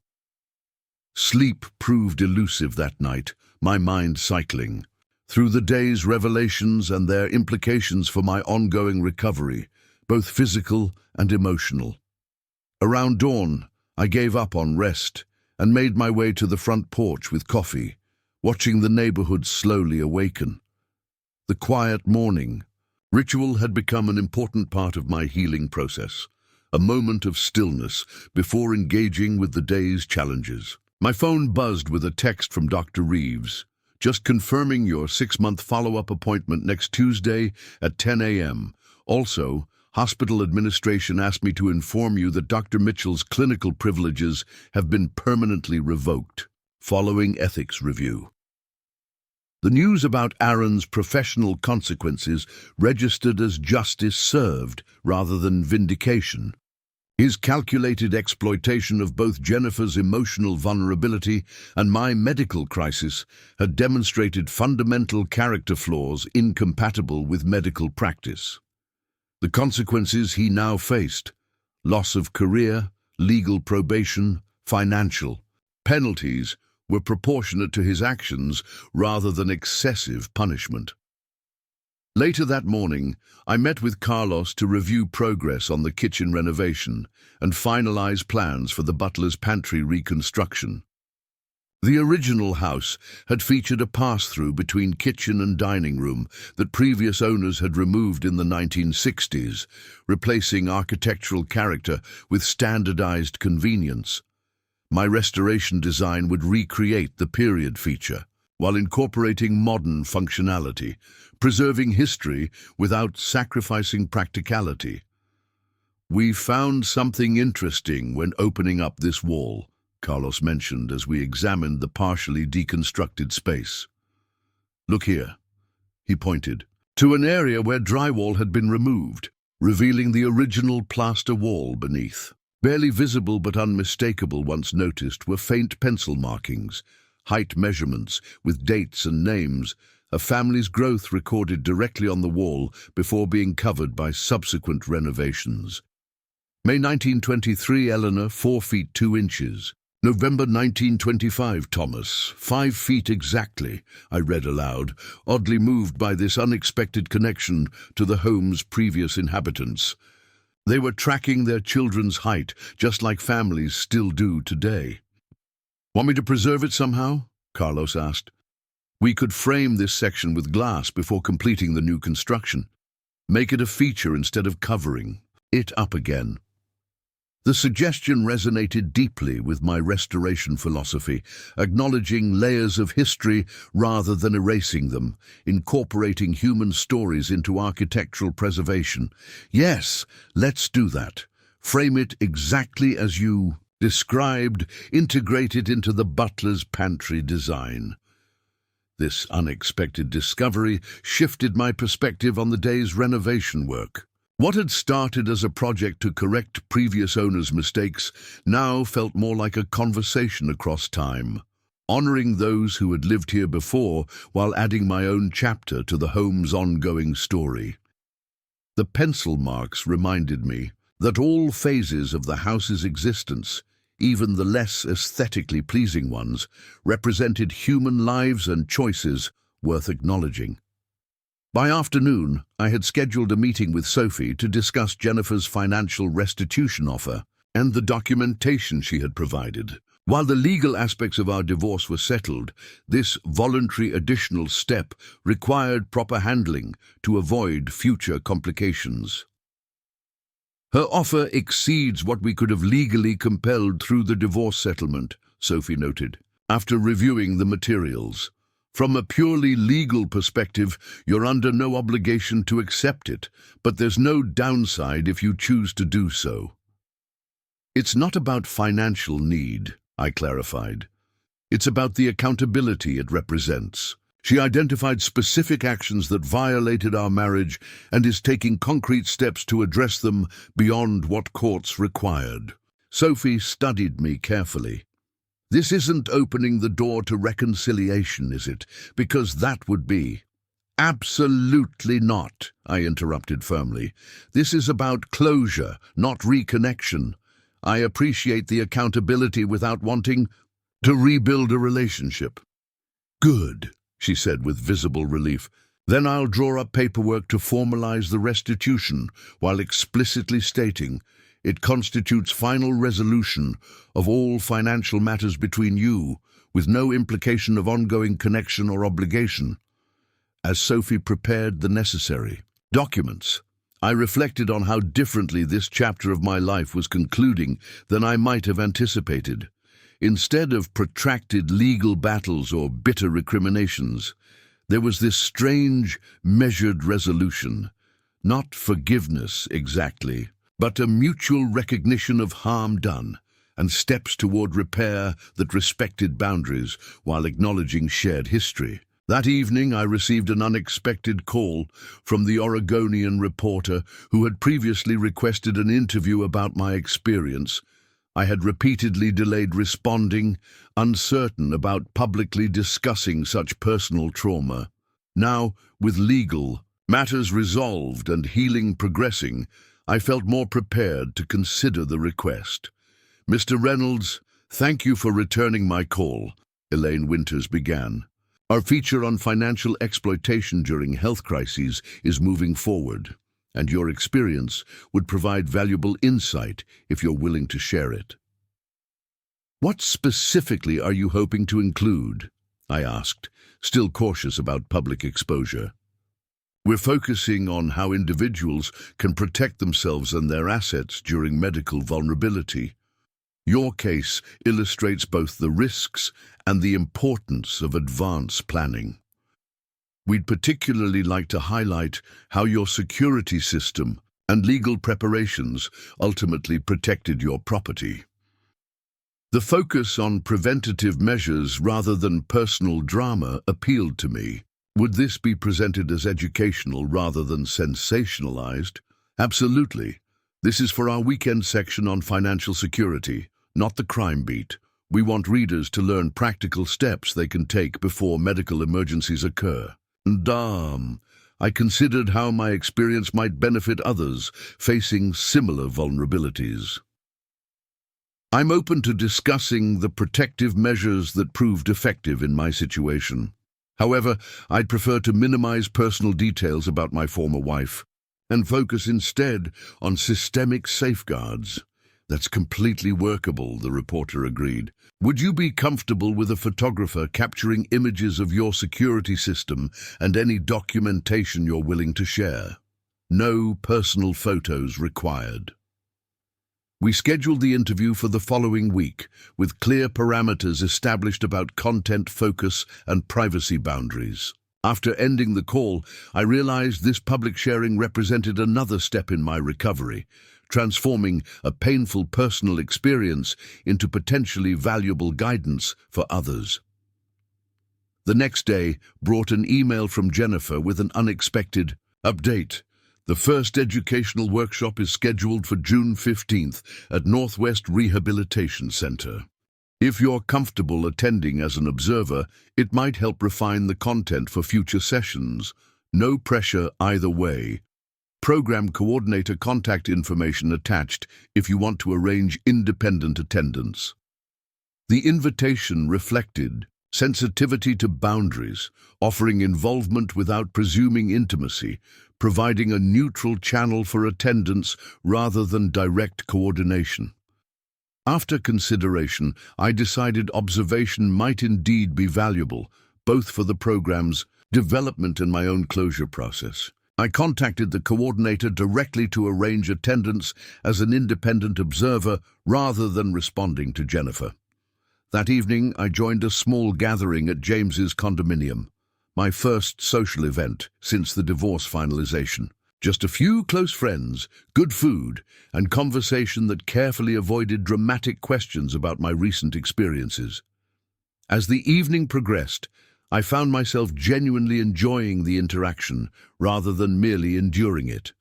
Sleep proved elusive that night, my mind cycling through the day's revelations and their implications for my ongoing recovery, both physical and emotional. Around dawn, I gave up on rest and made my way to the front porch with coffee, watching the neighborhood slowly awaken. The quiet morning ritual had become an important part of my healing process, a moment of stillness before engaging with the day's challenges. My phone buzzed with a text from Dr. Reeves, just confirming your 6-month follow-up appointment next Tuesday at 10 a.m. Also, hospital administration asked me to inform you that Dr. Mitchell's clinical privileges have been permanently revoked, following ethics review. The news about Aaron's professional consequences registered as justice served rather than vindication. His calculated exploitation of both Jennifer's emotional vulnerability and my medical crisis had demonstrated fundamental character flaws incompatible with medical practice. The consequences he now faced: loss of career, legal probation, financial penalties, were proportionate to his actions rather than excessive punishment. Later that morning, I met with Carlos to review progress on the kitchen renovation and finalize plans for the butler's pantry reconstruction. The original house had featured a pass-through between kitchen and dining room that previous owners had removed in the 1960s, replacing architectural character with standardized convenience. My restoration design would recreate the period feature, while incorporating modern functionality, preserving history without sacrificing practicality. "We found something interesting when opening up this wall," Carlos mentioned as we examined the partially deconstructed space. "Look here," he pointed, to an area where drywall had been removed, revealing the original plaster wall beneath. Barely visible but unmistakable once noticed were faint pencil markings, height measurements with dates and names, a family's growth recorded directly on the wall before being covered by subsequent renovations. May 1923, Eleanor, 4 feet 2 inches. November 1925, Thomas, 5 feet exactly, I read aloud, oddly moved by this unexpected connection to the home's previous inhabitants. They were tracking their children's height, just like families still do today. "Want me to preserve it somehow?" Carlos asked. "We could frame this section with glass before completing the new construction. Make it a feature instead of covering it up again." The suggestion resonated deeply with my restoration philosophy, acknowledging layers of history rather than erasing them, incorporating human stories into architectural preservation. "Yes, let's do that. Frame it exactly as you described, integrate it into the butler's pantry design." This unexpected discovery shifted my perspective on the day's renovation work. What had started as a project to correct previous owners' mistakes now felt more like a conversation across time. honoring those who had lived here before while adding my own chapter to the home's ongoing story. The pencil marks reminded me that all phases of the house's existence, even the less aesthetically pleasing ones, represented human lives and choices worth acknowledging. By afternoon, I had scheduled a meeting with Sophie to discuss Jennifer's financial restitution offer and the documentation she had provided. While the legal aspects of our divorce were settled, this voluntary additional step required proper handling to avoid future complications. Her offer exceeds what we could have legally compelled through the divorce settlement, Sophie noted, after reviewing the materials. From a purely legal perspective, you're under no obligation to accept it, but there's no downside if you choose to do so. It's not about financial need, I clarified. It's about the accountability it represents. She identified specific actions that violated our marriage and is taking concrete steps to address them beyond what courts required. Sophie studied me carefully. This isn't opening the door to reconciliation, is it? Because that would be. Absolutely not, I interrupted firmly. This is about closure, not reconnection. I appreciate the accountability without wanting to rebuild a relationship. Good, she said with visible relief. Then I'll draw up paperwork to formalize the restitution while explicitly stating it constitutes final resolution of all financial matters between you, with no implication of ongoing connection or obligation. As Sophie prepared the necessary documents, I reflected on how differently this chapter of my life was concluding than I might have anticipated. Instead of protracted legal battles or bitter recriminations, there was this strange, measured resolution. Not forgiveness exactly, but a mutual recognition of harm done and steps toward repair that respected boundaries while acknowledging shared history. That evening, I received an unexpected call from the Oregonian reporter who had previously requested an interview about my experience. I had repeatedly delayed responding, uncertain about publicly discussing such personal trauma. Now, with legal matters resolved and healing progressing, I felt more prepared to consider the request. Mr. Reynolds, thank you for returning my call, Elaine Winters began. Our feature on financial exploitation during health crises is moving forward, and your experience would provide valuable insight if you're willing to share it. What specifically are you hoping to include? I asked, still cautious about public exposure. We're focusing on how individuals can protect themselves and their assets during medical vulnerability. Your case illustrates both the risks and the importance of advanced planning. We'd particularly like to highlight how your security system and legal preparations ultimately protected your property. The focus on preventative measures rather than personal drama appealed to me. Would this be presented as educational rather than sensationalized? Absolutely. This is for our weekend section on financial security, not the crime beat. We want readers to learn practical steps they can take before medical emergencies occur. I considered how my experience might benefit others facing similar vulnerabilities. I'm open to discussing the protective measures that proved effective in my situation. However, I'd prefer to minimize personal details about my former wife and focus instead on systemic safeguards. That's completely workable, the reporter agreed. Would you be comfortable with a photographer capturing images of your security system and any documentation you're willing to share? No personal photos required. We scheduled the interview for the following week, with clear parameters established about content focus and privacy boundaries. After ending the call, I realized this public sharing represented another step in my recovery, transforming a painful personal experience into potentially valuable guidance for others. The next day brought an email from Jennifer with an unexpected update. The first educational workshop is scheduled for June 15th at Northwest Rehabilitation Center. If you're comfortable attending as an observer, it might help refine the content for future sessions. No pressure either way. Program coordinator contact information attached if you want to arrange independent attendance. The invitation reflected sensitivity to boundaries, offering involvement without presuming intimacy, providing a neutral channel for attendance rather than direct coordination. After consideration, I decided observation might indeed be valuable, both for the program's development and my own closure process. I contacted the coordinator directly to arrange attendance as an independent observer rather than responding to Jennifer. That evening, I joined a small gathering at James's condominium, my first social event since the divorce finalization. Just a few close friends, good food, and conversation that carefully avoided dramatic questions about my recent experiences. As the evening progressed, I found myself genuinely enjoying the interaction rather than merely enduring it,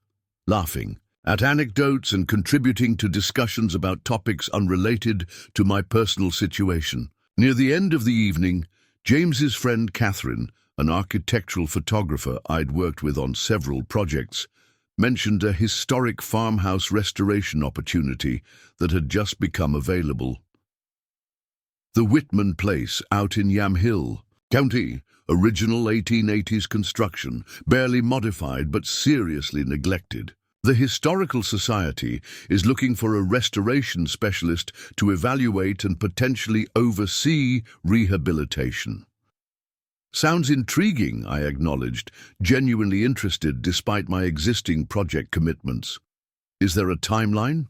laughing at anecdotes and contributing to discussions about topics unrelated to my personal situation. Near the end of the evening, James's friend Catherine, an architectural photographer I'd worked with on several projects, mentioned a historic farmhouse restoration opportunity that had just become available. The Whitman Place out in Yamhill County, original 1880s construction, barely modified but seriously neglected. The Historical Society is looking for a restoration specialist to evaluate and potentially oversee rehabilitation. Sounds intriguing, I acknowledged, genuinely interested despite my existing project commitments. Is there a timeline?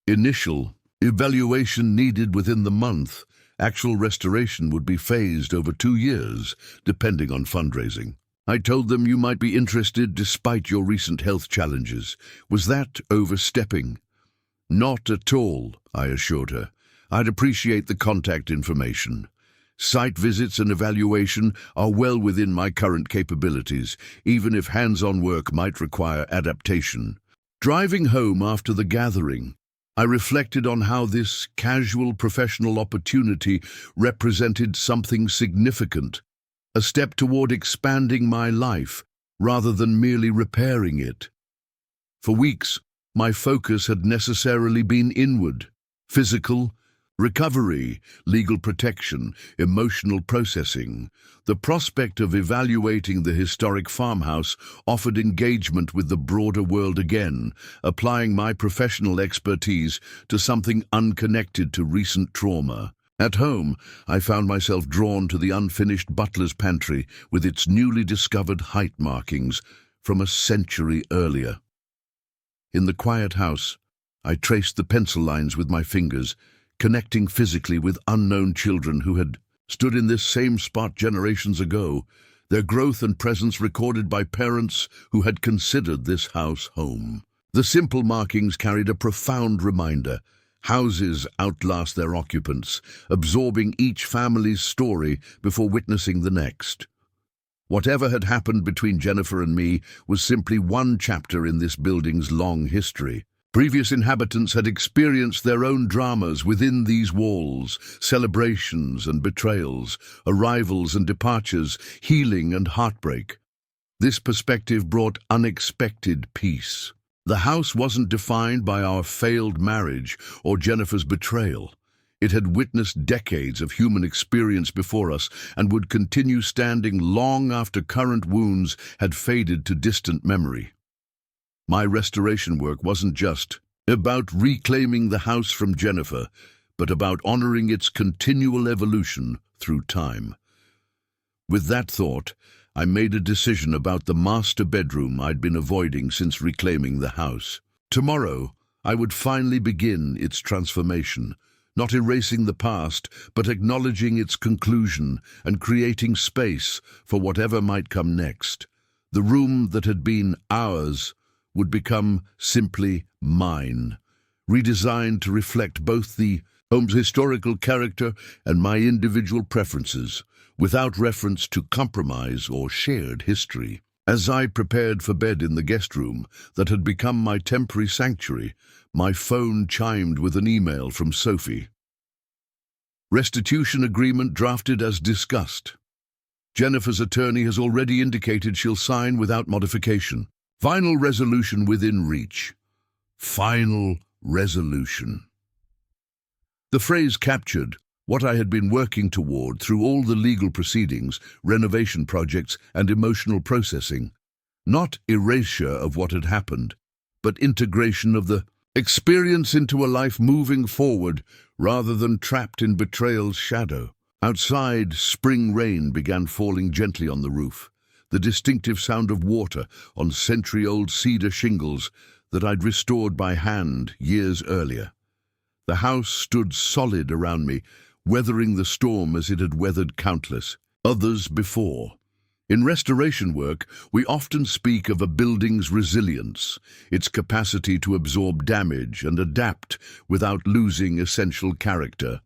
Initial evaluation needed within the month. Actual restoration would be phased over 2 years, depending on fundraising. I told them you might be interested despite your recent health challenges. Was that overstepping? Not at all, I assured her. I'd appreciate the contact information. Site visits and evaluation are well within my current capabilities, even if hands-on work might require adaptation. Driving home after the gathering, I reflected on how this casual professional opportunity represented something significant, a step toward expanding my life rather than merely repairing it. For weeks, my focus had necessarily been inward, physical, recovery, legal protection, emotional processing. The prospect of evaluating the historic farmhouse offered engagement with the broader world again, applying my professional expertise to something unconnected to recent trauma. At home, I found myself drawn to the unfinished butler's pantry with its newly discovered height markings from a century earlier. In the quiet house, I traced the pencil lines with my fingers, connecting physically with unknown children who had stood in this same spot generations ago, their growth and presence recorded by parents who had considered this house home. The simple markings carried a profound reminder. Houses outlast their occupants, absorbing each family's story before witnessing the next. Whatever had happened between Jennifer and me was simply one chapter in this building's long history. Previous inhabitants had experienced their own dramas within these walls, celebrations and betrayals, arrivals and departures, healing and heartbreak. This perspective brought unexpected peace. The house wasn't defined by our failed marriage or Jennifer's betrayal. It had witnessed decades of human experience before us and would continue standing long after current wounds had faded to distant memory. My restoration work wasn't just about reclaiming the house from Jennifer, but about honoring its continual evolution through time. With that thought, I made a decision about the master bedroom I'd been avoiding since reclaiming the house. Tomorrow, I would finally begin its transformation, not erasing the past, but acknowledging its conclusion and creating space for whatever might come next. The room that had been ours would become simply mine, redesigned to reflect both the home's historical character and my individual preferences, without reference to compromise or shared history. As I prepared for bed in the guest room that had become my temporary sanctuary, my phone chimed with an email from Sophie. Restitution agreement drafted as discussed. Jennifer's attorney has already indicated she'll sign without modification. Final resolution within reach. Final resolution. The phrase captured what I had been working toward through all the legal proceedings, renovation projects, and emotional processing. Not erasure of what had happened, but integration of the experience into a life moving forward rather than trapped in betrayal's shadow. Outside, spring rain began falling gently on the roof, the distinctive sound of water on century-old cedar shingles that I'd restored by hand years earlier. The house stood solid around me, weathering the storm as it had weathered countless others before. In restoration work, we often speak of a building's resilience, its capacity to absorb damage and adapt without losing essential character.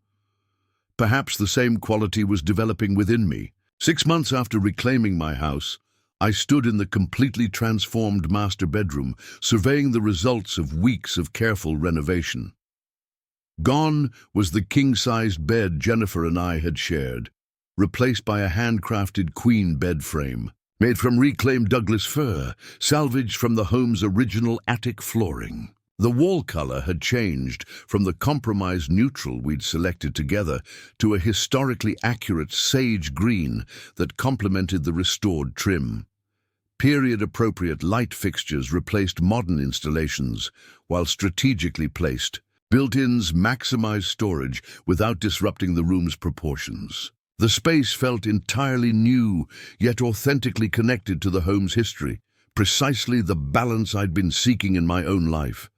Perhaps the same quality was developing within me. 6 months after reclaiming my house, I stood in the completely transformed master bedroom, surveying the results of weeks of careful renovation. Gone was the king-sized bed Jennifer and I had shared, replaced by a handcrafted queen bed frame, made from reclaimed Douglas fir, salvaged from the home's original attic flooring. The wall color had changed from the compromised neutral we'd selected together to a historically accurate sage green that complemented the restored trim. Period-appropriate light fixtures replaced modern installations, while strategically placed, built-ins maximized storage without disrupting the room's proportions. The space felt entirely new, yet authentically connected to the home's history, precisely the balance I'd been seeking in my own life.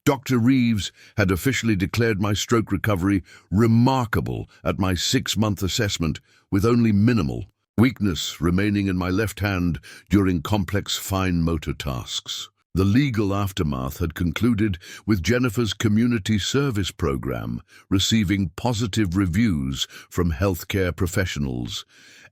Dr. Reeves had officially declared my stroke recovery remarkable at my 6-month assessment, with only minimal weakness remaining in my left hand during complex fine motor tasks. The legal aftermath had concluded with Jennifer's community service program receiving positive reviews from healthcare professionals,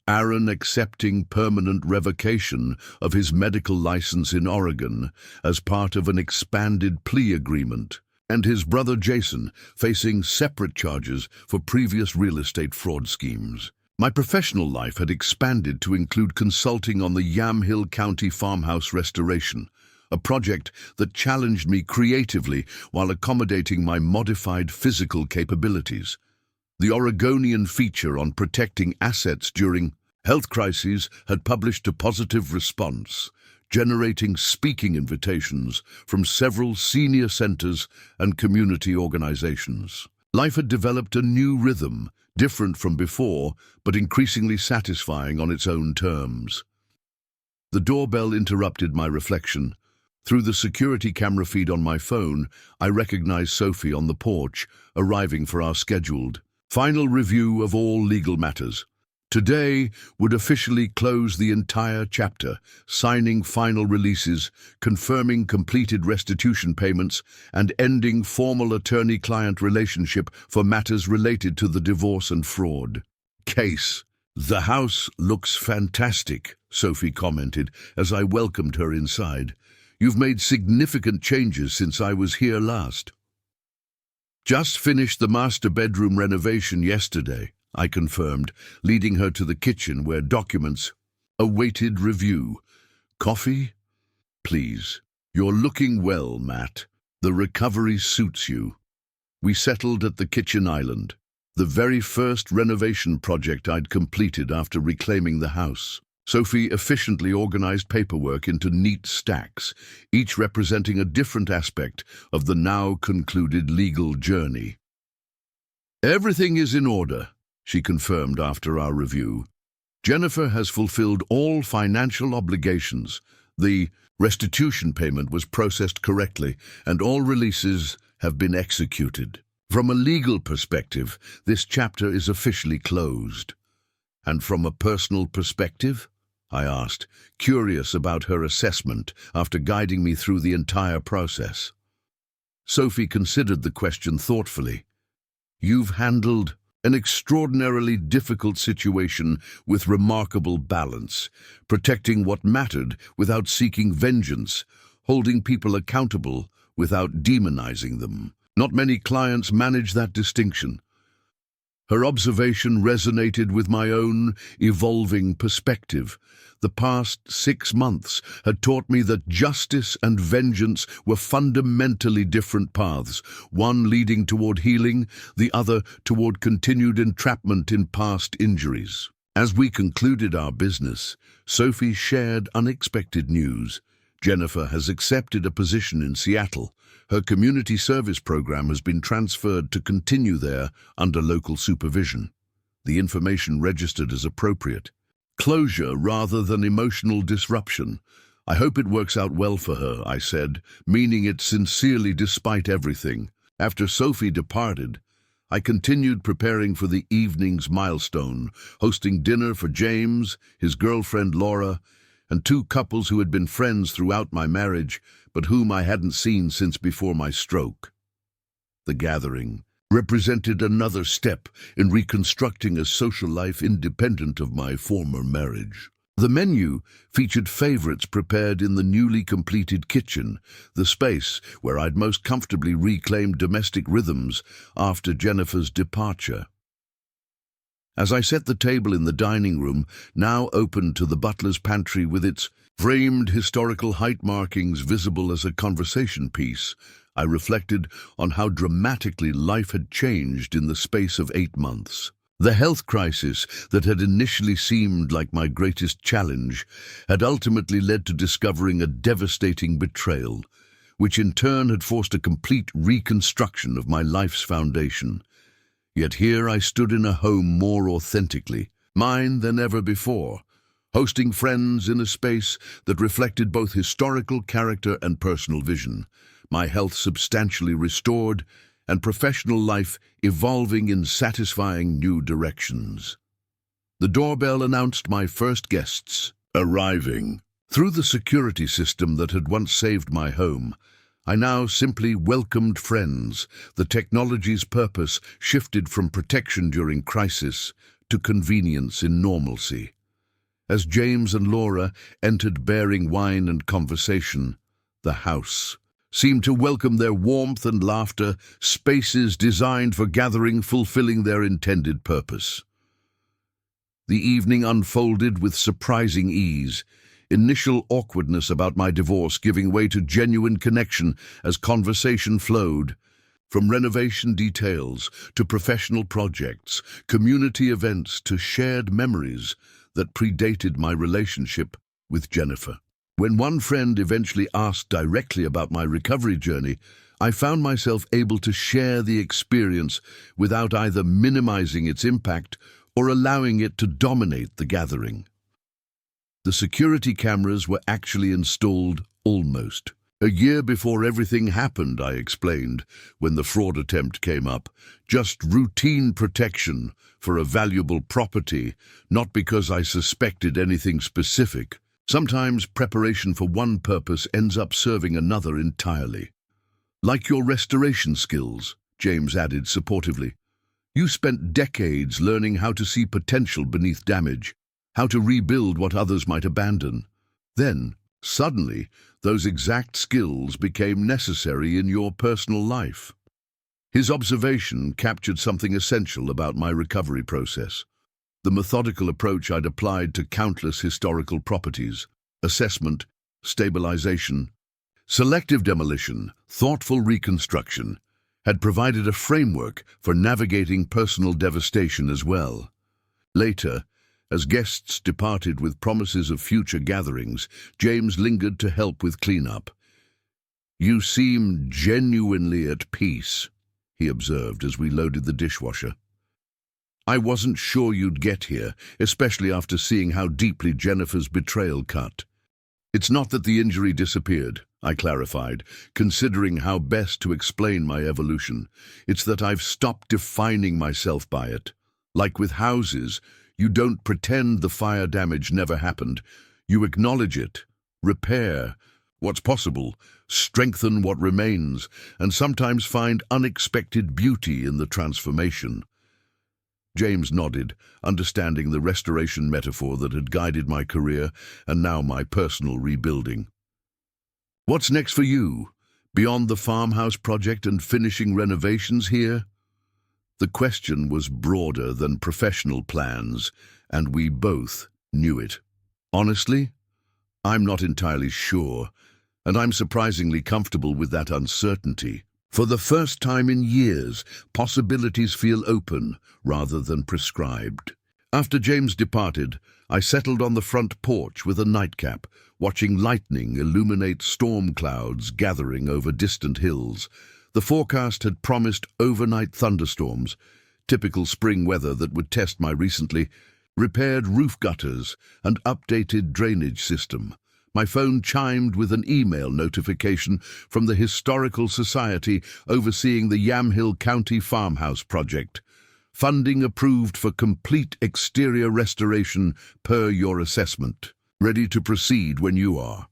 Aaron accepting permanent revocation of his medical license in Oregon as part of an expanded plea agreement, and his brother Jason facing separate charges for previous real estate fraud schemes. My professional life had expanded to include consulting on the Yamhill County farmhouse restoration, a project that challenged me creatively while accommodating my modified physical capabilities. The Oregonian feature on protecting assets during health crises had published a positive response, generating speaking invitations from several senior centers and community organizations. Life had developed a new rhythm, different from before, but increasingly satisfying on its own terms. The doorbell interrupted my reflection. Through the security camera feed on my phone, I recognized Sophie on the porch, arriving for our scheduled final review of all legal matters. Today would officially close the entire chapter, signing final releases, confirming completed restitution payments, and ending formal attorney-client relationship for matters related to the divorce and fraud case. "The house looks fantastic," Sophie commented as I welcomed her inside. "You've made significant changes since I was here last." "Just finished the master bedroom renovation yesterday," I confirmed, leading her to the kitchen where documents awaited review. "Coffee? Please. You're looking well, Matt. The recovery suits you." We settled at the kitchen island, the very first renovation project I'd completed after reclaiming the house. Sophie efficiently organized paperwork into neat stacks, each representing a different aspect of the now concluded legal journey. "Everything is in order," she confirmed after our review. "Jennifer has fulfilled all financial obligations. The restitution payment was processed correctly, and all releases have been executed. From a legal perspective, this chapter is officially closed." "And from a personal perspective?" I asked, curious about her assessment after guiding me through the entire process. Sophie considered the question thoughtfully. "You've handled an extraordinarily difficult situation with remarkable balance, protecting what mattered without seeking vengeance, holding people accountable without demonizing them. Not many clients manage that distinction." Her observation resonated with my own evolving perspective. The past 6 months had taught me that justice and vengeance were fundamentally different paths, one leading toward healing, the other toward continued entrapment in past injuries. As we concluded our business, Sophie shared unexpected news. Jennifer has accepted a position in Seattle. Her community service program has been transferred to continue there under local supervision. The information registered as appropriate. Closure rather than emotional disruption. I hope it works out well for her, I said, meaning it sincerely despite everything. After Sophie departed, I continued preparing for the evening's milestone, hosting dinner for James, his girlfriend Laura, and 2 couples who had been friends throughout my marriage, but whom I hadn't seen since before my stroke. The gathering represented another step in reconstructing a social life independent of my former marriage. The menu featured favorites prepared in the newly completed kitchen, the space where I'd most comfortably reclaimed domestic rhythms after Jennifer's departure. As I set the table in the dining room, now open to the butler's pantry with its framed historical height markings visible as a conversation piece, I reflected on how dramatically life had changed in the space of 8 months. The health crisis that had initially seemed like my greatest challenge had ultimately led to discovering a devastating betrayal, which in turn had forced a complete reconstruction of my life's foundation. Yet here I stood in a home more authentically mine than ever before, hosting friends in a space that reflected both historical character and personal vision, my health substantially restored, and professional life evolving in satisfying new directions. The doorbell announced my first guests arriving. Through the security system that had once saved my home, I now simply welcomed friends. The technology's purpose shifted from protection during crisis to convenience in normalcy. As James and Laura entered bearing wine and conversation, the house seemed to welcome their warmth and laughter, spaces designed for gathering fulfilling their intended purpose. The evening unfolded with surprising ease, initial awkwardness about my divorce giving way to genuine connection as conversation flowed. From renovation details to professional projects, community events to shared memories that predated my relationship with Jennifer. When one friend eventually asked directly about my recovery journey, I found myself able to share the experience without either minimizing its impact or allowing it to dominate the gathering. The security cameras were actually installed almost a year before everything happened, I explained, when the fraud attempt came up. Just routine protection for a valuable property, not because I suspected anything specific. Sometimes preparation for one purpose ends up serving another entirely. Like your restoration skills, James added supportively. You spent decades learning how to see potential beneath damage, how to rebuild what others might abandon. Then, suddenly, those exact skills became necessary in your personal life. His observation captured something essential about my recovery process. The methodical approach I'd applied to countless historical properties, assessment, stabilization, selective demolition, thoughtful reconstruction, had provided a framework for navigating personal devastation as well. Later, as guests departed with promises of future gatherings, James lingered to help with cleanup. "You seem genuinely at peace," he observed as we loaded the dishwasher. "I wasn't sure you'd get here, especially after seeing how deeply Jennifer's betrayal cut." "It's not that the injury disappeared," I clarified, considering how best to explain my evolution. "It's that I've stopped defining myself by it. Like with houses, you don't pretend the fire damage never happened. You acknowledge it, repair what's possible, strengthen what remains, and sometimes find unexpected beauty in the transformation." James nodded, understanding the restoration metaphor that had guided my career and now my personal rebuilding. "What's next for you, beyond the farmhouse project and finishing renovations here?" The question was broader than professional plans, and we both knew it. Honestly, I'm not entirely sure, and I'm surprisingly comfortable with that uncertainty. For the first time in years, possibilities feel open rather than prescribed. After James departed, I settled on the front porch with a nightcap, watching lightning illuminate storm clouds gathering over distant hills. The forecast had promised overnight thunderstorms, typical spring weather that would test my recently repaired roof gutters and updated drainage system. My phone chimed with an email notification from the Historical Society overseeing the Yamhill County Farmhouse project. Funding approved for complete exterior restoration per your assessment. Ready to proceed when you are.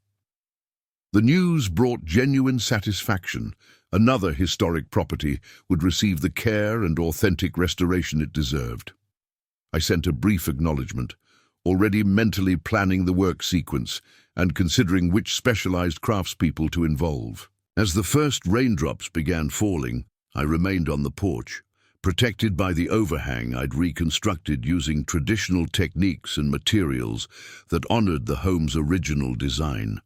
The news brought genuine satisfaction. Another historic property would receive the care and authentic restoration it deserved. I sent a brief acknowledgement, already mentally planning the work sequence and considering which specialized craftspeople to involve. As the first raindrops began falling, I remained on the porch, protected by the overhang I'd reconstructed using traditional techniques and materials that honored the home's original design.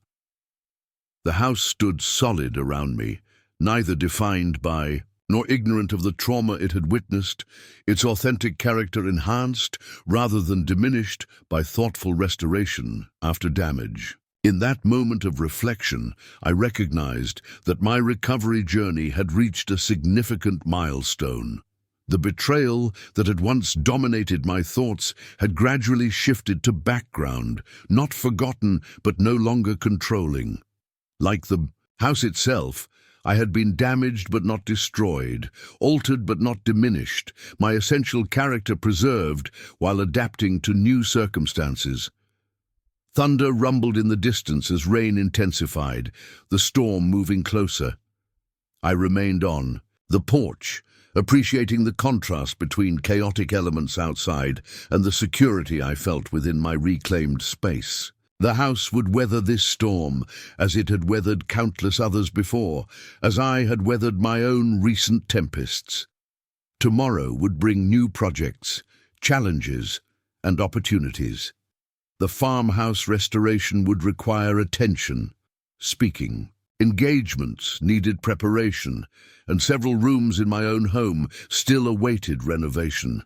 The house stood solid around me, neither defined by nor ignorant of the trauma it had witnessed, its authentic character enhanced rather than diminished by thoughtful restoration after damage. In that moment of reflection, I recognized that my recovery journey had reached a significant milestone. The betrayal that had once dominated my thoughts had gradually shifted to background, not forgotten but no longer controlling. Like the house itself, I had been damaged but not destroyed, altered but not diminished, my essential character preserved while adapting to new circumstances. Thunder rumbled in the distance as rain intensified, the storm moving closer. I remained on the porch, appreciating the contrast between chaotic elements outside and the security I felt within my reclaimed space. The house would weather this storm as it had weathered countless others before, as I had weathered my own recent tempests. Tomorrow would bring new projects, challenges, and opportunities. The farmhouse restoration would require attention, speaking. Engagements needed preparation, and several rooms in my own home still awaited renovation.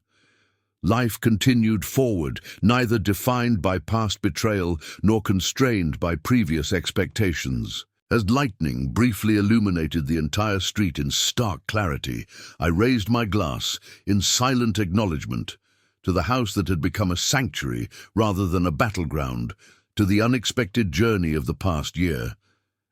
Life continued forward, neither defined by past betrayal nor constrained by previous expectations. As lightning briefly illuminated the entire street in stark clarity, I raised my glass in silent acknowledgement to the house that had become a sanctuary rather than a battleground, to the unexpected journey of the past year,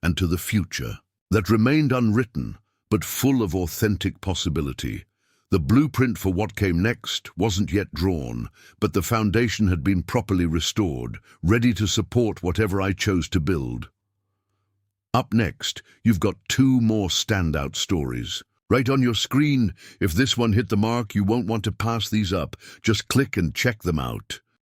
and to the future that remained unwritten but full of authentic possibility. The blueprint for what came next wasn't yet drawn, but the foundation had been properly restored, ready to support whatever I chose to build. Up next, you've got two more standout stories. Right on your screen. If this one hit the mark, you won't want to pass these up. Just click and check them out.